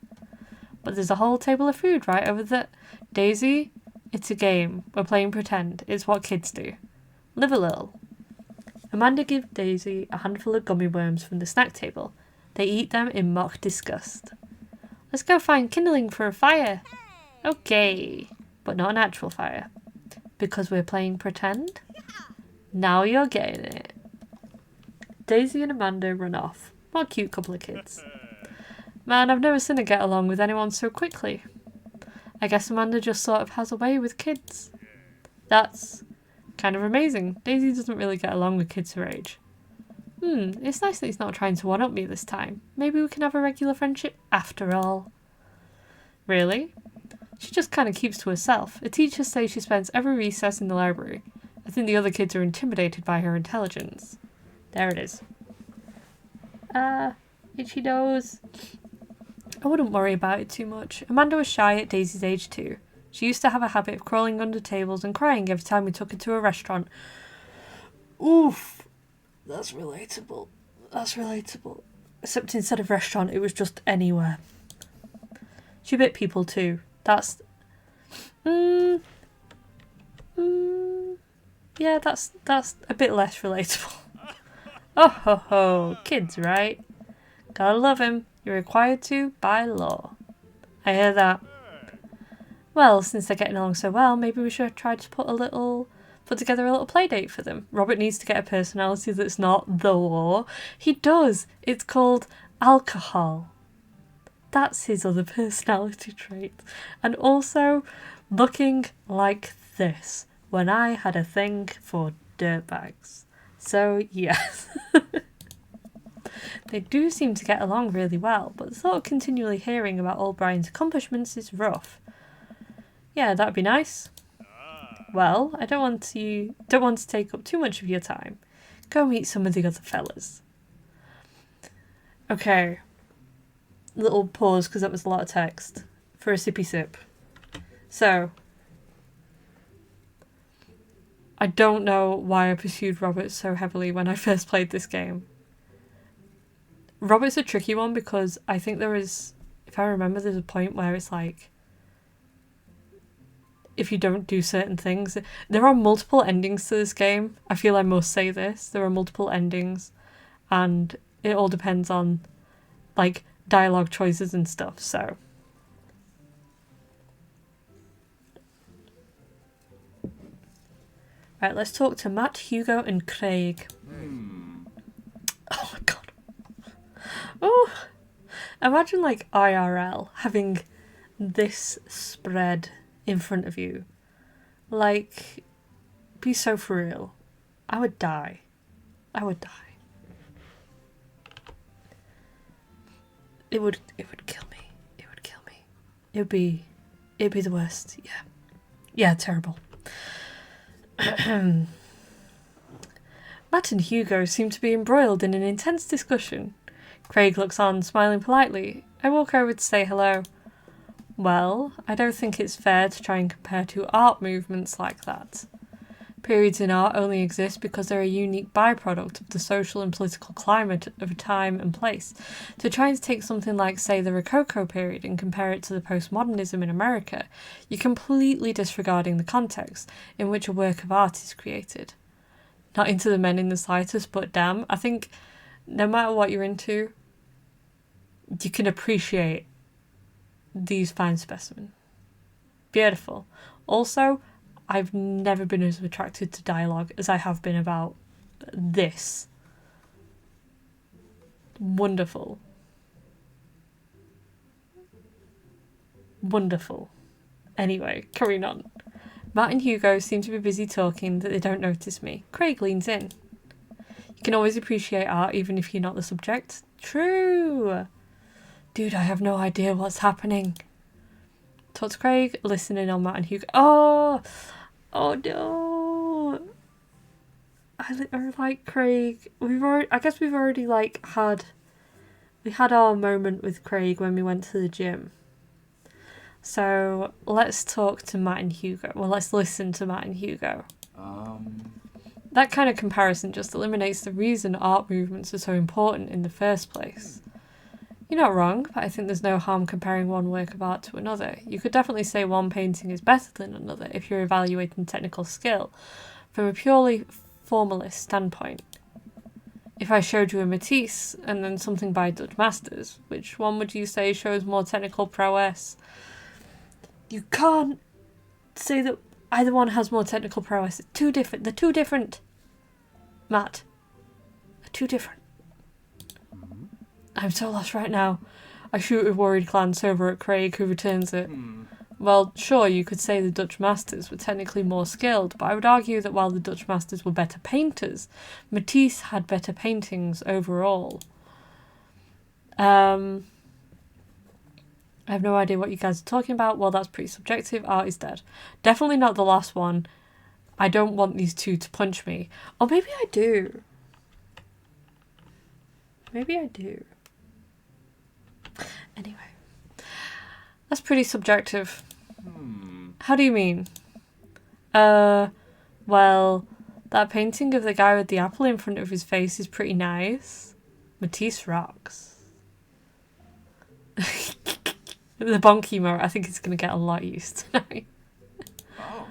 But there's a whole table of food right over there. Daisy, it's a game. We're playing pretend. It's what kids do. Live a little. Amanda gives Daisy a handful of gummy worms from the snack table. They eat them in mock disgust. Let's go find kindling for a fire. Okay, but not an actual fire. Because we're playing pretend? Now you're getting it. Daisy and Amanda run off. What a cute couple of kids. Man, I've never seen her get along with anyone so quickly. I guess Amanda just sort of has a way with kids. That's kind of amazing. Daisy doesn't really get along with kids her age. It's nice that he's not trying to one-up me this time. Maybe we can have a regular friendship after all. Really? She just kind of keeps to herself. Her teachers say she spends every recess in the library. I think the other kids are intimidated by her intelligence. There it is. Itchy nose. I wouldn't worry about it too much. Amanda was shy at Daisy's age too. She used to have a habit of crawling under tables and crying every time we took her to a restaurant. Oof. That's relatable. That's relatable. Except instead of restaurant, it was just anywhere. She bit people too. That's... yeah, that's a bit less relatable. Oh ho ho, kids, right? Gotta love him. You're required to by law. I hear that. Well, since they're getting along so well, maybe we should try to put together a little play date for them. Robert needs to get a personality that's not the law. He does. It's called alcohol. That's his other personality trait. And also looking like this when I had a thing for dirtbags. So yes. They do seem to get along really well, but the thought of continually hearing about old Brian's accomplishments is rough. Yeah, that'd be nice. Well, I don't want to take up too much of your time. Go meet some of the other fellas. Okay. Little pause because that was a lot of text. For a sippy sip. So, I don't know why I pursued Robert so heavily when I first played this game. Robert's a tricky one because I think there is, if I remember, there's a point where it's like, if you don't do certain things, there are multiple endings to this game. I feel I must say this. There are multiple endings and it all depends on like dialogue choices and stuff, so. Right, let's talk to Matt, Hugo and Craig. Oh my god. Oh, imagine like IRL having this spread in front of you. Like, be so for real. I would die. I would die. It would kill me. It would kill me. It'd be the worst. Yeah. Yeah, terrible. Matt and Hugo seem to be embroiled in an intense discussion. Craig looks on, smiling politely. I walk over to say hello. Well, I don't think it's fair to try and compare two art movements like that. Periods in art only exist because they're a unique byproduct of the social and political climate of a time and place. To try and take something like, say, the Rococo period and compare it to the postmodernism in America, you're completely disregarding the context in which a work of art is created. Not into the men in the slightest, but damn, I think no matter what you're into, you can appreciate these fine specimens. Beautiful. Also, I've never been as attracted to dialogue as I have been about this. Wonderful. Wonderful. Anyway, carrying on. Matt and Hugo seem to be busy talking that they don't notice me. Craig leans in. You can always appreciate art even if you're not the subject. True. Dude, I have no idea what's happening. Talk to Craig, listening on Matt and Hugo. Oh no. I like Craig. I guess we've already like had our moment with Craig when we went to the gym. So let's talk to Matt and Hugo. Well, let's listen to Matt and Hugo. That kind of comparison just eliminates the reason art movements are so important in the first place. You're not wrong, but I think there's no harm comparing one work of art to another. You could definitely say one painting is better than another if you're evaluating technical skill from a purely formalist standpoint. If I showed you a Matisse and then something by Dutch masters, which one would you say shows more technical prowess? You can't say that either one has more technical prowess. They're too different. Matt. They're too different. I'm so lost right now. I shoot a worried glance over at Craig, who returns it. Well, sure, you could say the Dutch masters were technically more skilled, but I would argue that while the Dutch masters were better painters, Matisse had better paintings overall. I have no idea what you guys are talking about. Well, that's pretty subjective. Art is dead. Definitely not the last one. I don't want these two to punch me. Or maybe I do. Maybe I do. Anyway. That's pretty subjective. How do you mean? Well, that painting of the guy with the apple in front of his face is pretty nice. Matisse rocks. The bonk emote, I think it's going to get a lot used tonight. Oh.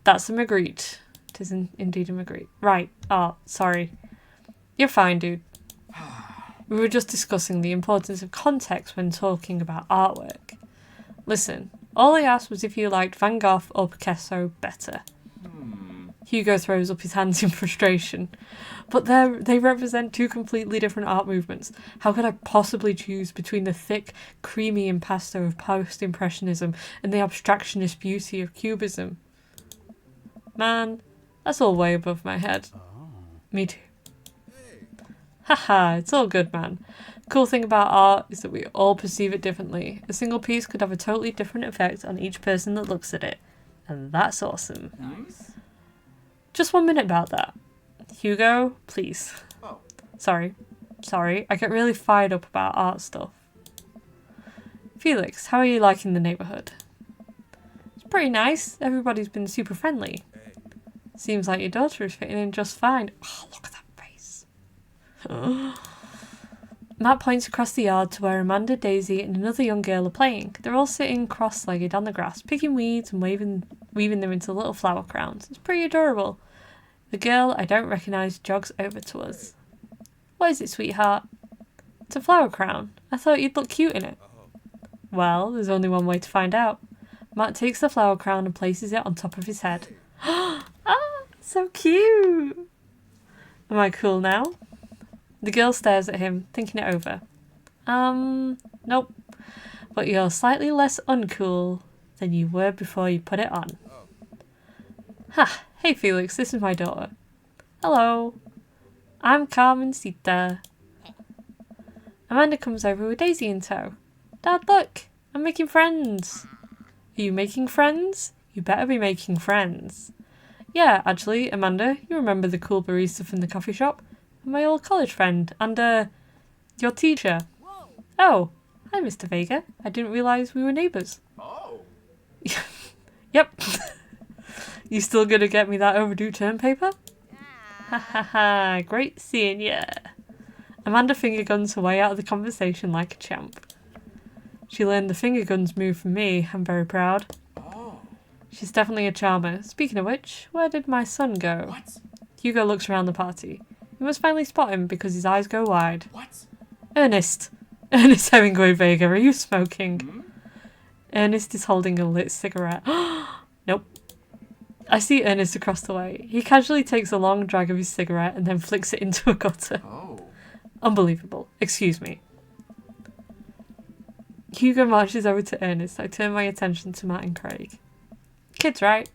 That's a Magritte. It is indeed a Magritte. Right. Oh, sorry. You're fine, dude. We were just discussing the importance of context when talking about artwork. Listen, all I asked was if you liked Van Gogh or Picasso better. Hugo throws up his hands in frustration. But they represent two completely different art movements. How could I possibly choose between the thick, creamy impasto of post-impressionism and the abstractionist beauty of cubism? Man, that's all way above my head. Me too. Haha, it's all good, man. Cool thing about art is that we all perceive it differently. A single piece could have a totally different effect on each person that looks at it. And that's awesome. Nice. Just 1 minute about that. Hugo, please. Oh. Sorry, I get really fired up about art stuff. Felix, how are you liking the neighbourhood? It's pretty nice. Everybody's been super friendly. Seems like your daughter is fitting in just fine. Oh, look at that face. Matt points across the yard to where Amanda, Daisy and another young girl are playing. They're all sitting cross-legged on the grass, picking weeds and weaving them into little flower crowns. It's pretty adorable. The girl I don't recognise jogs over to us. What is it, sweetheart? It's a flower crown. I thought you'd look cute in it. Well, there's only one way to find out. Matt takes the flower crown and places it on top of his head. Ah, so cute! Am I cool now? The girl stares at him, thinking it over. Nope. But you're slightly less uncool than you were before you put it on. Ha! Hey Felix, this is my daughter. Hello. I'm Carmencita. Amanda comes over with Daisy in tow. Dad, look! I'm making friends. Are you making friends? You better be making friends. Yeah, actually, Amanda, you remember the cool barista from the coffee shop? My old college friend, and, your teacher. Whoa. Oh, hi, Mr. Vega. I didn't realise we were neighbours. Oh. Yep. You still gonna get me that overdue term paper? Ha ha ha, great seeing ya. Amanda finger guns her way out of the conversation like a champ. She learned the finger guns move from me, I'm very proud. Oh. She's definitely a charmer. Speaking of which, where did my son go? What? Hugo looks around the party. You must finally spot him because his eyes go wide. What? Ernest Hemingway Vega, are you smoking? Ernest is holding a lit cigarette. Nope. I see Ernest across the way. He casually takes a long drag of his cigarette and then flicks it into a gutter. Oh. Unbelievable. Excuse me. Hugo marches over to Ernest. I turn my attention to Matt and Craig. Kids, right?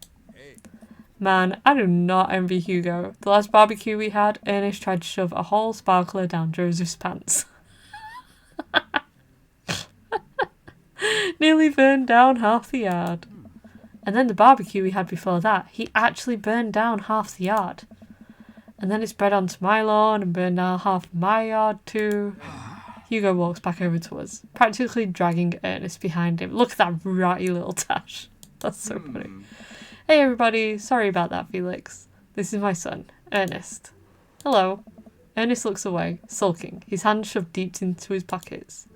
Man, I do not envy Hugo. The last barbecue we had, Ernest tried to shove a whole sparkler down Joseph's pants. Nearly burned down half the yard. And then the barbecue we had before that, he actually burned down half the yard. And then it spread onto my lawn and burned down half of my yard too. Hugo walks back over to us, practically dragging Ernest behind him. Look at that ratty little tash. That's so funny. Hey everybody, sorry about that, Felix. This is my son, Ernest. Hello. Ernest looks away, sulking, his hands shoved deep into his pockets.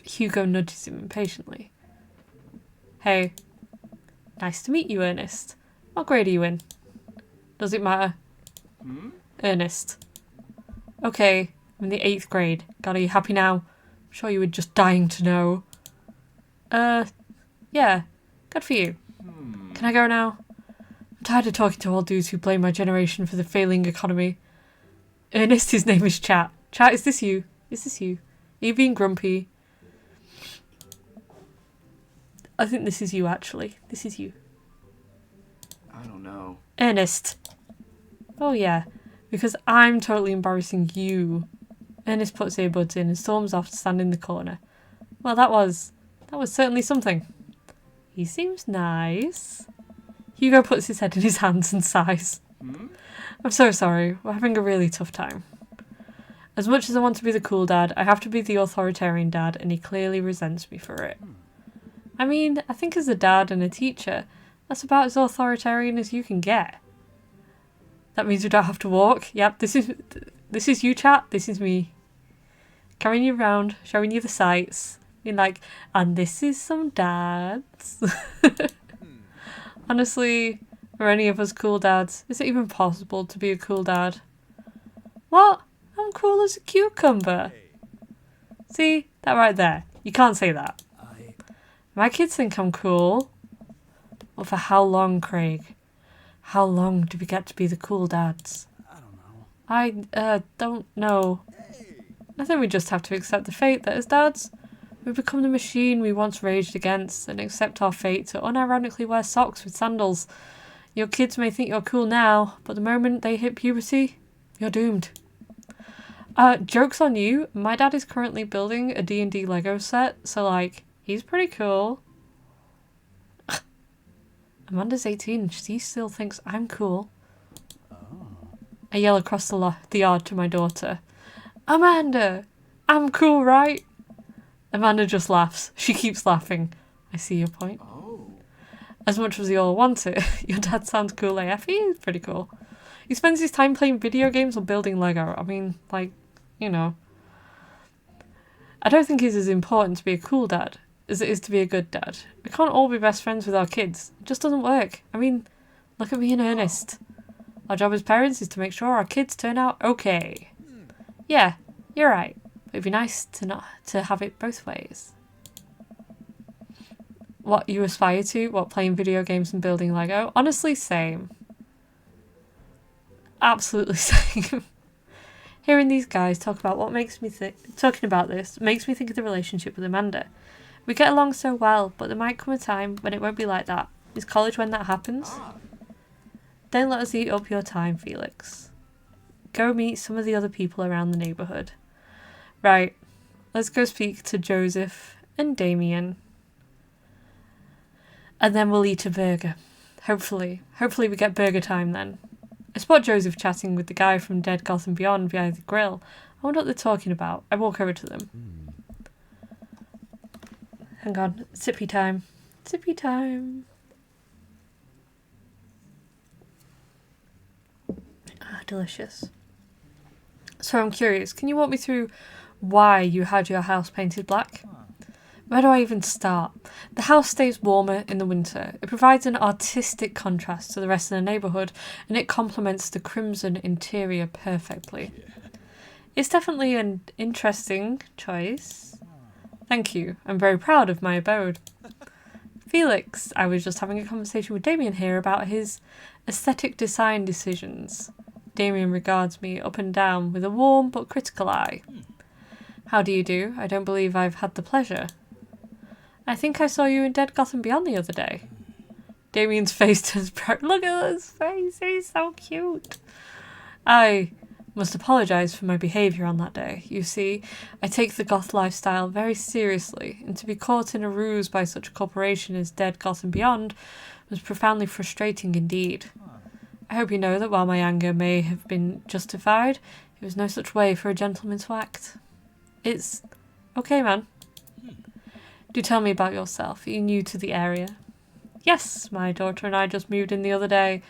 Hugo nudges him impatiently. Hey. Nice to meet you, Ernest. What grade are you in? Does it matter? Ernest. Okay, I'm in the 8th grade. God, are you happy now? I'm sure you were just dying to know. Yeah. Good for you. Can I go now? I'm tired of talking to old dudes who blame my generation for the failing economy. Ernest, his name is Chat. Chat, is this you? Is this you? Are you being grumpy? I think this is you, actually. This is you. I don't know. Ernest. Oh, yeah. Because I'm totally embarrassing you. Ernest puts earbuds in and storms off to stand in the corner. Well, that was certainly something. He seems nice. Hugo puts his head in his hands and sighs. I'm so sorry. We're having a really tough time. As much as I want to be the cool dad, I have to be the authoritarian dad, and he clearly resents me for it. I mean, I think as a dad and a teacher, that's about as authoritarian as you can get. That means we don't have to walk. Yep, this is you, chat. This is me. Carrying you around, showing you the sights. Being like, and this is some dads. Honestly, are any of us cool dads? Is it even possible to be a cool dad? What? I'm cool as a cucumber. See? That right there. You can't say that. My kids think I'm cool. Well, for how long, Craig? How long do we get to be the cool dads? I don't know. I think we just have to accept the fate that as dads, we become the machine we once raged against and accept our fate to unironically wear socks with sandals. Your kids may think you're cool now, but the moment they hit puberty, you're doomed. Joke's on you, my dad is currently building a D&D Lego set, so like, he's pretty cool. Amanda's 18 and she still thinks I'm cool. I yell across the yard to my daughter. Amanda! I'm cool, right? Amanda just laughs. She keeps laughing. I see your point. Oh. As much as you all want it, your dad sounds cool AF. He is pretty cool. He spends his time playing video games or building Lego. I mean, like, you know. I don't think it's as important to be a cool dad as it is to be a good dad. We can't all be best friends with our kids. It just doesn't work. I mean, look at me in earnest. Our job as parents is to make sure our kids turn out okay. Yeah, you're right. But it'd be nice to have it both ways. What you aspire to? What, playing video games and building Lego? Honestly, same. Absolutely same. Hearing these guys talk about what makes me talking about this makes me think of the relationship with Amanda. We get along so well, but there might come a time when it won't be like that. Is college when that happens? Don't let us eat up your time, Felix. Go meet some of the other people around the neighbourhood. Right, let's go speak to Joseph and Damien. And then we'll eat a burger. Hopefully we get burger time then. I spot Joseph chatting with the guy from Dead Gotham Beyond behind the grill. I wonder what they're talking about. I walk over to them. Hang on, sippy time. Sippy time. Ah, delicious. So I'm curious, can you walk me through why you had your house painted black? Where do I even start? The house stays warmer in the winter. It provides an artistic contrast to the rest of the neighbourhood, and it complements the crimson interior perfectly. It's definitely an interesting choice. Thank you. I'm very proud of my abode. Felix, I was just having a conversation with Damien here about his aesthetic design decisions. Damien regards me up and down with a warm but critical eye. How do you do? I don't believe I've had the pleasure. I think I saw you in Dead Gotham Beyond the other day. Damien's face turns bright. Look at his face, he's so cute. I must apologise for my behaviour on that day. You see, I take the goth lifestyle very seriously, and to be caught in a ruse by such a corporation as Dead Gotham Beyond was profoundly frustrating indeed. I hope you know that while my anger may have been justified, it was no such way for a gentleman to act. It's okay, man. Do tell me about yourself. Are you new to the area? Yes, my daughter and I just moved in the other day.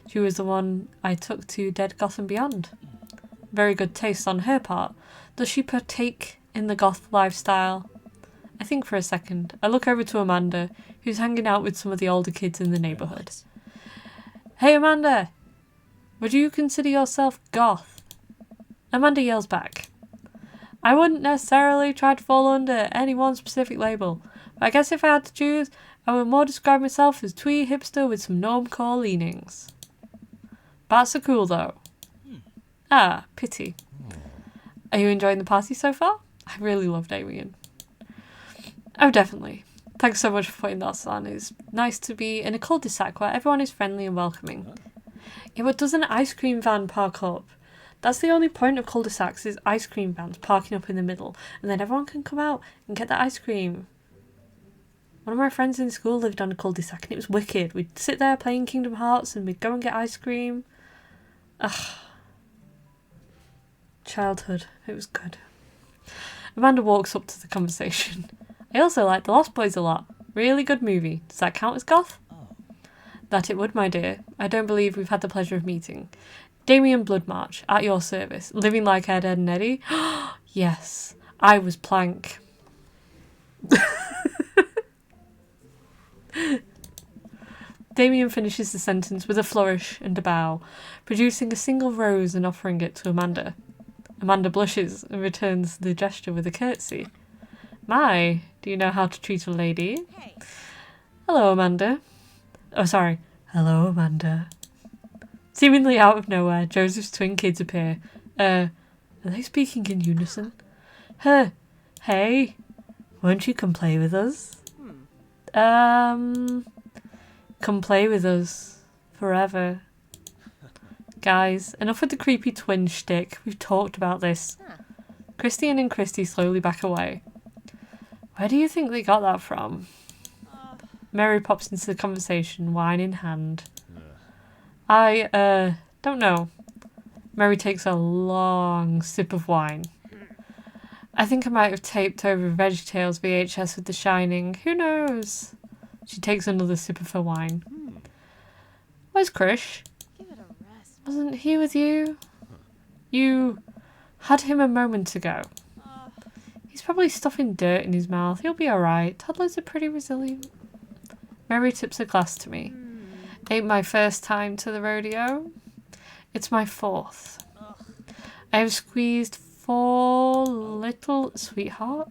She was the one I took to Dead Gotham Beyond. Very good taste on her part. Does she partake in the goth lifestyle? I think for a second. I look over to Amanda, who's hanging out with some of the older kids in the neighbourhood. Hey Amanda! Would you consider yourself goth? Amanda yells back. I wouldn't necessarily try to fall under any one specific label, but I guess if I had to choose, I would more describe myself as twee hipster with some normcore leanings. Bats are cool though. Ah, pity. Are you enjoying the party so far? I really love Damien. Oh, definitely. Thanks so much for putting that on. It's nice to be in a cul-de-sac where everyone is friendly and welcoming. Yeah, but does an ice cream van park up? That's the only point of cul-de-sacs is ice cream vans parking up in the middle, and then everyone can come out and get the ice cream. One of my friends in school lived on a cul-de-sac and it was wicked. We'd sit there playing Kingdom Hearts and we'd go and get ice cream. Ugh. Childhood. It was good. Amanda walks up to the conversation. I also like The Lost Boys a lot. Really good movie. Does that count as goth? That it would, my dear. I don't believe we've had the pleasure of meeting. Damien Bloodmarch, at your service. Living like Ed, Ed and Eddie? Yes. I was Plank. Damien finishes the sentence with a flourish and a bow, producing a single rose and offering it to Amanda. Amanda blushes and returns the gesture with a curtsy. My, do you know how to treat a lady? Hey. Hello, Amanda. Oh, sorry. Hello, Amanda. Seemingly out of nowhere, Joseph's twin kids appear. Are they speaking in unison? Hey, won't you come play with us? Come play with us. Forever. Guys, enough with the creepy twin shtick. We've talked about this. Christian and Christy slowly back away. Where do you think they got that from? Mary pops into the conversation, wine in hand. I don't know. Mary takes a long sip of wine. I think I might have taped over VeggieTales VHS with The Shining. Who knows? She takes another sip of her wine. Where's Krish? Give it a rest. Wasn't he with you? You had him a moment ago. He's probably stuffing dirt in his mouth. He'll be alright. Toddlers are pretty resilient. Mary tips a glass to me. Ain't my first time to the rodeo. It's my fourth. I have squeezed 4 little... Sweetheart,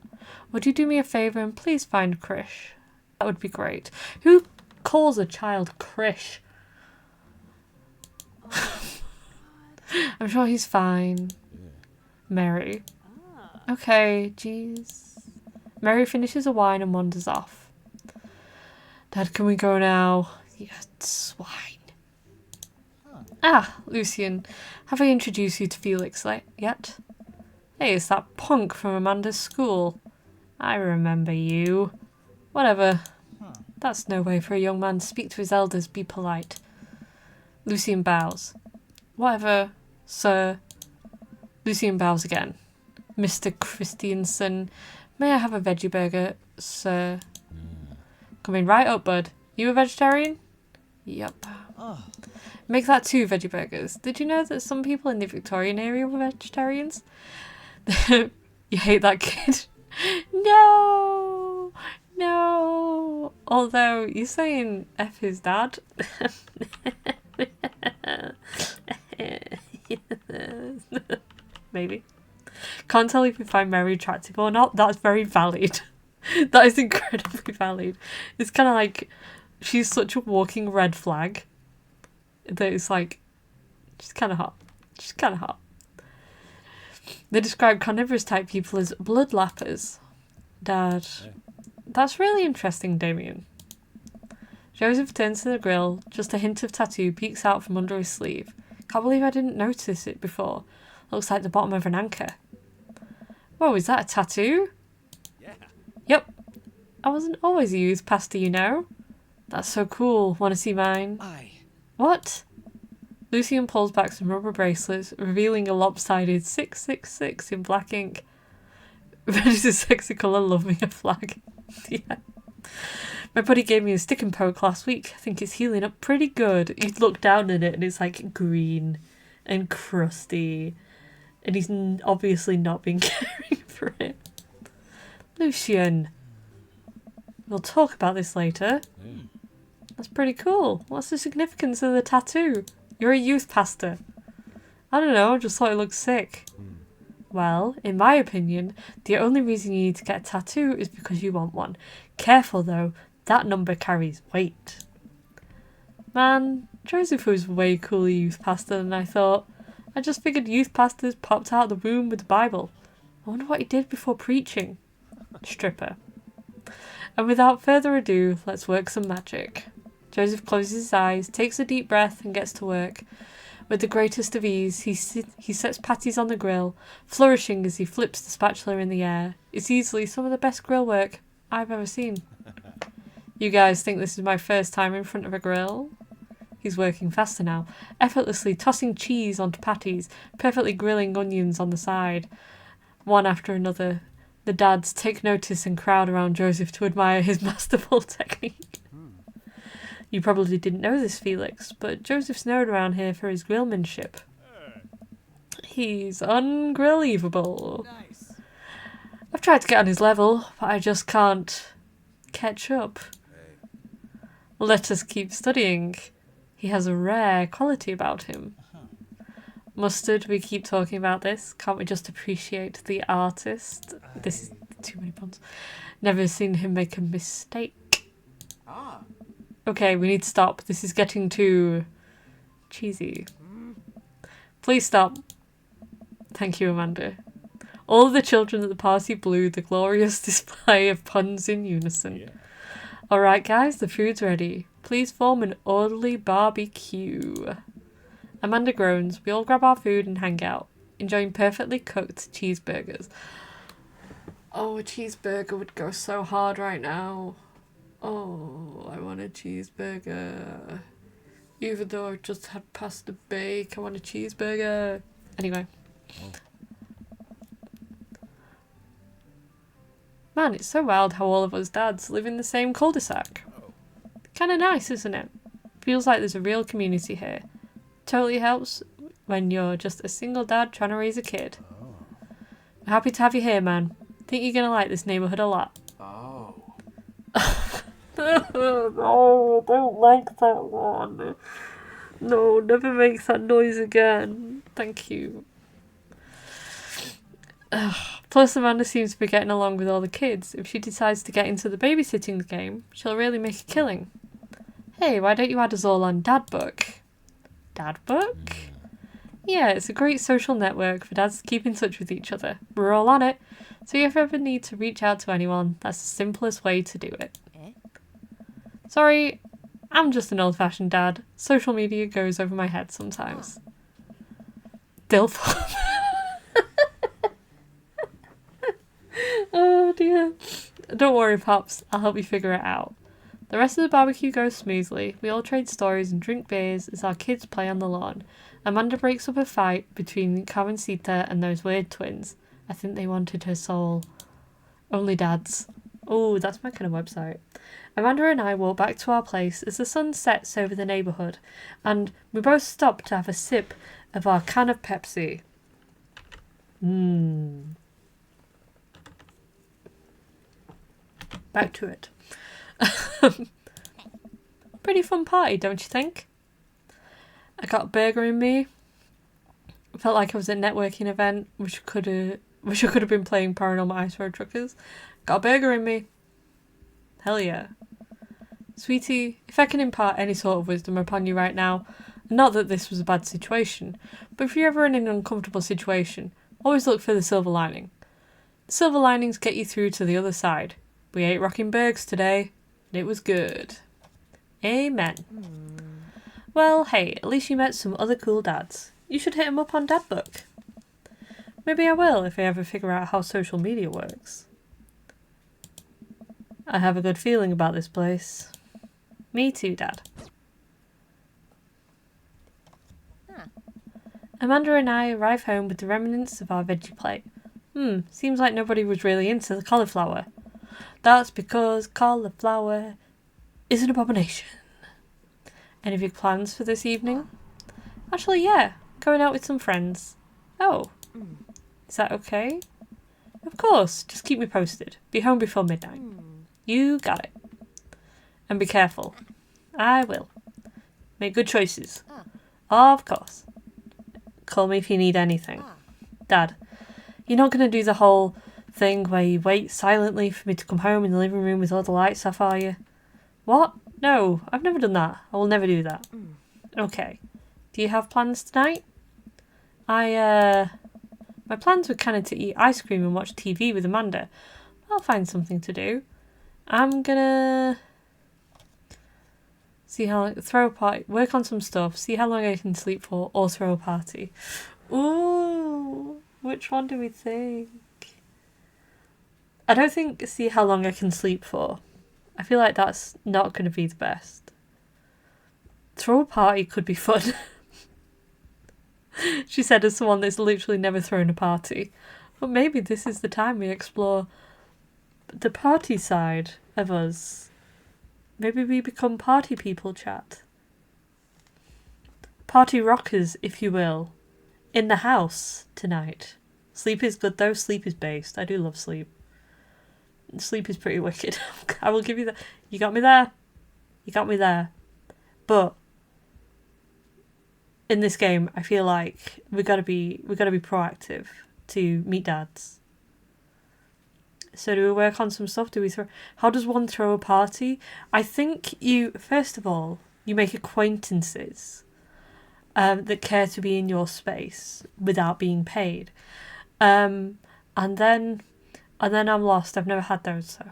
would you do me a favour and please find Krish? That would be great. Who calls a child Krish? I'm sure he's fine. Mary. Okay, jeez. Mary finishes a wine and wanders off. Dad, can we go now? You swine. Ah, Lucian. Have I introduced you to Felix yet? Hey, it's that punk from Amanda's school. I remember you. Whatever. That's no way for a young man to speak to his elders. Be polite. Lucian bows. Whatever, sir. Lucian bows again. Mr. Christiansen, may I have a veggie burger, sir? Coming right up, bud. You a vegetarian? Yep. Make that 2 veggie burgers. Did you know that some people in the Victorian area were vegetarians? You hate that kid? No! No! Although, you're saying F his dad? Maybe. Can't tell if you find Mary attractive or not. That's very valid. That is incredibly valid. It's kind of like she's such a walking red flag that it's like she's kind of hot. She's kind of hot. They describe carnivorous type people as blood lappers. Dad. That's really interesting, Damien. Joseph turns to the grill. Just a hint of tattoo peeks out from under his sleeve. Can't believe I didn't notice it before. Looks like the bottom of an anchor. Whoa, is that a tattoo? Yeah. Yep. I wasn't always a youth pastor, you know. That's so cool. Want to see mine? Aye. What? Lucian pulls back some rubber bracelets, revealing a lopsided 666 in black ink. Red is a sexy colour, love me a flag. Yeah. My buddy gave me a stick and poke last week. I think it's healing up pretty good. You look down at it and it's like green and crusty. And he's obviously not been caring for it. Lucian. We'll talk about this later. That's pretty cool. What's the significance of the tattoo? You're a youth pastor. I don't know, just thought it looked sick. Well, in my opinion, the only reason you need to get a tattoo is because you want one. Careful though, that number carries weight. Man, Joseph was way cooler youth pastor than I thought. I just figured youth pastors popped out of the womb with the Bible. I wonder what he did before preaching. Stripper. And without further ado, let's work some magic. Joseph closes his eyes, takes a deep breath and gets to work. With the greatest of ease, he sets patties on the grill, flourishing as he flips the spatula in the air. It's easily some of the best grill work I've ever seen. You guys think this is my first time in front of a grill? He's working faster now, effortlessly tossing cheese onto patties, perfectly grilling onions on the side, one after another. The dads take notice and crowd around Joseph to admire his masterful technique. You probably didn't know this, Felix, but Joseph's known around here for his grillmanship. He's ungrievable. Nice. I've tried to get on his level, but I just can't catch up. Let us keep studying. He has a rare quality about him. Mustard, we keep talking about this. Can't we just appreciate the artist? This is too many puns. Never seen him make a mistake. Ah. Okay, we need to stop. This is getting too cheesy. Please stop. Thank you, Amanda. All of the children at the party blew the glorious display of puns in unison. Yeah. Alright guys, the food's ready. Please form an orderly barbecue. Amanda groans. We all grab our food and hang out, enjoying perfectly cooked cheeseburgers. Oh, a cheeseburger would go so hard right now. Oh, I want a cheeseburger. Even though I've just had pasta bake, I want a cheeseburger. Anyway. Man, it's so wild how all of us dads live in the same cul-de-sac. Kinda nice, isn't it? Feels like there's a real community here. Totally helps when you're just a single dad trying to raise a kid. I'm happy to have you here, man. Think you're gonna like this neighbourhood a lot. Oh. No, I don't like that one. No, never make that noise again. Thank you. Ugh. Plus, Amanda seems to be getting along with all the kids. If she decides to get into the babysitting game, she'll really make a killing. Hey, why don't you add us all on Dad Book? Dad Book? Yeah, it's a great social network for dads to keep in touch with each other. We're all on it. So if you ever need to reach out to anyone, that's the simplest way to do it. Sorry, I'm just an old-fashioned dad. Social media goes over my head sometimes. Dilf. Oh dear. Don't worry, Pops. I'll help you figure it out. The rest of the barbecue goes smoothly. We all trade stories and drink beers as our kids play on the lawn. Amanda breaks up a fight between Carmencita and those weird twins. I think they wanted her soul. Only dads. Oh, that's my kind of website. Amanda and I walk back to our place as the sun sets over the neighbourhood, and we both stop to have a sip of our can of Pepsi. Back to it. Pretty fun party, don't you think? I got a burger in me. Felt like I was at a networking event. Wish I could have been playing Paranormal Ice Road Truckers. Got a burger in me. Hell yeah. Sweetie, if I can impart any sort of wisdom upon you right now, not that this was a bad situation, but if you're ever in an uncomfortable situation, always look for the silver lining. The silver linings get you through to the other side. We ate rocking burgers today, and it was good. Amen. Well, hey, at least you met some other cool dads. You should hit 'em up on Dad Book. Maybe I will if I ever figure out how social media works. I have a good feeling about this place. Me too, Dad. Amanda and I arrive home with the remnants of our veggie plate. Seems like nobody was really into the cauliflower. That's because cauliflower is an abomination. Any big plans for this evening? Actually, yeah. Going out with some friends. Oh. Is that okay? Of course. Just keep me posted. Be home before midnight. You got it. And be careful. I will. Make good choices. Of course. Call me if you need anything. Dad, you're not going to do the whole thing where you wait silently for me to come home in the living room with all the lights off, are you? What? No, I've never done that. I will never do that. Okay. Do you have plans tonight? My plans were kind of to eat ice cream and watch TV with Amanda. I'll find something to do. I'm gonna throw a party, work on some stuff, see how long I can sleep for, or throw a party. Ooh, which one do we think? I don't think see how long I can sleep for. I feel like that's not going to be the best. throw a party could be fun. She said as someone that's literally never thrown a party. But maybe this is the time we explore the party side of us. Maybe we become party people, chat. Party rockers, if you will. In the house tonight. Sleep is good though. Sleep is based. I do love sleep. Sleep is pretty wicked. I will give you that. You got me there. You got me there. But in this game, I feel like we gotta be proactive to meet dads. So do we work on some stuff? How does one throw a party? I think first of all, you make acquaintances that care to be in your space without being paid. And then I'm lost. I've never had those, so.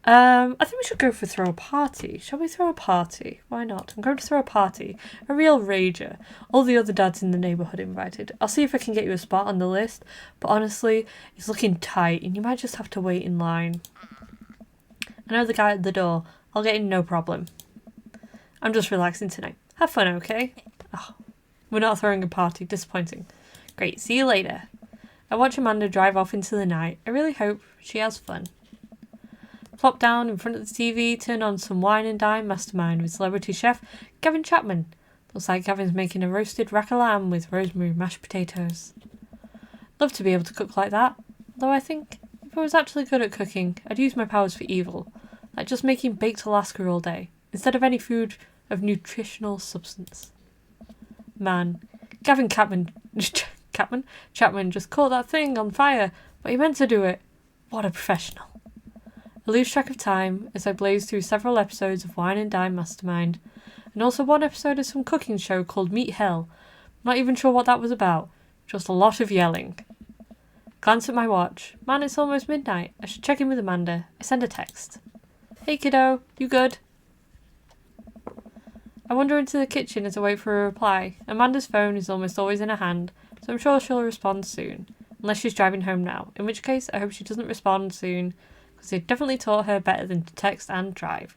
I think we should go for throw a party. Shall we throw a party? Why not? I'm going to throw a party. A real rager. All the other dads in the neighbourhood invited. I'll see if I can get you a spot on the list, but honestly, it's looking tight and you might just have to wait in line. I know the guy at the door. I'll get in no problem. I'm just relaxing tonight. Have fun, okay? Oh, we're not throwing a party. Disappointing. Great, see you later. I watch Amanda drive off into the night. I really hope she has fun. Plop down in front of the TV, turn on some Wine and Dine Mastermind with celebrity chef Gavin Chapman. Looks like Gavin's making a roasted rack of lamb with rosemary mashed potatoes. Love to be able to cook like that, though I think if I was actually good at cooking, I'd use my powers for evil, like just making baked Alaska all day, instead of any food of nutritional substance. Man, Gavin Chapman just caught that thing on fire, but he meant to do it. What a professional. I lose track of time as I blaze through several episodes of Wine and Dine Mastermind, and also one episode of some cooking show called Meat Hell. Not even sure what that was about, just a lot of yelling. Glance at my watch. Man, it's almost midnight. I should check in with Amanda. I send a text. Hey kiddo, you good? I wander into the kitchen as I wait for a reply. Amanda's phone is almost always in her hand, so I'm sure she'll respond soon, unless she's driving home now, in which case I hope she doesn't respond soon, because they've definitely taught her better than to text and drive.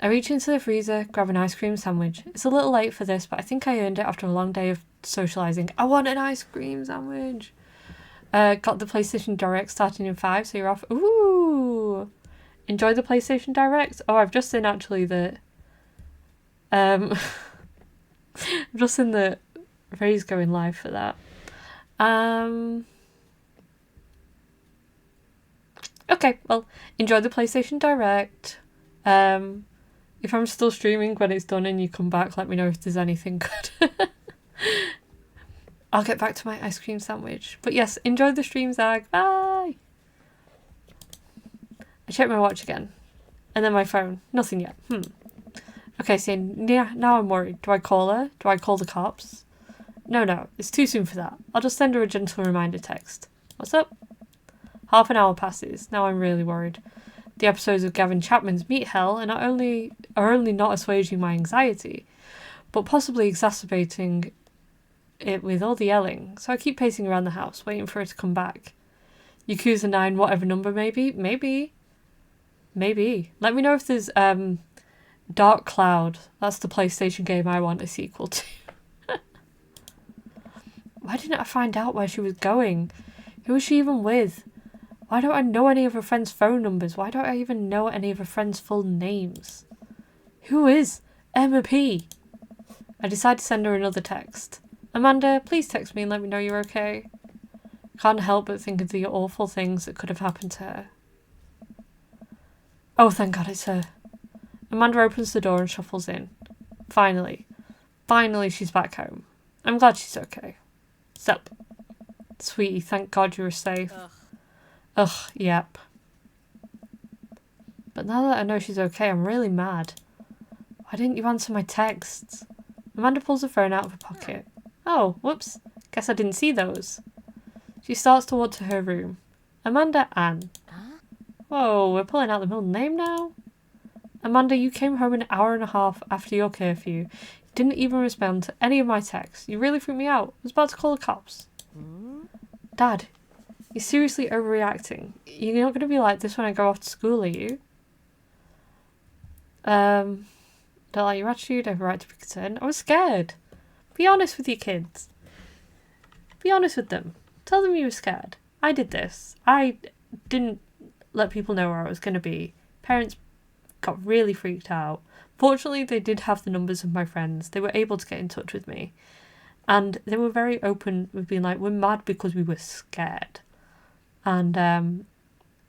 I reach into the freezer, grab an ice cream sandwich. It's a little late for this, but I think I earned it after a long day of socialising. I want an ice cream sandwich! Got the PlayStation Direct starting in 5, so you're off. Ooh! Enjoy the PlayStation Direct? Oh, I've just seen actually that... I've just seen that Ray's going live for that. Okay, well, enjoy the PlayStation Direct. If I'm still streaming when it's done and you come back, let me know if there's anything good. I'll get back to my ice cream sandwich. But yes, enjoy the stream, Zag. Bye! I check my watch again. And then my phone. Nothing yet. Okay, so now I'm worried. Do I call her? Do I call the cops? No, it's too soon for that. I'll just send her a gentle reminder text. What's up? Half an hour passes. Now I'm really worried. The episodes of Gavin Chapman's Meat Hell are only not assuaging my anxiety, but possibly exacerbating it with all the yelling. So I keep pacing around the house, waiting for her to come back. Yakuza 9, whatever number, maybe. Let me know if there's Dark Cloud. That's the PlayStation game I want a sequel to. Why didn't I find out where she was going? Who was she even with? Why don't I know any of her friends' phone numbers? Why don't I even know any of her friends' full names? Who is Emma P? I decide to send her another text. Amanda, please text me and let me know you're okay. Can't help but think of the awful things that could have happened to her. Oh, thank God it's her. Amanda opens the door and shuffles in. Finally she's back home. I'm glad she's okay. Sup? Sweetie, thank God you were safe. Ugh, yep. But now that I know she's okay, I'm really mad. Why didn't you answer my texts? Amanda pulls the phone out of her pocket. Oh, whoops. Guess I didn't see those. She starts to walk to her room. Amanda Ann. Whoa, we're pulling out the middle name now? Amanda, you came home an hour and a half after your curfew. You didn't even respond to any of my texts. You really freaked me out. I was about to call the cops. Dad, you're seriously overreacting. You're not going to be like this when I go off to school, are you? Don't like your attitude, I have a right to be concerned. I was scared. Be honest with your kids. Be honest with them. Tell them you were scared. I did this. I didn't let people know where I was going to be. Parents got really freaked out. Fortunately, they did have the numbers of my friends. They were able to get in touch with me. And they were very open with being like, we're mad because we were scared. And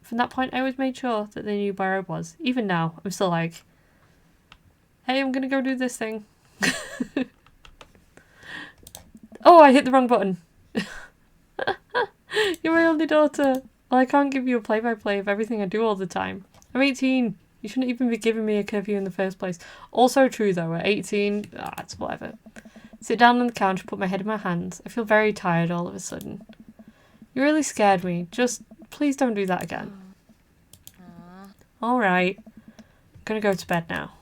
from that point, I always made sure that they knew where I was. Even now, I'm still like, hey, I'm going to go do this thing. Oh, I hit the wrong button. You're my only daughter. Well, I can't give you a play-by-play of everything I do all the time. I'm 18. You shouldn't even be giving me a curfew in the first place. Also true, though. At 18, it's whatever. Sit down on the couch, put my head in my hands. I feel very tired all of a sudden. You really scared me. Just please don't do that again. Alright. I'm gonna go to bed now.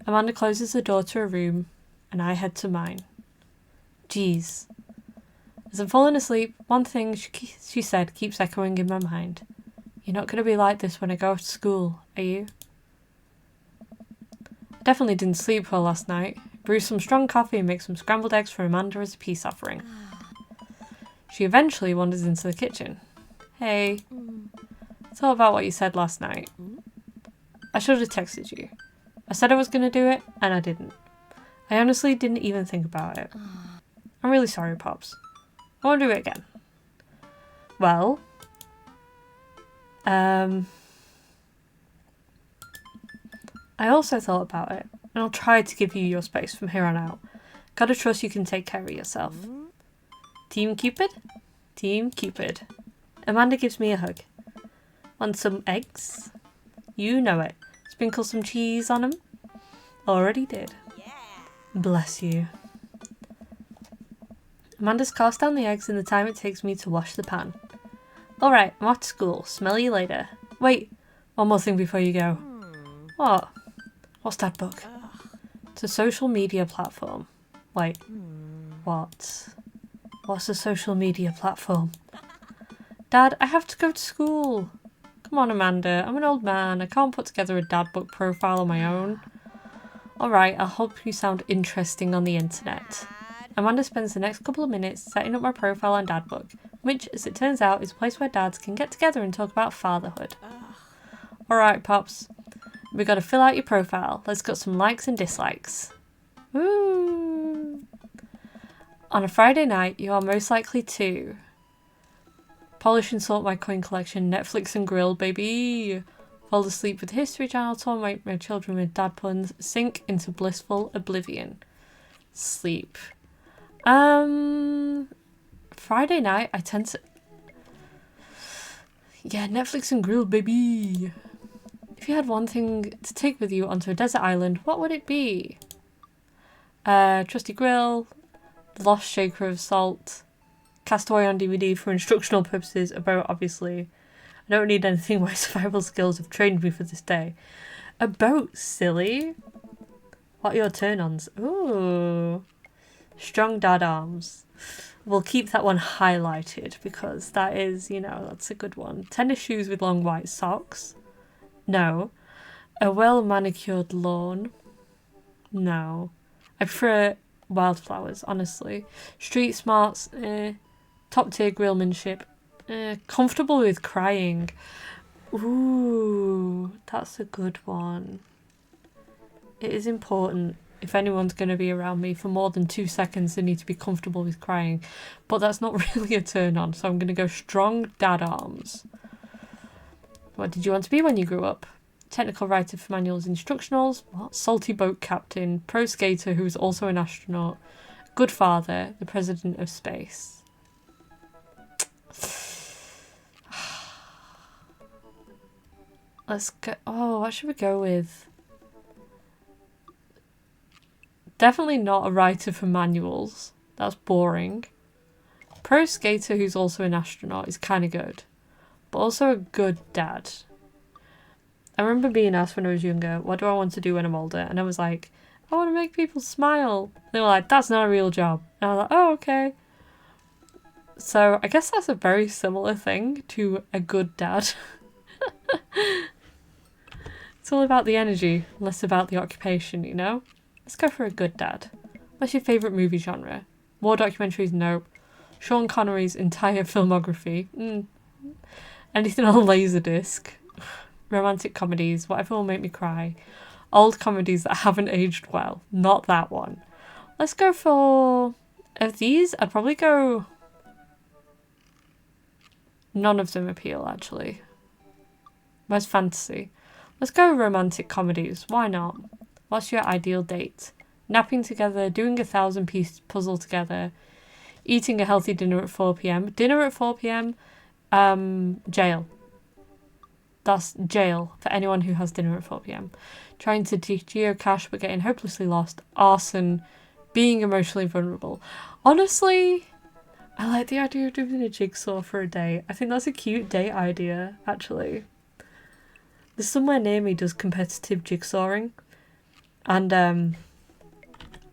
Amanda closes the door to her room, and I head to mine. Jeez. As I'm falling asleep, one thing she said keeps echoing in my mind. You're not going to be like this when I go to school, are you? I definitely didn't sleep well last night. Brewed some strong coffee and made some scrambled eggs for Amanda as a peace offering. She eventually wanders into the kitchen. Hey, it's all about what you said last night. I should have texted you. I said I was going to do it, and I didn't. I honestly didn't even think about it. I'm really sorry, Pops. I won't do it again. Well, I also thought about it, and I'll try to give you your space from here on out. Gotta trust you can take care of yourself. Team Cupid? Team Cupid. Amanda gives me a hug. Want some eggs? You know it. Sprinkle some cheese on them? Already did. Bless you. Amanda's cast down the eggs in the time it takes me to wash the pan. Alright, I'm off to school. Smell you later. Wait, one more thing before you go. What? What's that book? It's a social media platform. Wait, what? What's a social media platform? Dad, I have to go to school. Come on, Amanda. I'm an old man. I can't put together a dad book profile on my own. Alright, I'll help you sound interesting on the internet. Amanda spends the next couple of minutes setting up my profile on Dad Book, which, as it turns out, is a place where dads can get together and talk about fatherhood. Alright, Pops. We gotta fill out your profile. Let's get some likes and dislikes. Woo! On a Friday night, you are most likely to polish and sort my coin collection, Netflix and grill, baby. Fall asleep with the History Channel, torment my children with dad puns, sink into blissful oblivion. Sleep. Friday night, I tend to... Yeah, Netflix and grill, baby. If you had one thing to take with you onto a desert island, what would it be? Trusty grill, the lost shaker of salt, Castaway on DVD for instructional purposes, a boat, obviously. I don't need anything my survival skills have trained me for this day. A boat, silly. What are your turn-ons? Ooh. Strong dad arms. We'll keep that one highlighted because that is, that's a good one. Tennis shoes with long white socks. No. A well-manicured lawn. No. I prefer wildflowers, honestly. Street smarts. Top-tier grillmanship. Comfortable with crying. Ooh, that's a good one. It is important. If anyone's going to be around me for more than 2 seconds, they need to be comfortable with crying. But that's not really a turn on, so I'm going to go strong dad arms. What did you want to be when you grew up? Technical writer for manuals and instructionals. What? Salty boat captain. Pro skater who's also an astronaut. Good father. The president of space. Let's go. Oh, what should we go with? Definitely not a writer for manuals. That's boring. Pro skater who's also an astronaut is kind of good. But also a good dad. I remember being asked when I was younger, what do I want to do when I'm older? And I was like, I want to make people smile. They were like, that's not a real job. And I was like, oh, okay. So I guess that's a very similar thing to a good dad. It's all about the energy, less about the occupation, you know? Let's go for a good dad. What's your favourite movie genre? War documentaries? Nope. Sean Connery's entire filmography? Anything on Laserdisc? Romantic comedies? Whatever will make me cry? Old comedies that haven't aged well? Not that one. Let's go for... Of these, I'd probably go... None of them appeal, actually. Where's fantasy? Let's go romantic comedies. Why not? What's your ideal date? Napping together, doing a 1,000-piece puzzle together, eating a healthy dinner at 4 p.m. Dinner at 4 p.m? Jail. That's jail for anyone who has dinner at 4 p.m. Trying to geocache but getting hopelessly lost. Arson. Being emotionally vulnerable. Honestly, I like the idea of doing a jigsaw for a day. I think that's a cute date idea, actually. There's somewhere near me does competitive jigsawing. And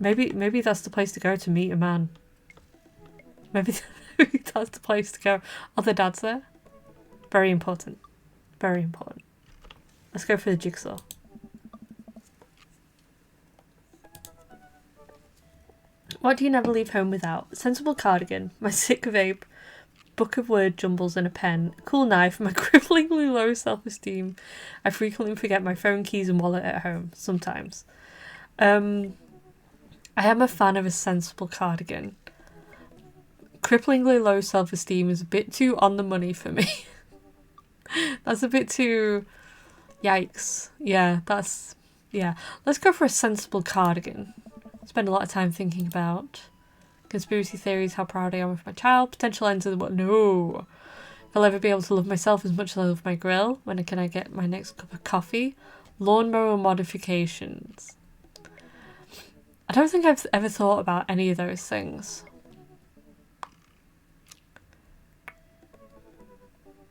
maybe that's the place to go to meet a man. Maybe that's the place to go. Are the dads there? Very important. Very important. Let's go for the jigsaw. What do you never leave home without? Sensible cardigan, my sick vape, book of word jumbles and a pen, a cool knife, my cripplingly low self-esteem. I frequently forget my phone, keys and wallet at home, sometimes. I am a fan of a sensible cardigan. Cripplingly low self-esteem is a bit too on the money for me. That's a bit too... Yikes. Yeah. Let's go for a sensible cardigan. Spend a lot of time thinking about conspiracy theories, how proud I am of my child, potential ends of the world. No. If I'll ever be able to love myself as much as I love my grill, when can I get my next cup of coffee? Lawnmower modifications. I don't think I've ever thought about any of those things.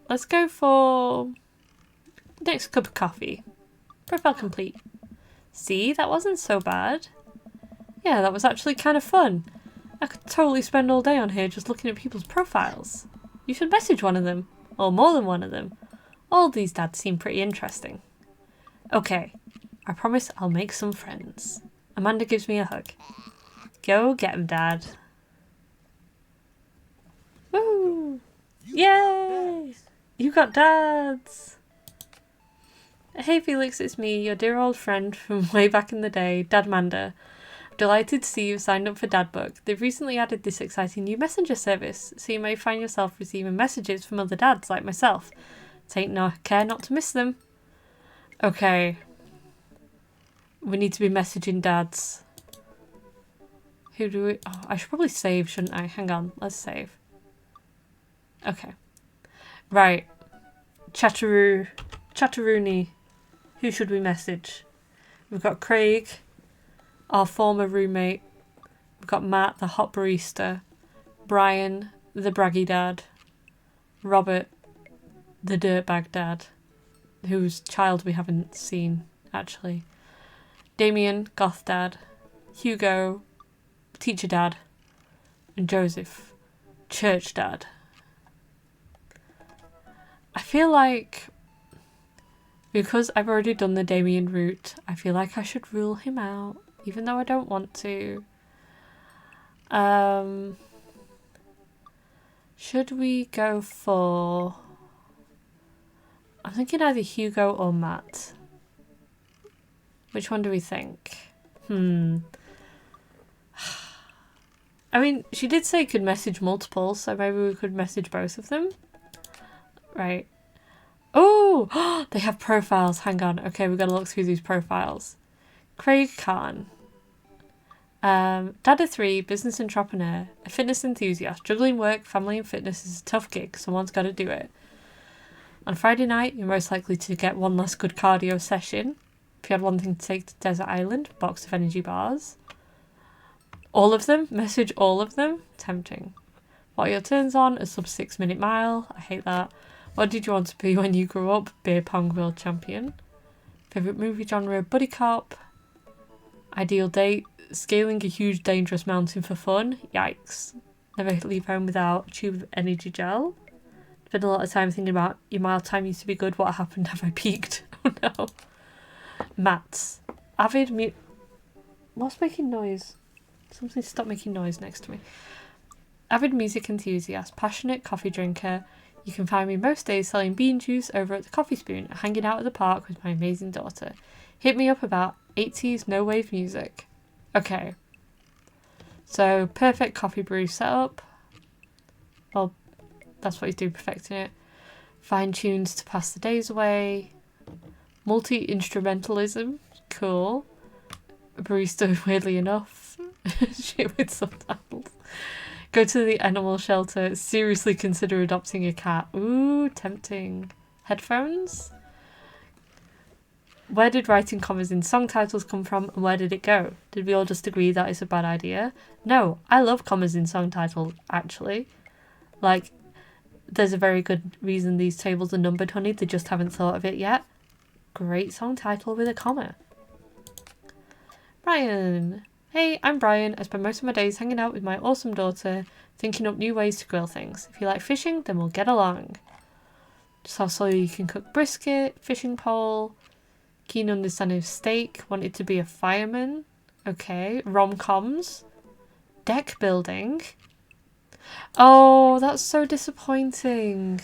Let's go for next cup of coffee. Profile complete. See, that wasn't so bad. Yeah, that was actually kind of fun. I could totally spend all day on here just looking at people's profiles. You should message one of them, or more than one of them. All these dads seem pretty interesting. Okay, I promise I'll make some friends. Amanda gives me a hug. Go get 'em, Dad. Woo! Yay! You got dads! Hey Felix, it's me, your dear old friend from way back in the day, Dadmanda. Delighted to see you've signed up for Dadbook. They've recently added this exciting new messenger service, so you may find yourself receiving messages from other dads like myself. Take no care not to miss them. Okay. We need to be messaging dads. Who do we... Oh, I should probably save, shouldn't I? Hang on, let's save. Okay. Right. Chatteroony. Who should we message? We've got Craig, our former roommate. We've got Matt, the hot barista. Brian, the braggy dad. Robert, the dirtbag dad, whose child we haven't seen, actually. Damien, goth dad. Hugo, teacher dad. And Joseph, church dad. I feel like, because I've already done the Damien route, I feel like I should rule him out, even though I don't want to. Should we go for... I'm thinking either Hugo or Matt. Which one do we think? I mean, she did say you could message multiple, so maybe we could message both of them. Right. Oh, they have profiles. Hang on. Okay, we've got to look through these profiles. Craig Khan. Dad of 3, business entrepreneur, a fitness enthusiast. Juggling work, family and fitness is a tough gig. Someone's got to do it. On Friday night, you're most likely to get one last good cardio session. If you had one thing to take to Desert Island, box of energy bars. All of them? Message all of them? Tempting. What are your turns on? A sub 6 minute mile. I hate that. What did you want to be when you grew up? Beer pong world champion. Favourite movie genre? Buddy cop. Ideal date? Scaling a huge dangerous mountain for fun. Yikes. Never leave home without a tube of energy gel. Spend a lot of time thinking about your mile time used to be good. What happened? Have I peaked? Oh no. Mats. What's making noise? Something stop making noise next to me. Avid music enthusiast, passionate coffee drinker. You can find me most days selling bean juice over at the Coffee Spoon, hanging out at the park with my amazing daughter. Hit me up about 80s no-wave music. Okay. So, perfect coffee brew setup. Well, that's what he's doing, perfecting it. Fine tunes to pass the days away. Multi-instrumentalism. Cool. A barista, weirdly enough. Shit with subtitles. Go to the animal shelter. Seriously consider adopting a cat. Ooh, tempting. Headphones? Where did writing commas in song titles come from, and where did it go? Did we all just agree that is a bad idea? No, I love commas in song titles, actually. Like, there's a very good reason these tables are numbered, honey. They just haven't thought of it yet. Great song title with a comma. Brian. Hey, I'm Brian. I spend most of my days hanging out with my awesome daughter, thinking up new ways to grill things. If you like fishing, then we'll get along. Just also you can cook brisket, fishing pole, keen understanding of steak, wanted to be a fireman. Okay, rom-coms, deck building. Oh, that's so disappointing.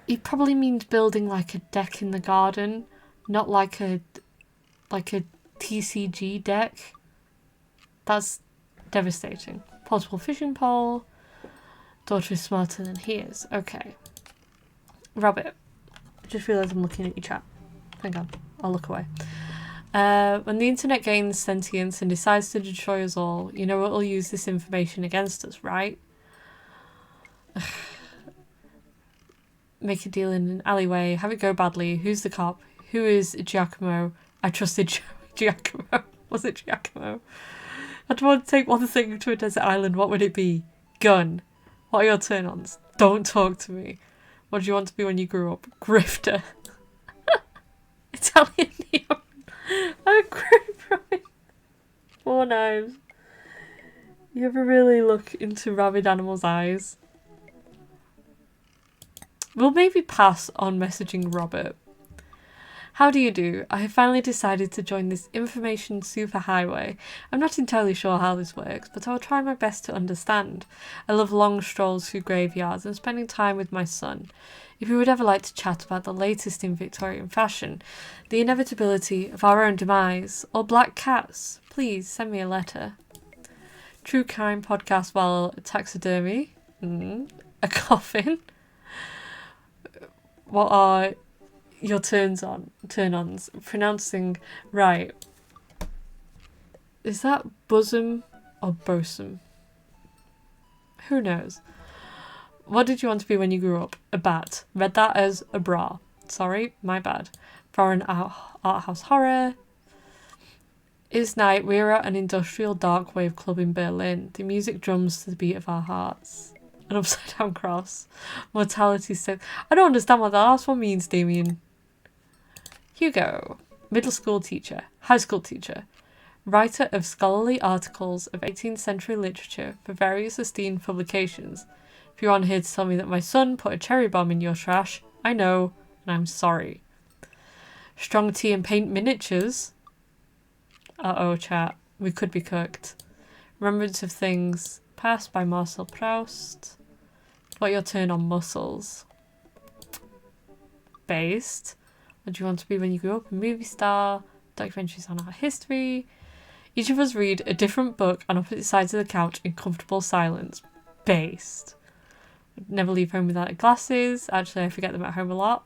He probably means building like a deck in the garden, not like a TCG deck. That's devastating. Portable fishing pole. Daughter is smarter than he is. Okay. Rabbit. I just realised I'm looking at your chat. Hang on. I'll look away. When the internet gains sentience and decides to destroy us all, you know it'll use this information against us, right? Make a deal in an alleyway. Have it go badly. Who's the cop? Who is Giacomo? I trusted Giacomo. Was it Giacomo? I'd want to take one thing to a desert island. What would it be? Gun. What are your turn-ons? Don't talk to me. What did you want to be when you grew up? Grifter. Italian neon. A grip. 4 knives. You ever really look into rabid animals' eyes? We'll maybe pass on messaging Robert. How do you do? I have finally decided to join this information superhighway. I'm not entirely sure how this works, but I'll try my best to understand. I love long strolls through graveyards and spending time with my son. If you would ever like to chat about the latest in Victorian fashion, the inevitability of our own demise, or black cats, please send me a letter. True crime podcast while taxidermy. A coffin. What are your turn-ons? Pronouncing right. Is that bosom or bosom? Who knows? What did you want to be when you grew up? A bat. Read that as a bra. Sorry, my bad. Foreign art house horror. It's night. We're at an industrial dark wave club in Berlin. The music drums to the beat of our hearts. An upside down cross. Mortality set. I don't understand what the last one means, Damien. Hugo. Middle school teacher. High school teacher. Writer of scholarly articles of 18th century literature for various esteemed publications. If you're on here to tell me that my son put a cherry bomb in your trash, I know, and I'm sorry. Strong tea and paint miniatures. Uh-oh, chat. We could be cooked. Remembrance of Things. Passed by Marcel Proust. What your turn on muscles? Based. What do you want to be when you grow up? A movie star. Documentaries on art history. Each of us read a different book on opposite sides of the couch in comfortable silence. Based. Never leave home without glasses. Actually, I forget them at home a lot.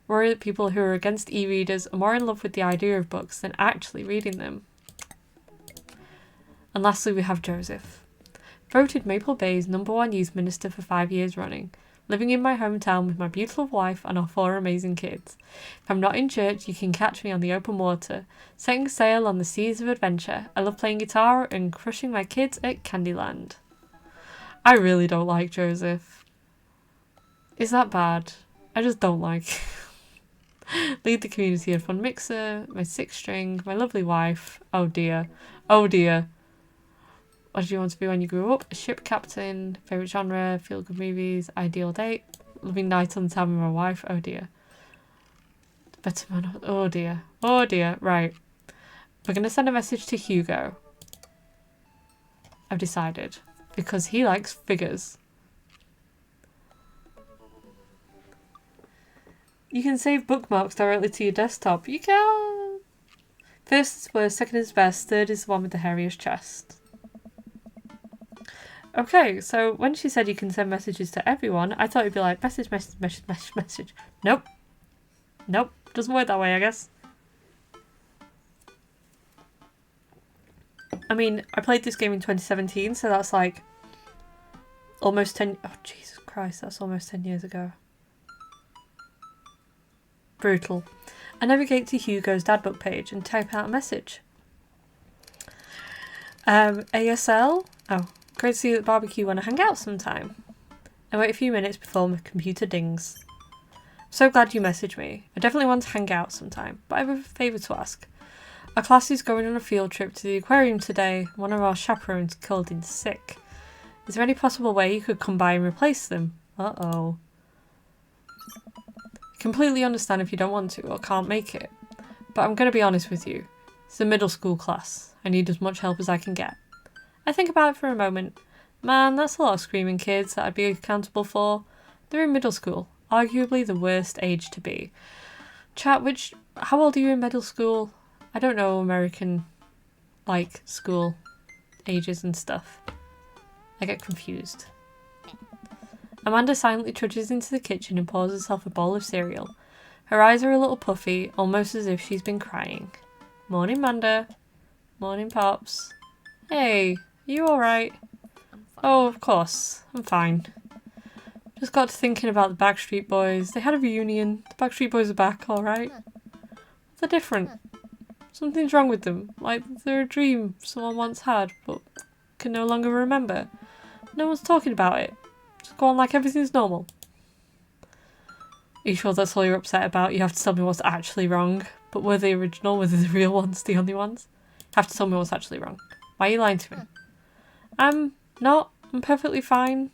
Worry that people who are against e-readers are more in love with the idea of books than actually reading them. And lastly, we have Joseph. Voted Maple Bay's #1 youth minister for 5 years running. Living in my hometown with my beautiful wife and our 4 amazing kids. If I'm not in church, you can catch me on the open water, setting sail on the seas of adventure. I love playing guitar and crushing my kids at Candyland. I really don't like Joseph. Is that bad? I just don't like. Lead the community a fun mixer, my 6-string, my lovely wife. Oh dear. Oh dear. What did you want to be when you grew up? A ship captain, favourite genre, feel-good movies, ideal date, loving night on the town with my wife. Oh dear. Better man. Oh dear. Oh dear. Right. We're going to send a message to Hugo. I've decided. Because he likes figures. You can save bookmarks directly to your desktop. You can. First is worst, second is best, third is the one with the hairiest chest. Okay, so when she said you can send messages to everyone, I thought it'd be like message, message, message, message, message. Nope. Nope. Doesn't work that way, I guess. I mean, I played this game in 2017, so that's like almost 10... Oh, Jesus Christ, that's almost 10 years ago. Brutal. I navigate to Hugo's dadbook page and type out a message. ASL? Oh, great to see you at the barbecue. Want to hang out sometime? I wait a few minutes before my computer dings. I'm so glad you messaged me. I definitely want to hang out sometime, but I have a favour to ask. Our class is going on a field trip to the aquarium today. One of our chaperones called in sick. Is there any possible way you could come by and replace them? Uh-oh. I completely understand if you don't want to or can't make it, but I'm going to be honest with you. It's a middle school class. I need as much help as I can get. I think about it for a moment. Man, that's a lot of screaming kids that I'd be accountable for. They're in middle school, arguably the worst age to be. Chat, how old are you in middle school? I don't know American, school ages and stuff. I get confused. Amanda silently trudges into the kitchen and pours herself a bowl of cereal. Her eyes are a little puffy, almost as if she's been crying. Morning, Manda. Morning, Pops. Hey, are you alright? Oh, of course. I'm fine. Just got to thinking about the Backstreet Boys. They had a reunion. The Backstreet Boys are back, alright? They're different. Something's wrong with them. Like they're a dream someone once had, but can no longer remember. No one's talking about it. Just go on like everything's normal. Are you sure that's all you're upset about? You have to tell me what's actually wrong. But were they original? Were they the real ones? The only ones? You have to tell me what's actually wrong. Why are you lying to me? I'm not. I'm perfectly fine.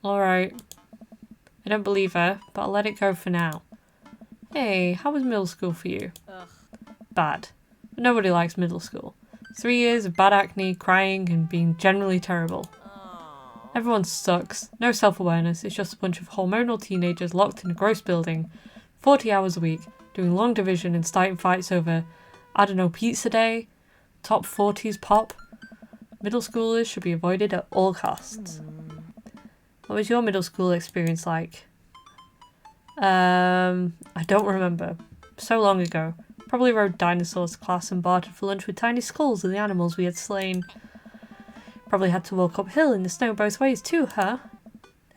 Alright. I don't believe her, but I'll let it go for now. Hey, how was middle school for you? Ugh. Bad. But nobody likes middle school. 3 years of bad acne, crying, and being generally terrible. Oh. Everyone sucks. No self-awareness. It's just a bunch of hormonal teenagers locked in a gross building, 40 hours a week, doing long division and starting fights over, I don't know, pizza day, top 40s pop. Middle schoolers should be avoided at all costs. What was your middle school experience like? I don't remember. So long ago. Probably rode dinosaurs to class and bartered for lunch with tiny skulls of the animals we had slain. Probably had to walk uphill in the snow both ways too, huh?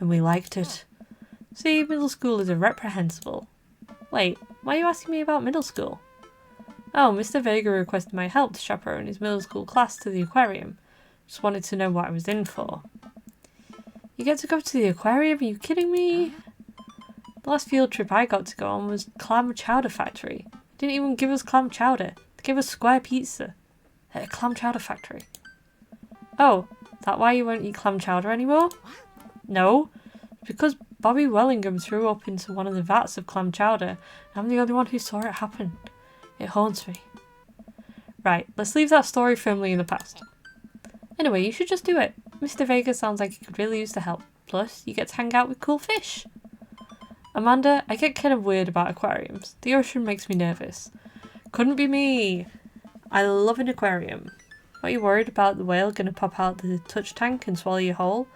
And we liked it. See, middle schoolers are reprehensible. Wait, why are you asking me about middle school? Oh, Mr. Vega requested my help to chaperone his middle school class to the aquarium. Just wanted to know what I was in for. You get to go to the aquarium? Are you kidding me? The last field trip I got to go on was clam chowder factory. They didn't even give us clam chowder. They gave us square pizza at a clam chowder factory. Oh, is that why you won't eat clam chowder anymore? No, because Bobby Wellingham threw up into one of the vats of clam chowder, and I'm the only one who saw it happen. It haunts me. Right, let's leave that story firmly in the past. Anyway, you should just do it. Mr. Vega sounds like he could really use the help. Plus, you get to hang out with cool fish. Amanda, I get kind of weird about aquariums. The ocean makes me nervous. Couldn't be me. I love an aquarium. Are you worried about the whale going to pop out the touch tank and swallow you whole?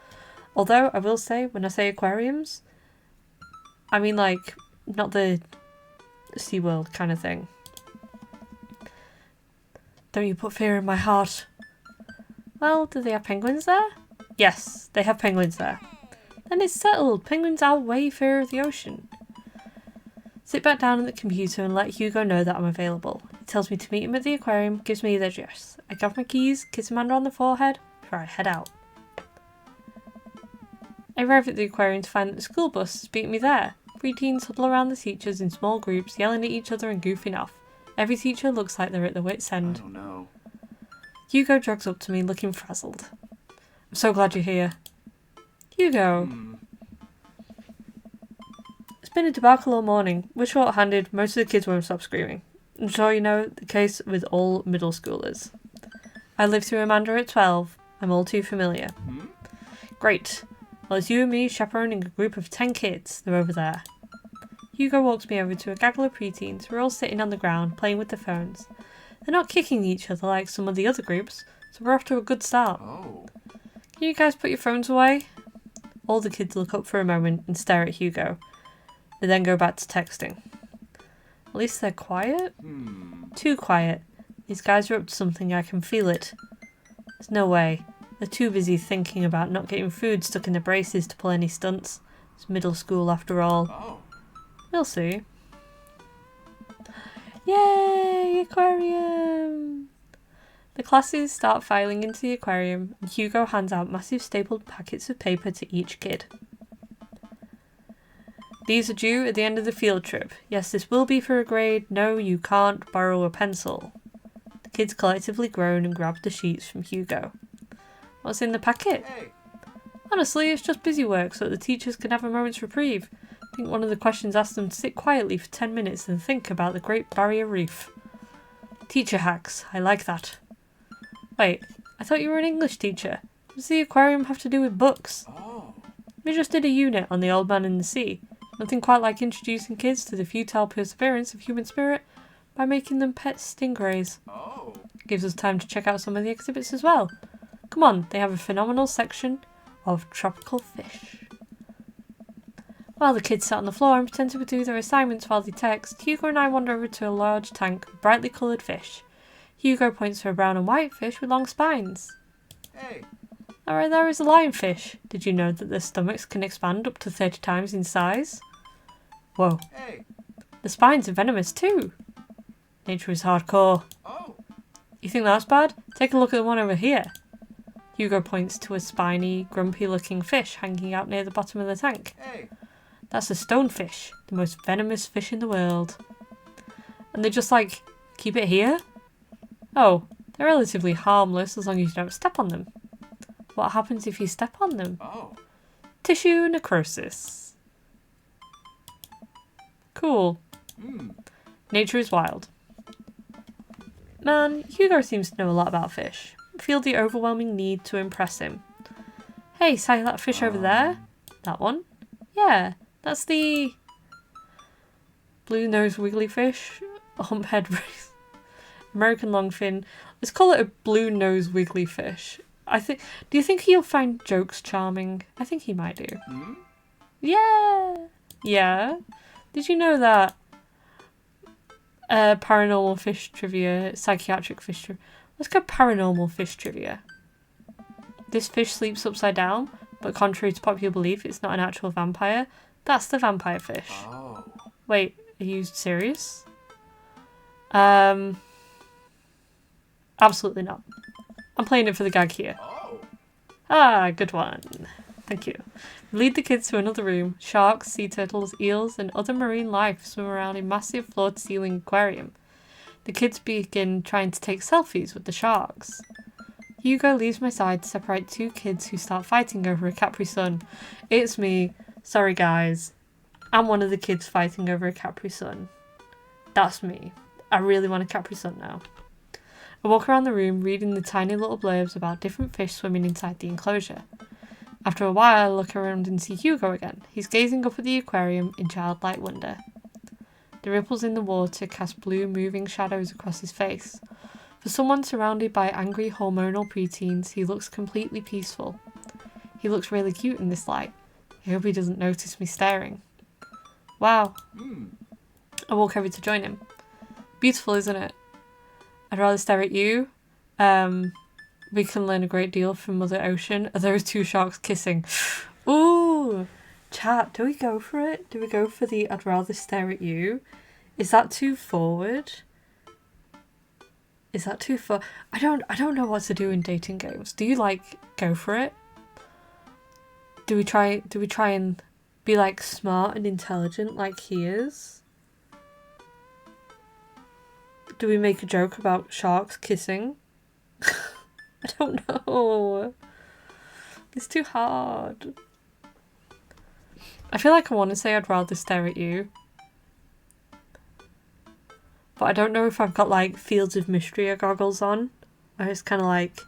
Although, I will say, when I say aquariums, I mean not the SeaWorld kind of thing. Don't you put fear in my heart. Well, do they have penguins there? Yes, they have penguins there. Then it's settled. Penguins outweigh fear of the ocean. Sit back down at the computer and let Hugo know that I'm available. He tells me to meet him at the aquarium, gives me the address. I grab my keys, kiss Amanda on the forehead, before I head out. I arrive at the aquarium to find that the school bus is beating me there. 3 teens huddle around the teachers in small groups, yelling at each other and goofing off. Every teacher looks like they're at their wit's end. I don't know. Hugo jogs up to me, looking frazzled. I'm so glad you're here. Hugo. It's been a debacle all morning. We're short-handed, most of the kids won't stop screaming. I'm sure you know the case with all middle schoolers. I lived through Amanda at 12. I'm all too familiar. Great. Well, it's you and me chaperoning a group of 10 kids. They're over there. Hugo walks me over to a gaggle of preteens who are all sitting on the ground, playing with their phones. They're not kicking each other like some of the other groups, so we're off to a good start. Oh. Can you guys put your phones away? All the kids look up for a moment and stare at Hugo. They then go back to texting. At least they're quiet? Too quiet. These guys are up to something, I can feel it. There's no way. They're too busy thinking about not getting food stuck in their braces to pull any stunts. It's middle school after all. Oh. We'll see. Yay! Aquarium! The classes start filing into the aquarium and Hugo hands out massive stapled packets of paper to each kid. These are due at the end of the field trip. Yes, this will be for a grade. No, you can't borrow a pencil. The kids collectively groan and grab the sheets from Hugo. What's in the packet? Hey. Honestly, it's just busy work so that the teachers can have a moment's reprieve. I think one of the questions asked them to sit quietly for 10 minutes and think about the Great Barrier Reef. Teacher hacks. I like that. Wait, I thought you were an English teacher. What does the aquarium have to do with books? Oh. We just did a unit on the Old Man in the Sea. Nothing quite like introducing kids to the futile perseverance of human spirit by making them pet stingrays. Oh. Gives us time to check out some of the exhibits as well. Come on, they have a phenomenal section of tropical fish. While the kids sat on the floor and pretend to do their assignments while they text, Hugo and I wander over to a large tank with brightly coloured fish. Hugo points to a brown and white fish with long spines. Hey. Alright, there is a lionfish. Did you know that their stomachs can expand up to 30 times in size? Whoa. Hey. The spines are venomous too. Nature is hardcore. Oh. You think that's bad? Take a look at the one over here. Hugo points to a spiny, grumpy-looking fish hanging out near the bottom of the tank. Hey. That's a stonefish, the most venomous fish in the world. And they just like, keep it here? Oh, they're relatively harmless as long as you don't step on them. What happens if you step on them? Oh. Tissue necrosis. Cool. Nature is wild. Man, Hugo seems to know a lot about fish. I feel the overwhelming need to impress him. Hey, see that fish over there? That one? Yeah, that's the blue-nosed wiggly fish. Humphead American longfin. Let's call it a blue-nosed wiggly fish. Do you think he'll find jokes charming? I think he might do. Yeah. Yeah. Did you know that paranormal fish trivia, psychiatric fish trivia? Let's go paranormal fish trivia. This fish sleeps upside down, but contrary to popular belief, it's not an actual vampire. That's the vampire fish. Oh. Wait, are you serious? Absolutely not. I'm playing it for the gag here. Oh. Ah, good one. Thank you. We lead the kids to another room. Sharks, sea turtles, eels, and other marine life swim around a massive floor-to-ceiling aquarium. The kids begin trying to take selfies with the sharks. Hugo leaves my side to separate two kids who start fighting over a Capri Sun. It's me. Sorry, guys. I'm one of the kids fighting over a Capri Sun. That's me. I really want a Capri Sun now. I walk around the room reading the tiny little blurbs about different fish swimming inside the enclosure. After a while, I look around and see Hugo again. He's gazing up at the aquarium in childlike wonder. The ripples in the water cast blue moving shadows across his face. For someone surrounded by angry hormonal preteens, he looks completely peaceful. He looks really cute in this light. I hope he doesn't notice me staring. Wow. I walk over to join him. Beautiful, isn't it? I'd rather stare at you. We can learn a great deal from Mother Ocean. Are those two sharks kissing? Ooh! Chat, do we go for it? Do we go for the I'd rather stare at you? Is that too forward? Is that too far? I don't know what to do in dating games. Do you go for it? Do we try and be smart and intelligent like he is? Do we make a joke about sharks kissing? I don't know. It's too hard. I feel like I want to say I'd rather stare at you. But I don't know if I've got like Fields of Mystery or goggles on. Or it's kind of like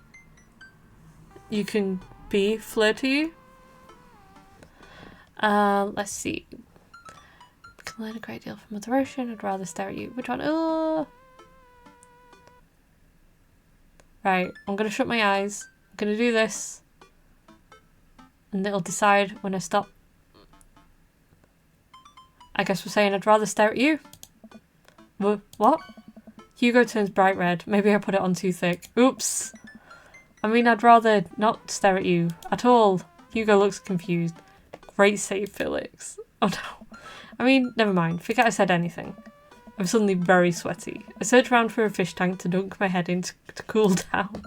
you can be flirty. Let's see. We can learn a great deal from Mother Ocean. I'd rather stare at you. Which one? Oh. Right, I'm going to shut my eyes. I'm going to do this. And it'll decide when I stop. I guess we're saying I'd rather stare at you. What? Hugo turns bright red. Maybe I put it on too thick. Oops. I mean, I'd rather not stare at you at all. Hugo looks confused. Great save, Felix. Oh no. I mean, never mind. Forget I said anything. I'm suddenly very sweaty. I search around for a fish tank to dunk my head in to cool down.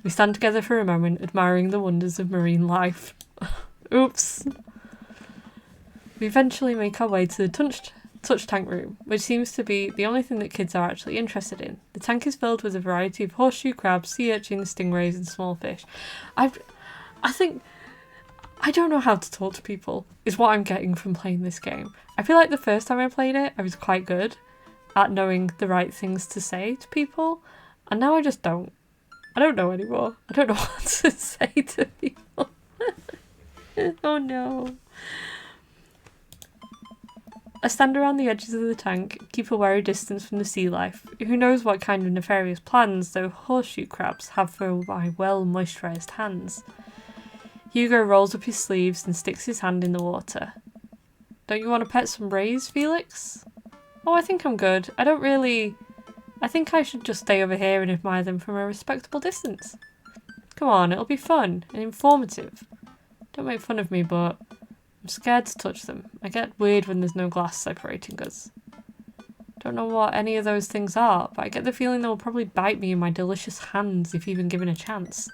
We stand together for a moment, admiring the wonders of marine life. Oops. We eventually make our way to the touch tank room, which seems to be the only thing that kids are actually interested in. The tank is filled with a variety of horseshoe crabs, sea urchins, stingrays and small fish. I think... I don't know how to talk to people, is what I'm getting from playing this game. I feel like the first time I played it, I was quite good at knowing the right things to say to people, and now I just don't. I don't know anymore. I don't know what to say to people. Oh no. I stand around the edges of the tank, keep a wary distance from the sea life. Who knows what kind of nefarious plans those horseshoe crabs have for my well-moisturised hands. Hugo rolls up his sleeves and sticks his hand in the water. Don't you want to pet some rays, Felix? Oh, I think I'm good. I think I should just stay over here and admire them from a respectable distance. Come on, it'll be fun and informative. Don't make fun of me, but I'm scared to touch them. I get weird when there's no glass separating us. Don't know what any of those things are, but I get the feeling they'll probably bite me in my delicious hands if even given a chance.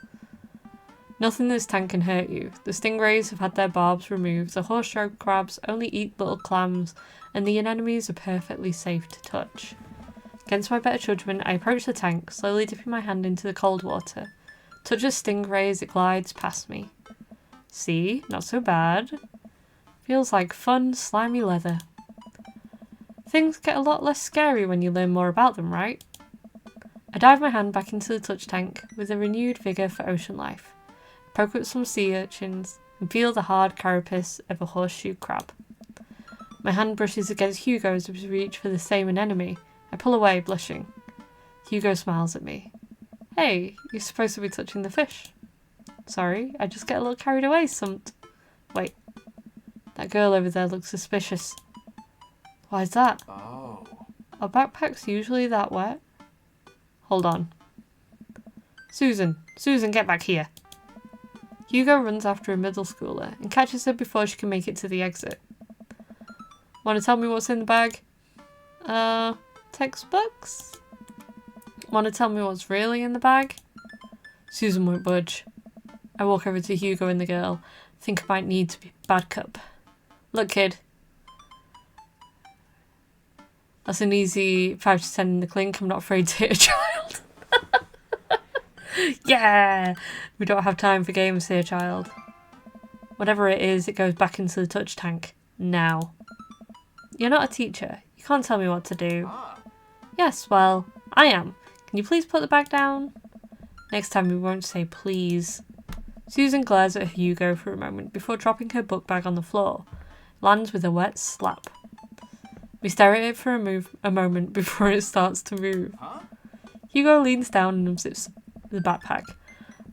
Nothing in this tank can hurt you. The stingrays have had their barbs removed, the horseshoe crabs only eat little clams, and the anemones are perfectly safe to touch. Against my better judgment, I approach the tank, slowly dipping my hand into the cold water. Touch a stingray as it glides past me. See? Not so bad. Feels like fun, slimy leather. Things get a lot less scary when you learn more about them, right? I dive my hand back into the touch tank with a renewed vigour for ocean life. Poke up some sea urchins and feel the hard carapace of a horseshoe crab. My hand brushes against Hugo's as we reach for the same anemone. I pull away, blushing. Hugo smiles at me. Hey, you're supposed to be touching the fish. Sorry, I just get a little carried away, Wait, that girl over there looks suspicious. Why's that? Oh. Are backpacks usually that wet? Hold on. Susan, get back here. Hugo runs after a middle schooler and catches her before she can make it to the exit. Want to tell me what's in the bag? Textbooks? Want to tell me what's really in the bag? Susan won't budge. I walk over to Hugo and the girl. Think I might need to be bad cup. Look, kid. That's an easy 5 to 10 in the clink. I'm not afraid to hit a child. Yeah! We don't have time for games here, child. Whatever it is, it goes back into the touch tank. Now. You're not a teacher. You can't tell me what to do. Yes, well, I am. Can you please put the bag down? Next time we won't say please. Susan glares at Hugo for a moment before dropping her book bag on the floor. Lands with a wet slap. We stare at it for a moment before it starts to move. Hugo leans down and unzips the backpack.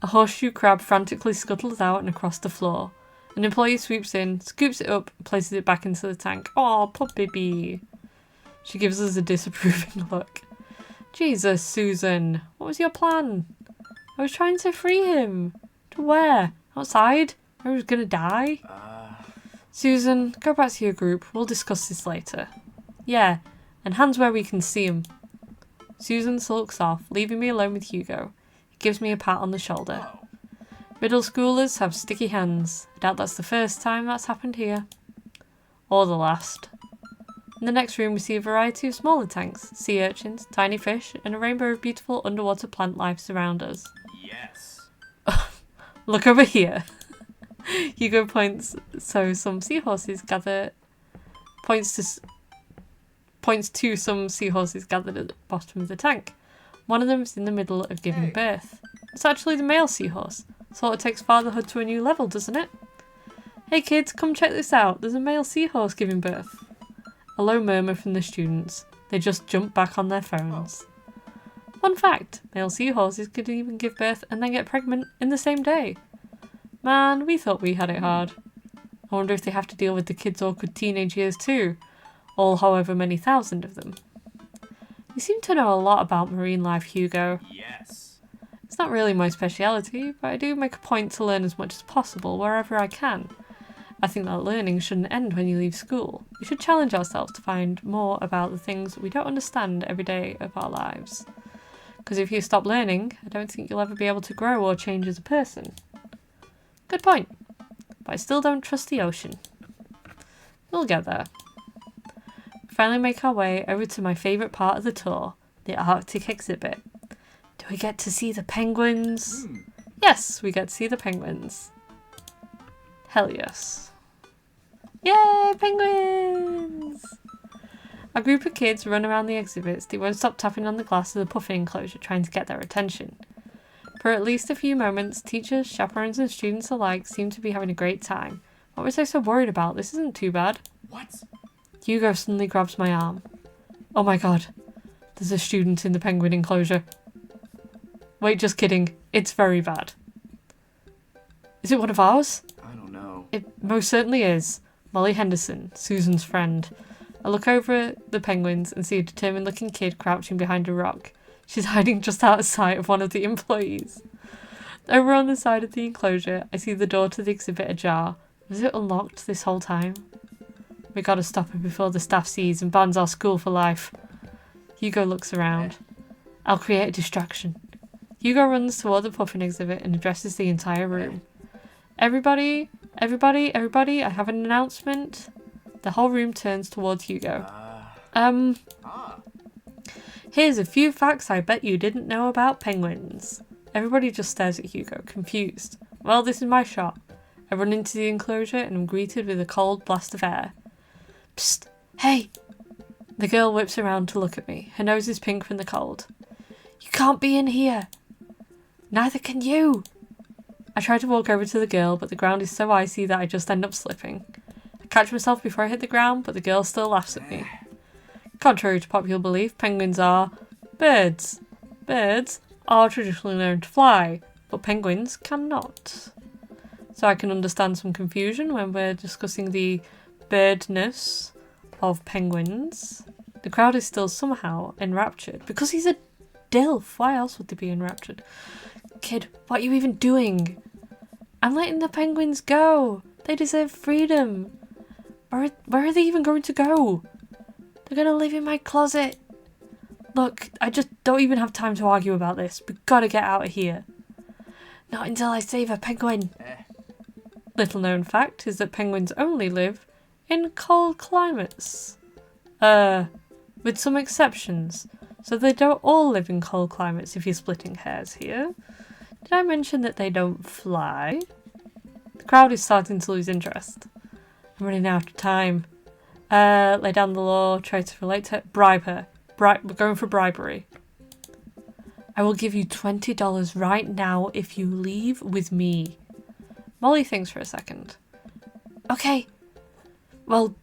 A horseshoe crab frantically scuttles out and across the floor. An employee swoops in, scoops it up, and places it back into the tank. Aw, poor baby. She gives us a disapproving look. Jesus, Susan, what was your plan? I was trying to free him. To where? Outside? I was gonna die? Susan, go back to your group. We'll discuss this later. Yeah, and hands where we can see him. Susan sulks off, leaving me alone with Hugo. He gives me a pat on the shoulder. Middle schoolers have sticky hands. I doubt that's the first time that's happened here. Or the last. In the next room we see a variety of smaller tanks, sea urchins, tiny fish, and a rainbow of beautiful underwater plant life surround us. Yes. Look over here. Hugo points. So some seahorses gather. Points to some seahorses gathered at the bottom of the tank. One of them is in the middle of giving birth. It's actually the male seahorse. Sort of takes fatherhood to a new level, doesn't it? Hey kids, come check this out. There's a male seahorse giving birth. A low murmur from the students. They just jump back on their phones. Fun fact, male seahorses could even give birth and then get pregnant in the same day. Man, we thought we had it hard. I wonder if they have to deal with the kids' awkward teenage years too. All however many thousand of them. You seem to know a lot about marine life, Hugo. Yes. It's not really my speciality, but I do make a point to learn as much as possible wherever I can. I think that learning shouldn't end when you leave school. We should challenge ourselves to find more about the things we don't understand every day of our lives. Because if you stop learning, I don't think you'll ever be able to grow or change as a person. Good point. But I still don't trust the ocean. We'll get there. We finally make our way over to my favourite part of the tour, the Arctic exhibit. Do we get to see the penguins? Yes, we get to see the penguins. Hell yes. Yay, penguins! A group of kids run around the exhibits. They won't stop tapping on the glass of the puffin enclosure, trying to get their attention. For at least a few moments, teachers, chaperones and students alike seem to be having a great time. What was I so worried about? This isn't too bad. What? Hugo suddenly grabs my arm. Oh my god. There's a student in the penguin enclosure. Wait, just kidding. It's very bad. Is it one of ours? I don't know. It most certainly is. Molly Henderson, Susan's friend. I look over at the penguins and see a determined-looking kid crouching behind a rock. She's hiding just out of sight of one of the employees. Over on the side of the enclosure, I see the door to the exhibit ajar. Was it unlocked this whole time? We gotta stop her before the staff sees and bans our school for life. Hugo looks around. I'll create a distraction. Hugo runs toward the puffin exhibit and addresses the entire room. Everybody, I have an announcement. The whole room turns towards Hugo. Here's a few facts I bet you didn't know about penguins. Everybody just stares at Hugo, confused. Well, this is my shot. I run into the enclosure and am greeted with a cold blast of air. Psst, hey! The girl whips around to look at me. Her nose is pink from the cold. You can't be in here! Neither can you! I try to walk over to the girl, but the ground is so icy that I just end up slipping. I catch myself before I hit the ground, but the girl still laughs at me. Contrary to popular belief, penguins are birds. Birds are traditionally known to fly, but penguins cannot. So I can understand some confusion when we're discussing the birdness of penguins. The crowd is still somehow enraptured. Because he's a DILF, why else would they be enraptured? Kid, what are you even doing? I'm letting the penguins go. They deserve freedom. Where are they even going to go? They're going to live in my closet. Look, I just don't even have time to argue about this. We've got to get out of here. Not until I save a penguin. Little known fact is that penguins only live in cold climates. With some exceptions. So they don't all live in cold climates if you're splitting hairs here. Did I mention that they don't fly? The crowd is starting to lose interest. I'm running out of time. Lay down the law, try to relate to her, bribe her. We're going for bribery. I will give you $20 right now if you leave with me. Molly thinks for a second. Okay. Well,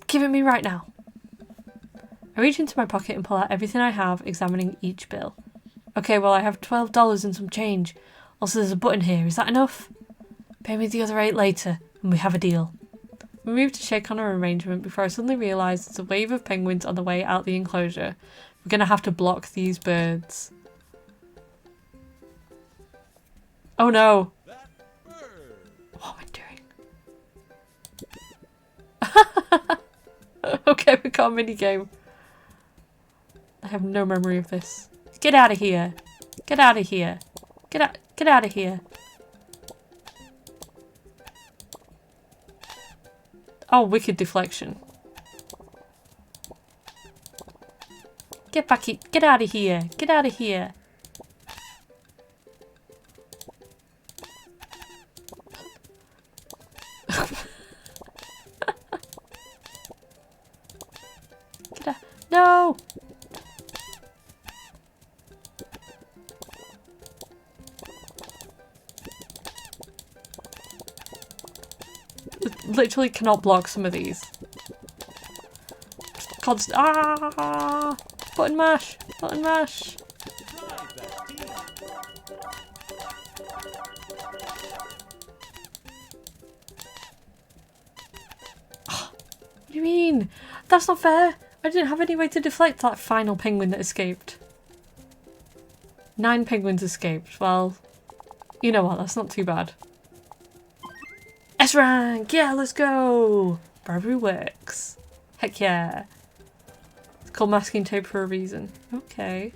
give it me right now. I reach into my pocket and pull out everything I have, examining each bill. Okay, well I have $12 and some change. Also there's a button here, is that enough? Pay me the other 8 later, and we have a deal. We move to shake on our arrangement before I suddenly realise there's a wave of penguins on the way out the enclosure. We're going to have to block these birds. Oh no! What am I doing? Okay, we got a minigame. I have no memory of this. Get out of here! Get out of here! Get out of here! Oh, wicked deflection. Get back here. Get out of here. Get out of here. No! Literally cannot block some of these. Constant. Ah! Button mash! Button mash! What do you mean? That's not fair! I didn't have any way to deflect that final penguin that escaped. 9 penguins escaped. Well, you know what? That's not too bad. S rank! Yeah, let's go! Bribery works. Heck yeah. It's called masking tape for a reason. Okay.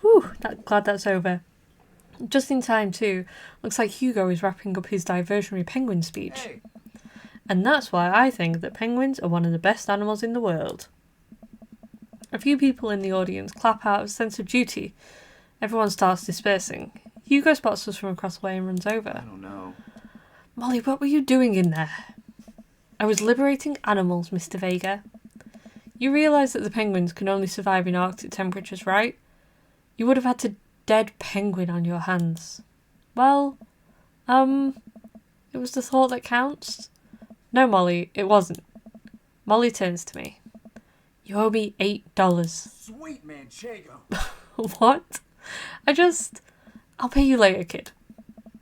Whew, glad that's over. Just in time too. Looks like Hugo is wrapping up his diversionary penguin speech. Hey. And that's why I think that penguins are one of the best animals in the world. A few people in the audience clap out of a sense of duty. Everyone starts dispersing. Hugo spots us from across the way and runs over. I don't know. Molly, what were you doing in there? I was liberating animals, Mr. Vega. You realise that the penguins can only survive in Arctic temperatures, right? You would have had a dead penguin on your hands. Well, it was the thought that counts. No, Molly, it wasn't. Molly turns to me. You owe me $8. Sweet manchego. What? I'll pay you later, kid.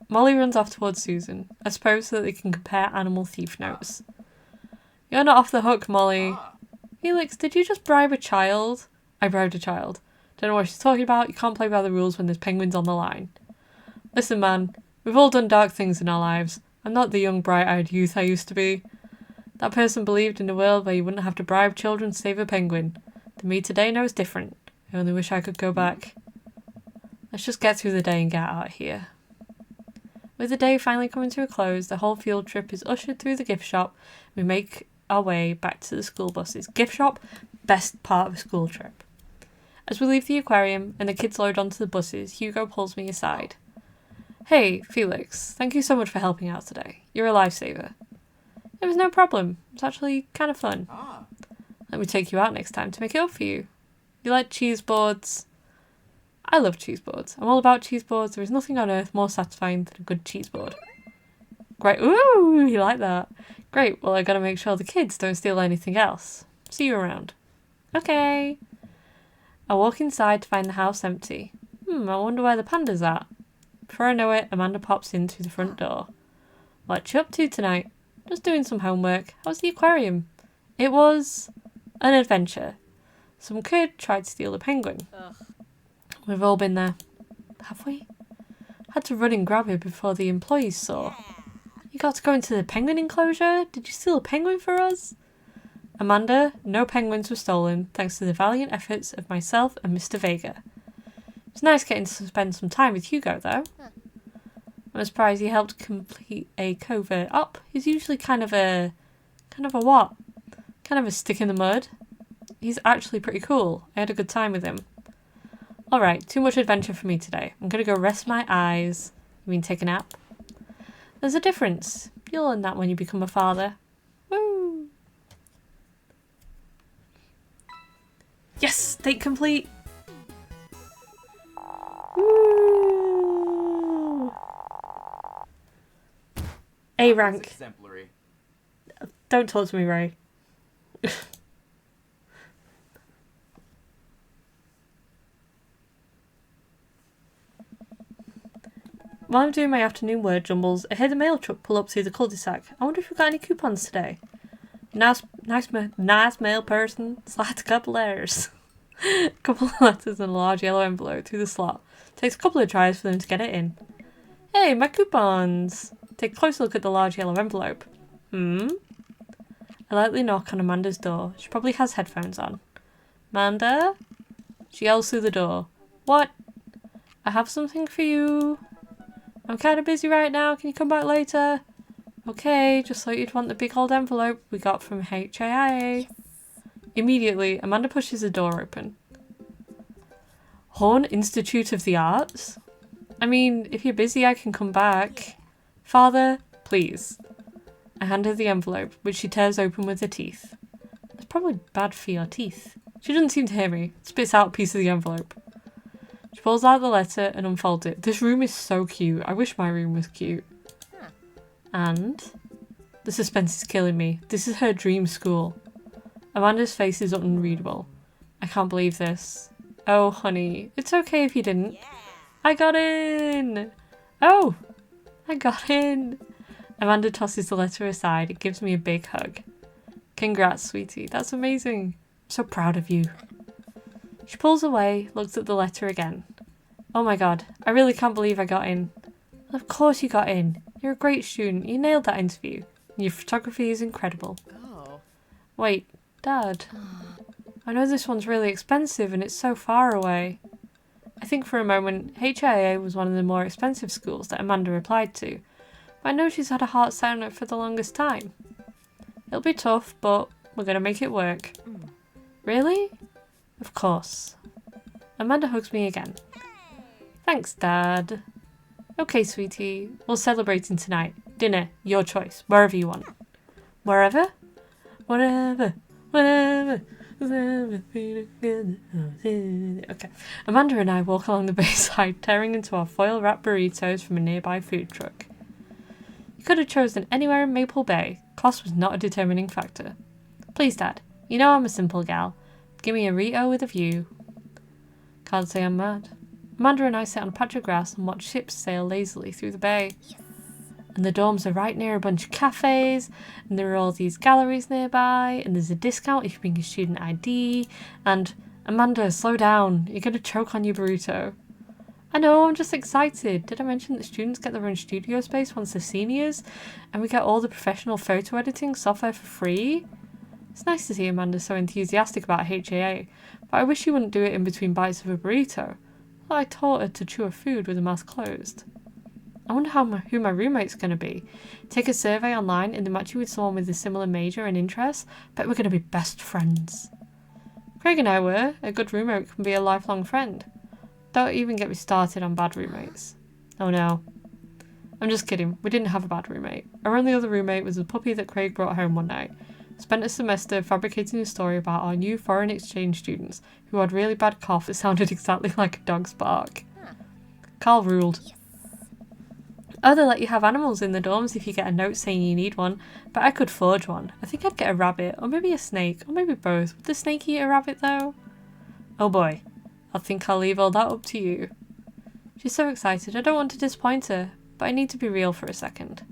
Molly runs off towards Susan, I suppose so that they can compare animal thief notes. You're not off the hook, Molly. Felix, did you just bribe a child? I bribed a child. Don't know what she's talking about. You can't play by the rules when there's penguins on the line. Listen, man, we've all done dark things in our lives. I'm not the young, bright-eyed youth I used to be. That person believed in a world where you wouldn't have to bribe children to save a penguin. The me today knows different. I only wish I could go back. Let's just get through the day and get out of here. With the day finally coming to a close, the whole field trip is ushered through the gift shop. We make our way back to the school buses. Gift shop, best part of a school trip. As we leave the aquarium and the kids load onto the buses, Hugo pulls me aside. Hey, Felix, thank you so much for helping out today. You're a lifesaver. It was no problem. It's actually kind of fun. Let me take you out next time to make it up for you. You like cheese boards? I love cheese boards. I'm all about cheese boards. There is nothing on earth more satisfying than a good cheese board. Great. Ooh, you like that. Great. Well, I gotta make sure the kids don't steal anything else. See you around. Okay. I walk inside to find the house empty. I wonder where the panda's at. Before I know it, Amanda pops in through the front door. What you up to tonight? Just doing some homework. How's the aquarium? It was an adventure. Some kid tried to steal a penguin. Ugh. We've all been there. Have we? Had to run and grab it before the employees saw. You got to go into the penguin enclosure? Did you steal a penguin for us? Amanda, no penguins were stolen, thanks to the valiant efforts of myself and Mr. Vega. It's nice getting to spend some time with Hugo, though. I'm surprised he helped complete a covert op. He's usually kind of a what? Kind of a stick in the mud. He's actually pretty cool. I had a good time with him. Alright, too much adventure for me today. I'm gonna go rest my eyes. You mean take a nap? There's a difference. You'll learn that when you become a father. Woo! Yes! Date complete! Woo! A rank. Exemplary. Don't talk to me, Ray. While I'm doing my afternoon word jumbles, I hear the mail truck pull up through the cul-de-sac. I wonder if we've got any coupons today. Nice mail person. Slides a couple letters. A couple of letters in a large yellow envelope through the slot. Takes a couple of tries for them to get it in. Hey, my coupons! Take a closer look at the large yellow envelope. I lightly knock on Amanda's door. She probably has headphones on. Amanda? She yells through the door. What? I have something for you. I'm kind of busy right now. Can you come back later? Okay, just thought you'd want the big old envelope we got from HIA. Immediately, Amanda pushes the door open. Horn Institute of the Arts? I mean, if you're busy, I can come back. Father, please. I hand her the envelope, which she tears open with her teeth. It's probably bad for your teeth. She doesn't seem to hear me. Spits out a piece of the envelope. She pulls out the letter and unfolds it. This room is so cute. I wish my room was cute. And the suspense is killing me. This is her dream school. Amanda's face is unreadable. I can't believe this. Oh, honey. It's okay if you didn't. I got in! Oh! I got in! Amanda tosses the letter aside and gives me a big hug. Congrats, sweetie. That's amazing. I'm so proud of you. She pulls away, looks at the letter again. Oh my god. I really can't believe I got in. Of course you got in. You're a great student. You nailed that interview. Your photography is incredible. Oh. Wait, Dad. I know this one's really expensive and it's so far away. I think for a moment HIA was one of the more expensive schools that Amanda applied to, but I know she's had a heart set on it for the longest time. It'll be tough, but we're going to make it work. Really? Of course. Amanda hugs me again. Thanks, Dad. Okay, sweetie. We're celebrating tonight. Dinner, your choice. Wherever you want. Wherever? Whatever. Whatever. Okay. Amanda and I walk along the bayside, tearing into our foil-wrapped burritos from a nearby food truck. You could have chosen anywhere in Maple Bay. Cost was not a determining factor. Please, Dad. You know I'm a simple gal. Give me a Rito with a view. Can't say I'm mad. Amanda and I sit on a patch of grass and watch ships sail lazily through the bay. And the dorms are right near a bunch of cafes, and there are all these galleries nearby, and there's a discount if you bring your student ID, and Amanda, slow down, you're going to choke on your burrito. I know, I'm just excited. Did I mention that students get their own studio space once they're seniors, and we get all the professional photo editing software for free? It's nice to see Amanda so enthusiastic about HAA, but I wish she wouldn't do it in between bites of a burrito. Well, I taught her to chew her food with the mouth closed. I wonder who my roommate's going to be. Take a survey online and they match you with someone with a similar major and interest. Bet we're going to be best friends. Craig and I were. A good roommate can be a lifelong friend. Don't even get me started on bad roommates. Oh no. I'm just kidding. We didn't have a bad roommate. Our only other roommate was a puppy that Craig brought home one night. Spent a semester fabricating a story about our new foreign exchange students who had really bad cough that sounded exactly like a dog's bark. Carl ruled. Oh, they let you have animals in the dorms if you get a note saying you need one, but I could forge one. I think I'd get a rabbit, or maybe a snake, or maybe both. Would the snake eat a rabbit though? Oh boy, I think I'll leave all that up to you. She's so excited, I don't want to disappoint her, but I need to be real for a second.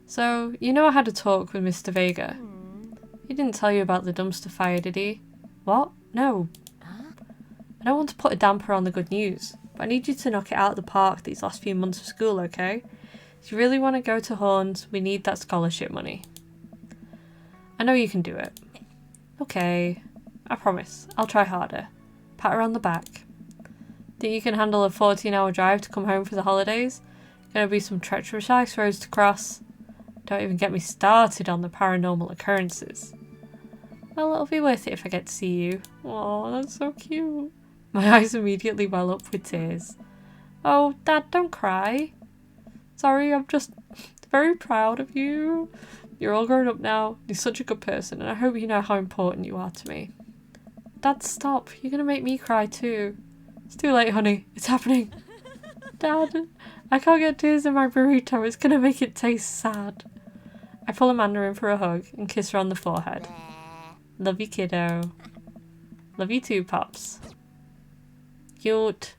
So, you know I had a talk with Mr. Vega. He didn't tell you about the dumpster fire, did he? What? No. I don't want to put a damper on the good news, but I need you to knock it out of the park these last few months of school, okay? If you really want to go to Horns, we need that scholarship money. I know you can do it. Okay, I promise. I'll try harder. Pat her on the back. Think you can handle a 14-hour drive to come home for the holidays? Gonna be some treacherous ice roads to cross. Don't even get me started on the paranormal occurrences. Well, it'll be worth it if I get to see you. Oh, that's so cute. My eyes immediately well up with tears. Oh, Dad, don't cry. Sorry, I'm just very proud of you. You're all grown up now. You're such a good person, and I hope you know how important you are to me. Dad, stop. You're going to make me cry too. It's too late, honey. It's happening. Dad, I can't get tears in my burrito. It's going to make it taste sad. I pull Amanda in for a hug and kiss her on the forehead. Love you, kiddo. Love you too, Pops. Cute.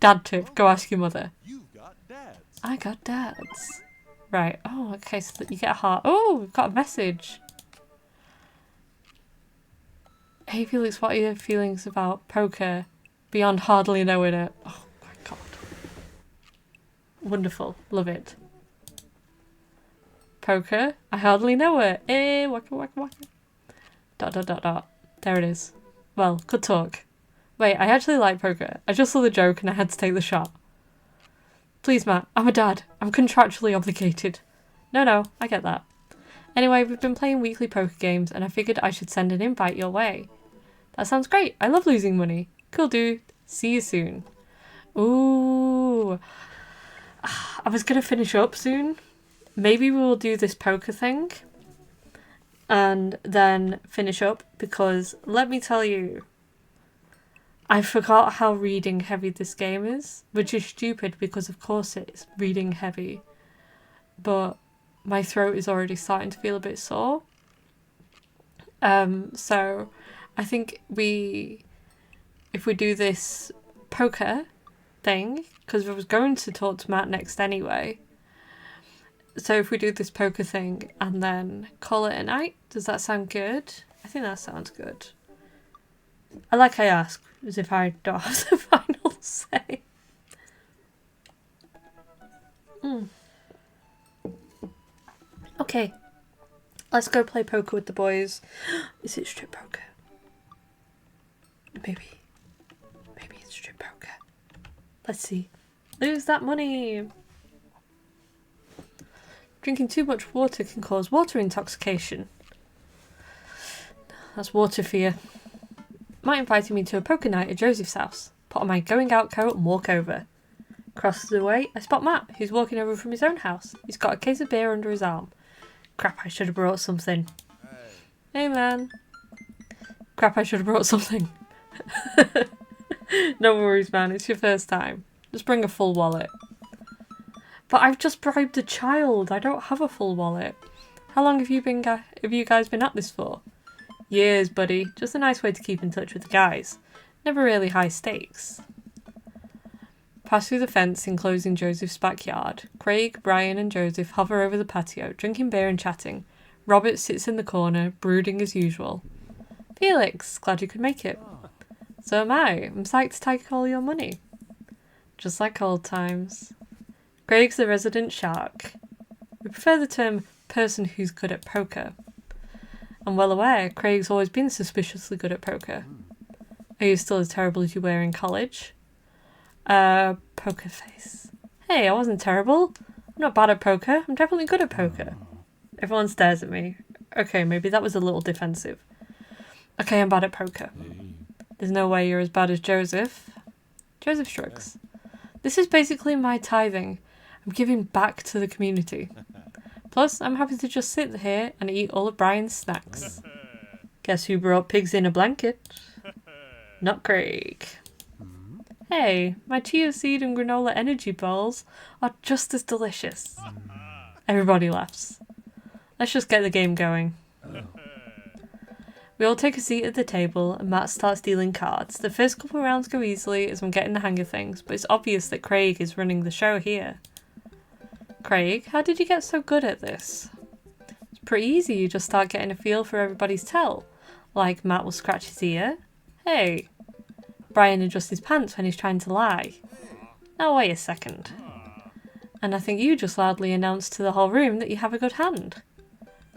Dad tip. Go ask your mother. You've got dads. I got dads. Right. Oh, okay. So that you get a heart. Oh, we've got a message. Hey, Felix, what are your feelings about poker beyond hardly knowing it? Oh, my God. Wonderful. Love it. Poker. I hardly know it. Eh, waka, waka, waka. ... There it is. Well, good talk. Wait, I actually like poker. I just saw the joke and I had to take the shot. Please, Matt. I'm a dad. I'm contractually obligated. No, I get that. Anyway, we've been playing weekly poker games and I figured I should send an invite your way. That sounds great. I love losing money. Cool, dude. See you soon. Ooh. I was going to finish up soon. Maybe we'll do this poker thing and then finish up, because let me tell you, I forgot how reading heavy this game is, which is stupid because of course it's reading heavy, but my throat is already starting to feel a bit sore. So I think if we do this poker thing, because I was going to talk to Matt next anyway, so if we do this poker thing and then call it a night, does that sound good? I think that sounds good. I ask, as if I don't have the final say. Okay, let's go play poker with the boys. Is it strip poker? Maybe it's strip poker. Let's see. Lose that money. Drinking too much water can cause water intoxication. That's water fear. Matt invited me to a poker night at Joseph's house. Put on my going out coat and walk over. Across the way, I spot Matt, who's walking over from his own house. He's got a case of beer under his arm. Crap, I should have brought something. Hey man. Crap, I should have brought something. No worries, man. It's your first time. Just bring a full wallet. But I've just bribed a child. I don't have a full wallet. How long have you guys been at this for? Years, buddy. Just a nice way to keep in touch with the guys. Never really high stakes. Pass through the fence enclosing Joseph's backyard. Craig, Brian and Joseph hover over the patio, drinking beer and chatting. Robert sits in the corner, brooding as usual. Felix, glad you could make it. So am I. I'm psyched to take all your money. Just like old times. Craig's the resident shark. We prefer the term person who's good at poker. I'm well aware Craig's always been suspiciously good at poker. Are you still as terrible as you were in college? Poker face. Hey, I wasn't terrible. I'm not bad at poker. I'm definitely good at poker. Everyone stares at me. Okay, maybe that was a little defensive. Okay, I'm bad at poker. There's no way you're as bad as Joseph. Joseph shrugs. This is basically my tithing. I'm giving back to the community. Plus, I'm happy to just sit here and eat all of Brian's snacks. Guess who brought pigs in a blanket? Not Craig. Hey, my chia seed and granola energy balls are just as delicious. Everybody laughs. Let's just get the game going. We all take a seat at the table and Matt starts dealing cards. The first couple of rounds go easily as I'm getting the hang of things, but it's obvious that Craig is running the show here. Craig, how did you get so good at this? It's pretty easy, you just start getting a feel for everybody's tell. Like Matt will scratch his ear. Hey. Brian adjusts his pants when he's trying to lie. Now wait a second. And I think you just loudly announced to the whole room that you have a good hand.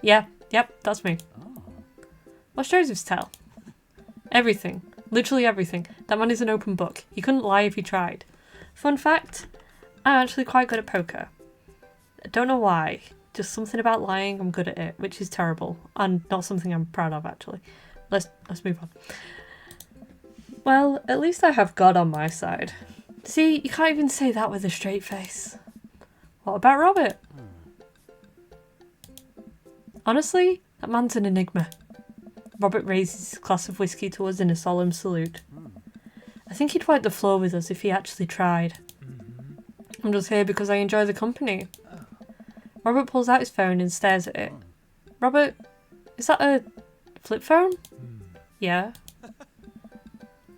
Yep, that's me. What's Joseph's tell? Everything. Literally everything. That man is an open book. He couldn't lie if he tried. Fun fact, I'm actually quite good at poker. I don't know why. Just something about lying, I'm good at it, which is terrible. And not something I'm proud of, actually. Let's move on. Well, at least I have God on my side. See, you can't even say that with a straight face. What about Robert? Honestly, that man's an enigma. Robert raises his glass of whiskey to us in a solemn salute. I think he'd wipe the floor with us if he actually tried. I'm just here because I enjoy the company. Robert pulls out his phone and stares at it. Robert, is that a flip phone? Yeah.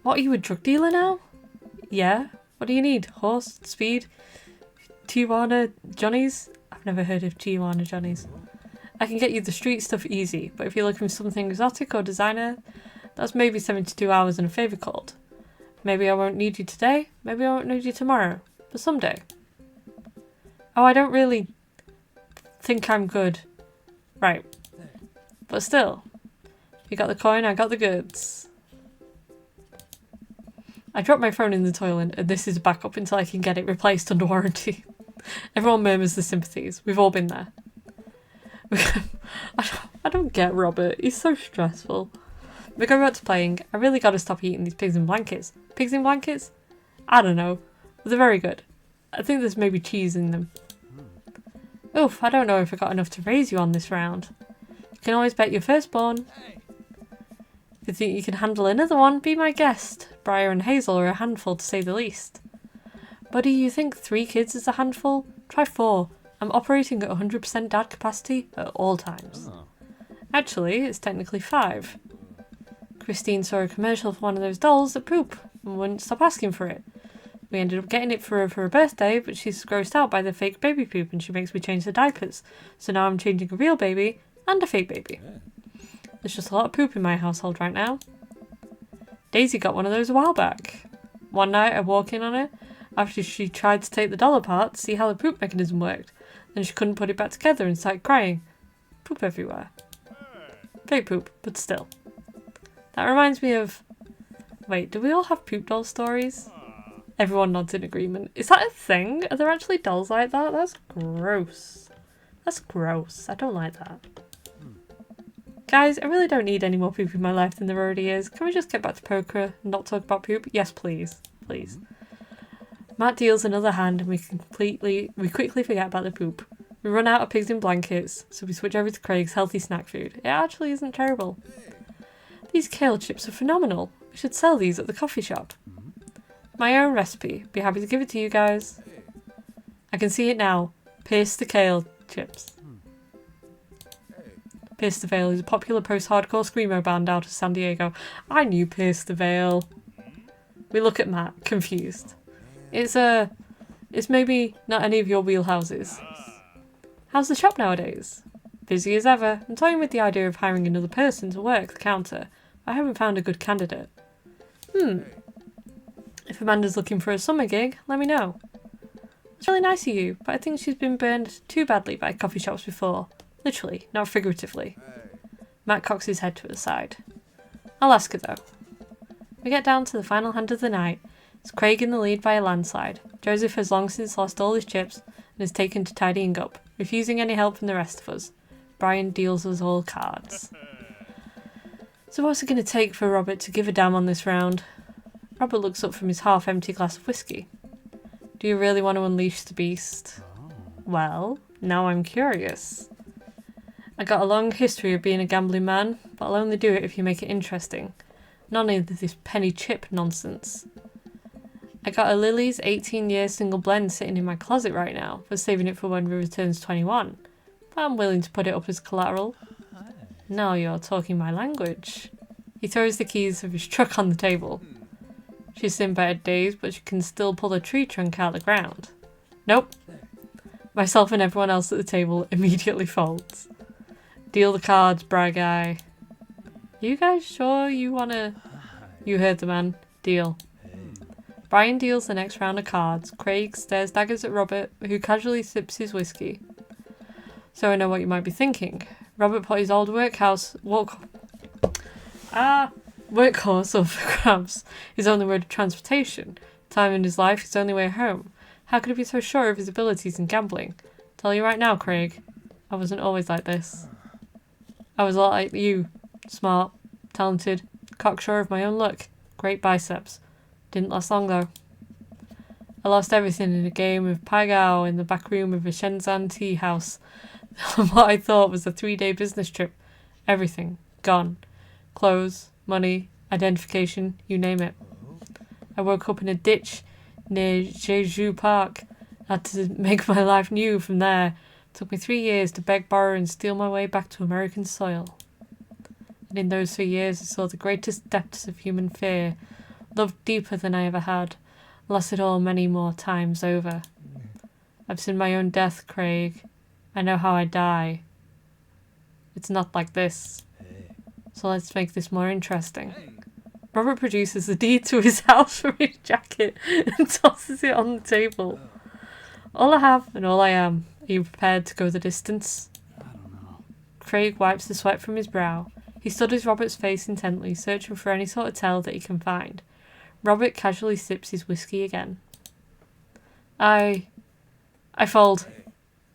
What, are you a drug dealer now? Yeah. What do you need? Horse? Speed? Tijuana Johnnies? I've never heard of Tijuana Johnnies. I can get you the street stuff easy, but if you're looking for something exotic or designer, that's maybe 72 hours and a favour called. Maybe I won't need you today, maybe I won't need you tomorrow, but someday. Oh, I don't really think I'm good. Right. But still, you got the coin, I got the goods. I dropped my phone in the toilet and this is a backup until I can get it replaced under warranty. Everyone murmurs the sympathies. We've all been there. I don't get Robert. He's so stressful. We go back to playing. I really got to stop eating these pigs in blankets. Pigs in blankets? I don't know. But they're very good. I think there's maybe cheese in them. Oof, I don't know if I got enough to raise you on this round. You can always bet your firstborn. If you think you can handle another one, be my guest. Briar and Hazel are a handful to say the least. Buddy, you think 3 kids is a handful? Try 4. I'm operating at 100% dad capacity at all times. Actually, it's technically 5. Christine saw a commercial for one of those dolls that poop and wouldn't stop asking for it. We ended up getting it for her birthday, but she's grossed out by the fake baby poop and she makes me change the diapers. So now I'm changing a real baby and a fake baby. There's just a lot of poop in my household right now. Daisy got one of those a while back. One night I walked in on her after she tried to take the doll apart to see how the poop mechanism worked. Then she couldn't put it back together and started crying. Poop everywhere. Fake poop, but still. That reminds me of... Wait, do we all have poop doll stories? Everyone nods in agreement. Is that a thing? Are there actually dolls like that? That's gross. That's gross. I don't like that. Guys, I really don't need any more poop in my life than there already is. Can we just get back to poker and not talk about poop? Yes, please. Please. Matt deals another hand and we quickly forget about the poop. We run out of pigs in blankets, so we switch over to Craig's healthy snack food. It actually isn't terrible. These kale chips are phenomenal. We should sell these at the coffee shop. My own recipe. Be happy to give it to you guys. I can see it now. Pierce the kale chips. Pierce the Veil is a popular post-hardcore screamo band out of San Diego. I knew Pierce the Veil. We look at Matt, confused. It's maybe not any of your wheelhouses. How's the shop nowadays? Busy as ever. I'm toying with the idea of hiring another person to work the counter. I haven't found a good candidate. If Amanda's looking for a summer gig, let me know. It's really nice of you, but I think she's been burned too badly by coffee shops before. Literally, not figuratively. Matt cocks his head to the side. I'll ask her though. We get down to the final hand of the night. It's Craig in the lead by a landslide. Joseph has long since lost all his chips and is taken to tidying up, refusing any help from the rest of us. Brian deals us all cards. So what's it going to take for Robert to give a damn on this round? Robert looks up from his half-empty glass of whiskey. Do you really want to unleash the beast? Well, now I'm curious. I got a long history of being a gambling man, but I'll only do it if you make it interesting. None of this penny chip nonsense. I got a Lily's 18-year single blend sitting in my closet right now, but saving it for when River turns 21. But I'm willing to put it up as collateral. Now you're talking my language. He throws the keys of his truck on the table. She's in bad days, but she can still pull a tree trunk out of the ground. Nope. Myself and everyone else at the table immediately folds. Deal the cards, bra guy. You guys sure you wanna... You heard the man. Deal. Brian deals the next round of cards. Craig stares daggers at Robert, who casually sips his whiskey. So I know what you might be thinking. Robert put his old workhorse up for grabs. His only mode of transportation. Time in his life, his only way home. How could he be so sure of his abilities in gambling? Tell you right now, Craig, I wasn't always like this. I was a lot like you. Smart, talented, cocksure of my own luck. Great biceps. Didn't last long though. I lost everything in a game of Pagao in the back room of a Shenzhen tea house. What I thought was a 3-day business trip. Everything. Gone. Clothes, money, identification, you name it. I woke up in a ditch near Jeju Park. Had to make my life new from there. Took me 3 years to beg, borrow and steal my way back to American soil. And in those 3 years I saw the greatest depths of human fear. Loved deeper than I ever had. Lost it all many more times over. I've seen my own death, Craig. I know how I die. It's not like this. So let's make this more interesting. Robert produces the deed to his house from his jacket and tosses it on the table. All I have and all I am. Are you prepared to go the distance? I don't know. Craig wipes the sweat from his brow. He studies Robert's face intently, searching for any sort of tell that he can find. Robert casually sips his whiskey again. I fold.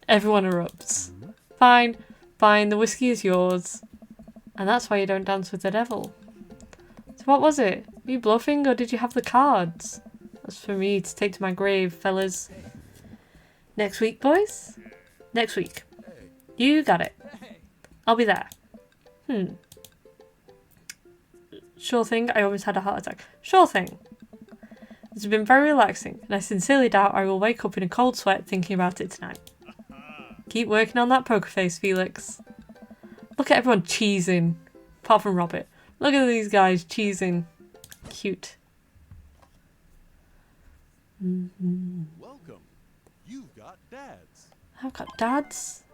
Everyone erupts. Fine, the whiskey is yours. And that's why you don't dance with the devil. So what was it? Were you bluffing or did you have the cards? That's for me to take to my grave, fellas. Next week, boys? Next week. You got it. I'll be there. Sure thing, I almost had a heart attack. Sure thing. It's been very relaxing, and I sincerely doubt I will wake up in a cold sweat thinking about it tonight. Keep working on that poker face, Felix. Look at everyone cheesing. Apart from Robert. Look at these guys cheesing. Cute. Welcome. You've got dads. I've got dads.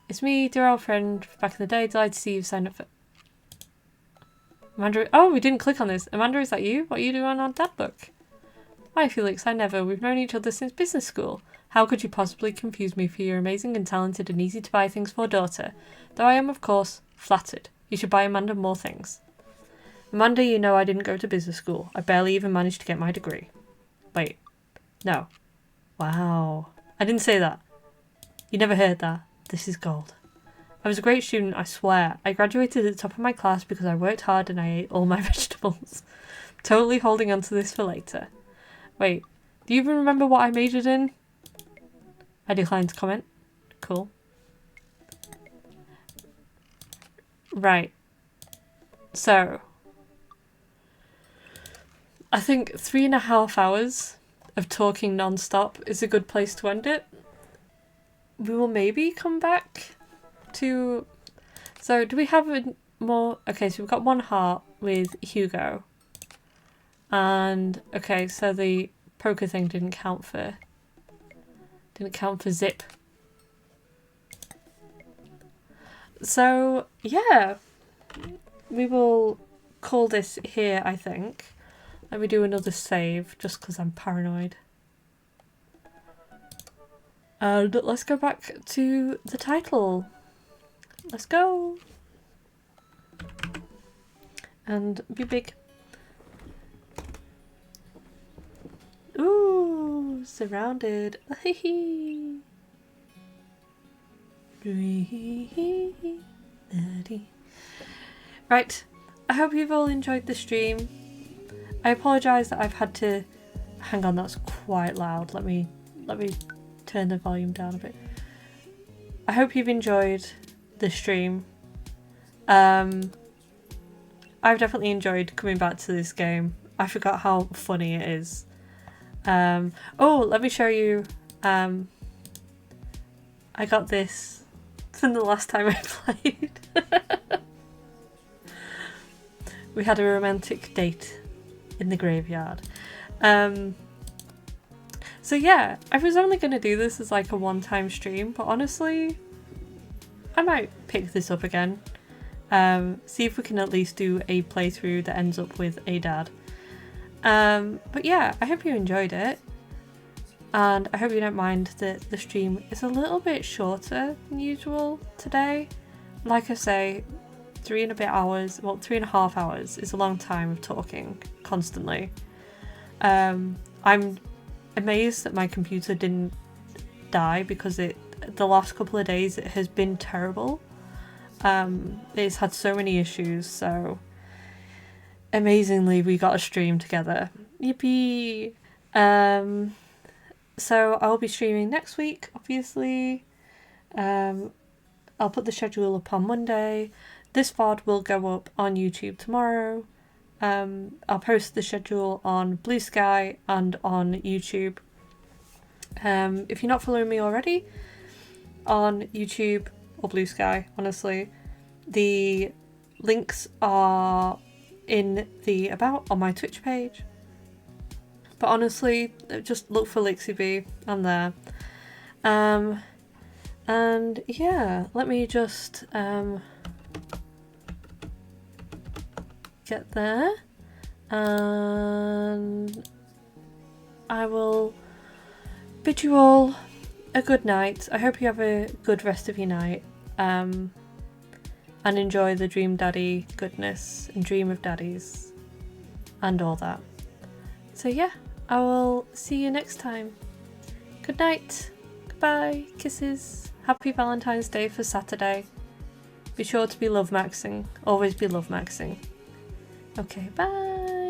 It's me, dear old friend. Back in the day, delighted to see you've signed up for... Amanda... Oh, we didn't click on this. Amanda, is that you? What are you doing on Dad Book? Why, Felix, I never. We've known each other since business school. How could you possibly confuse me for your amazing and talented and easy to buy things for daughter? Though I am, of course, flattered. You should buy Amanda more things. Amanda, you know I didn't go to business school. I barely even managed to get my degree. Wait. No. Wow. I didn't say that. You never heard that. This is gold. I was a great student, I swear. I graduated at the top of my class because I worked hard and I ate all my vegetables. Totally holding on to this for later. Wait, do you even remember what I majored in? I declined to comment. Cool. Right. So, I think 3.5 hours of talking non-stop is a good place to end it. We will maybe come back to... So, do we have a more... Okay, so we've got one heart with Hugo. And, okay, so the poker thing didn't count for Zip. So, yeah. We will call this here, I think. Let me do another save, just because I'm paranoid. And let's go back to the title. Let's go. And be big. Ooh, surrounded. Right, I hope you've all enjoyed the stream. I apologise that I've had to... Hang on, that's quite loud. Let me turn the volume down a bit. I hope you've enjoyed the stream. I've definitely enjoyed coming back to this game. I forgot how funny it is. Oh, let me show you. I got this from the last time I played. We had a romantic date in the graveyard. So yeah, I was only going to do this as like a one-time stream, but honestly, I might pick this up again. See if we can at least do a playthrough that ends up with a dad. But yeah, I hope you enjoyed it. And I hope you don't mind that the stream is a little bit shorter than usual today. Like I say, 3.5 hours is a long time of talking constantly. I'm amazed that my computer didn't die because the last couple of days it has been terrible. It's had so many issues, so amazingly we got a stream together. Yippee! So I'll be streaming next week, obviously. I'll put the schedule up on Monday. This VOD will go up on YouTube tomorrow. I'll post the schedule on Blue Sky and on YouTube. If you're not following me already on YouTube or Blue Sky, honestly, the links are in the About on my Twitch page. But honestly, just look for Lixie B. I'm there. And yeah, let me just get there. And I will bid you all a good night. I hope you have a good rest of your night. And enjoy the Dream Daddy goodness and dream of daddies and all that. So yeah, I will see you next time. Good night. Goodbye. Kisses. Happy Valentine's Day for Saturday. Be sure to be love maxing. Always be love maxing. Okay, bye.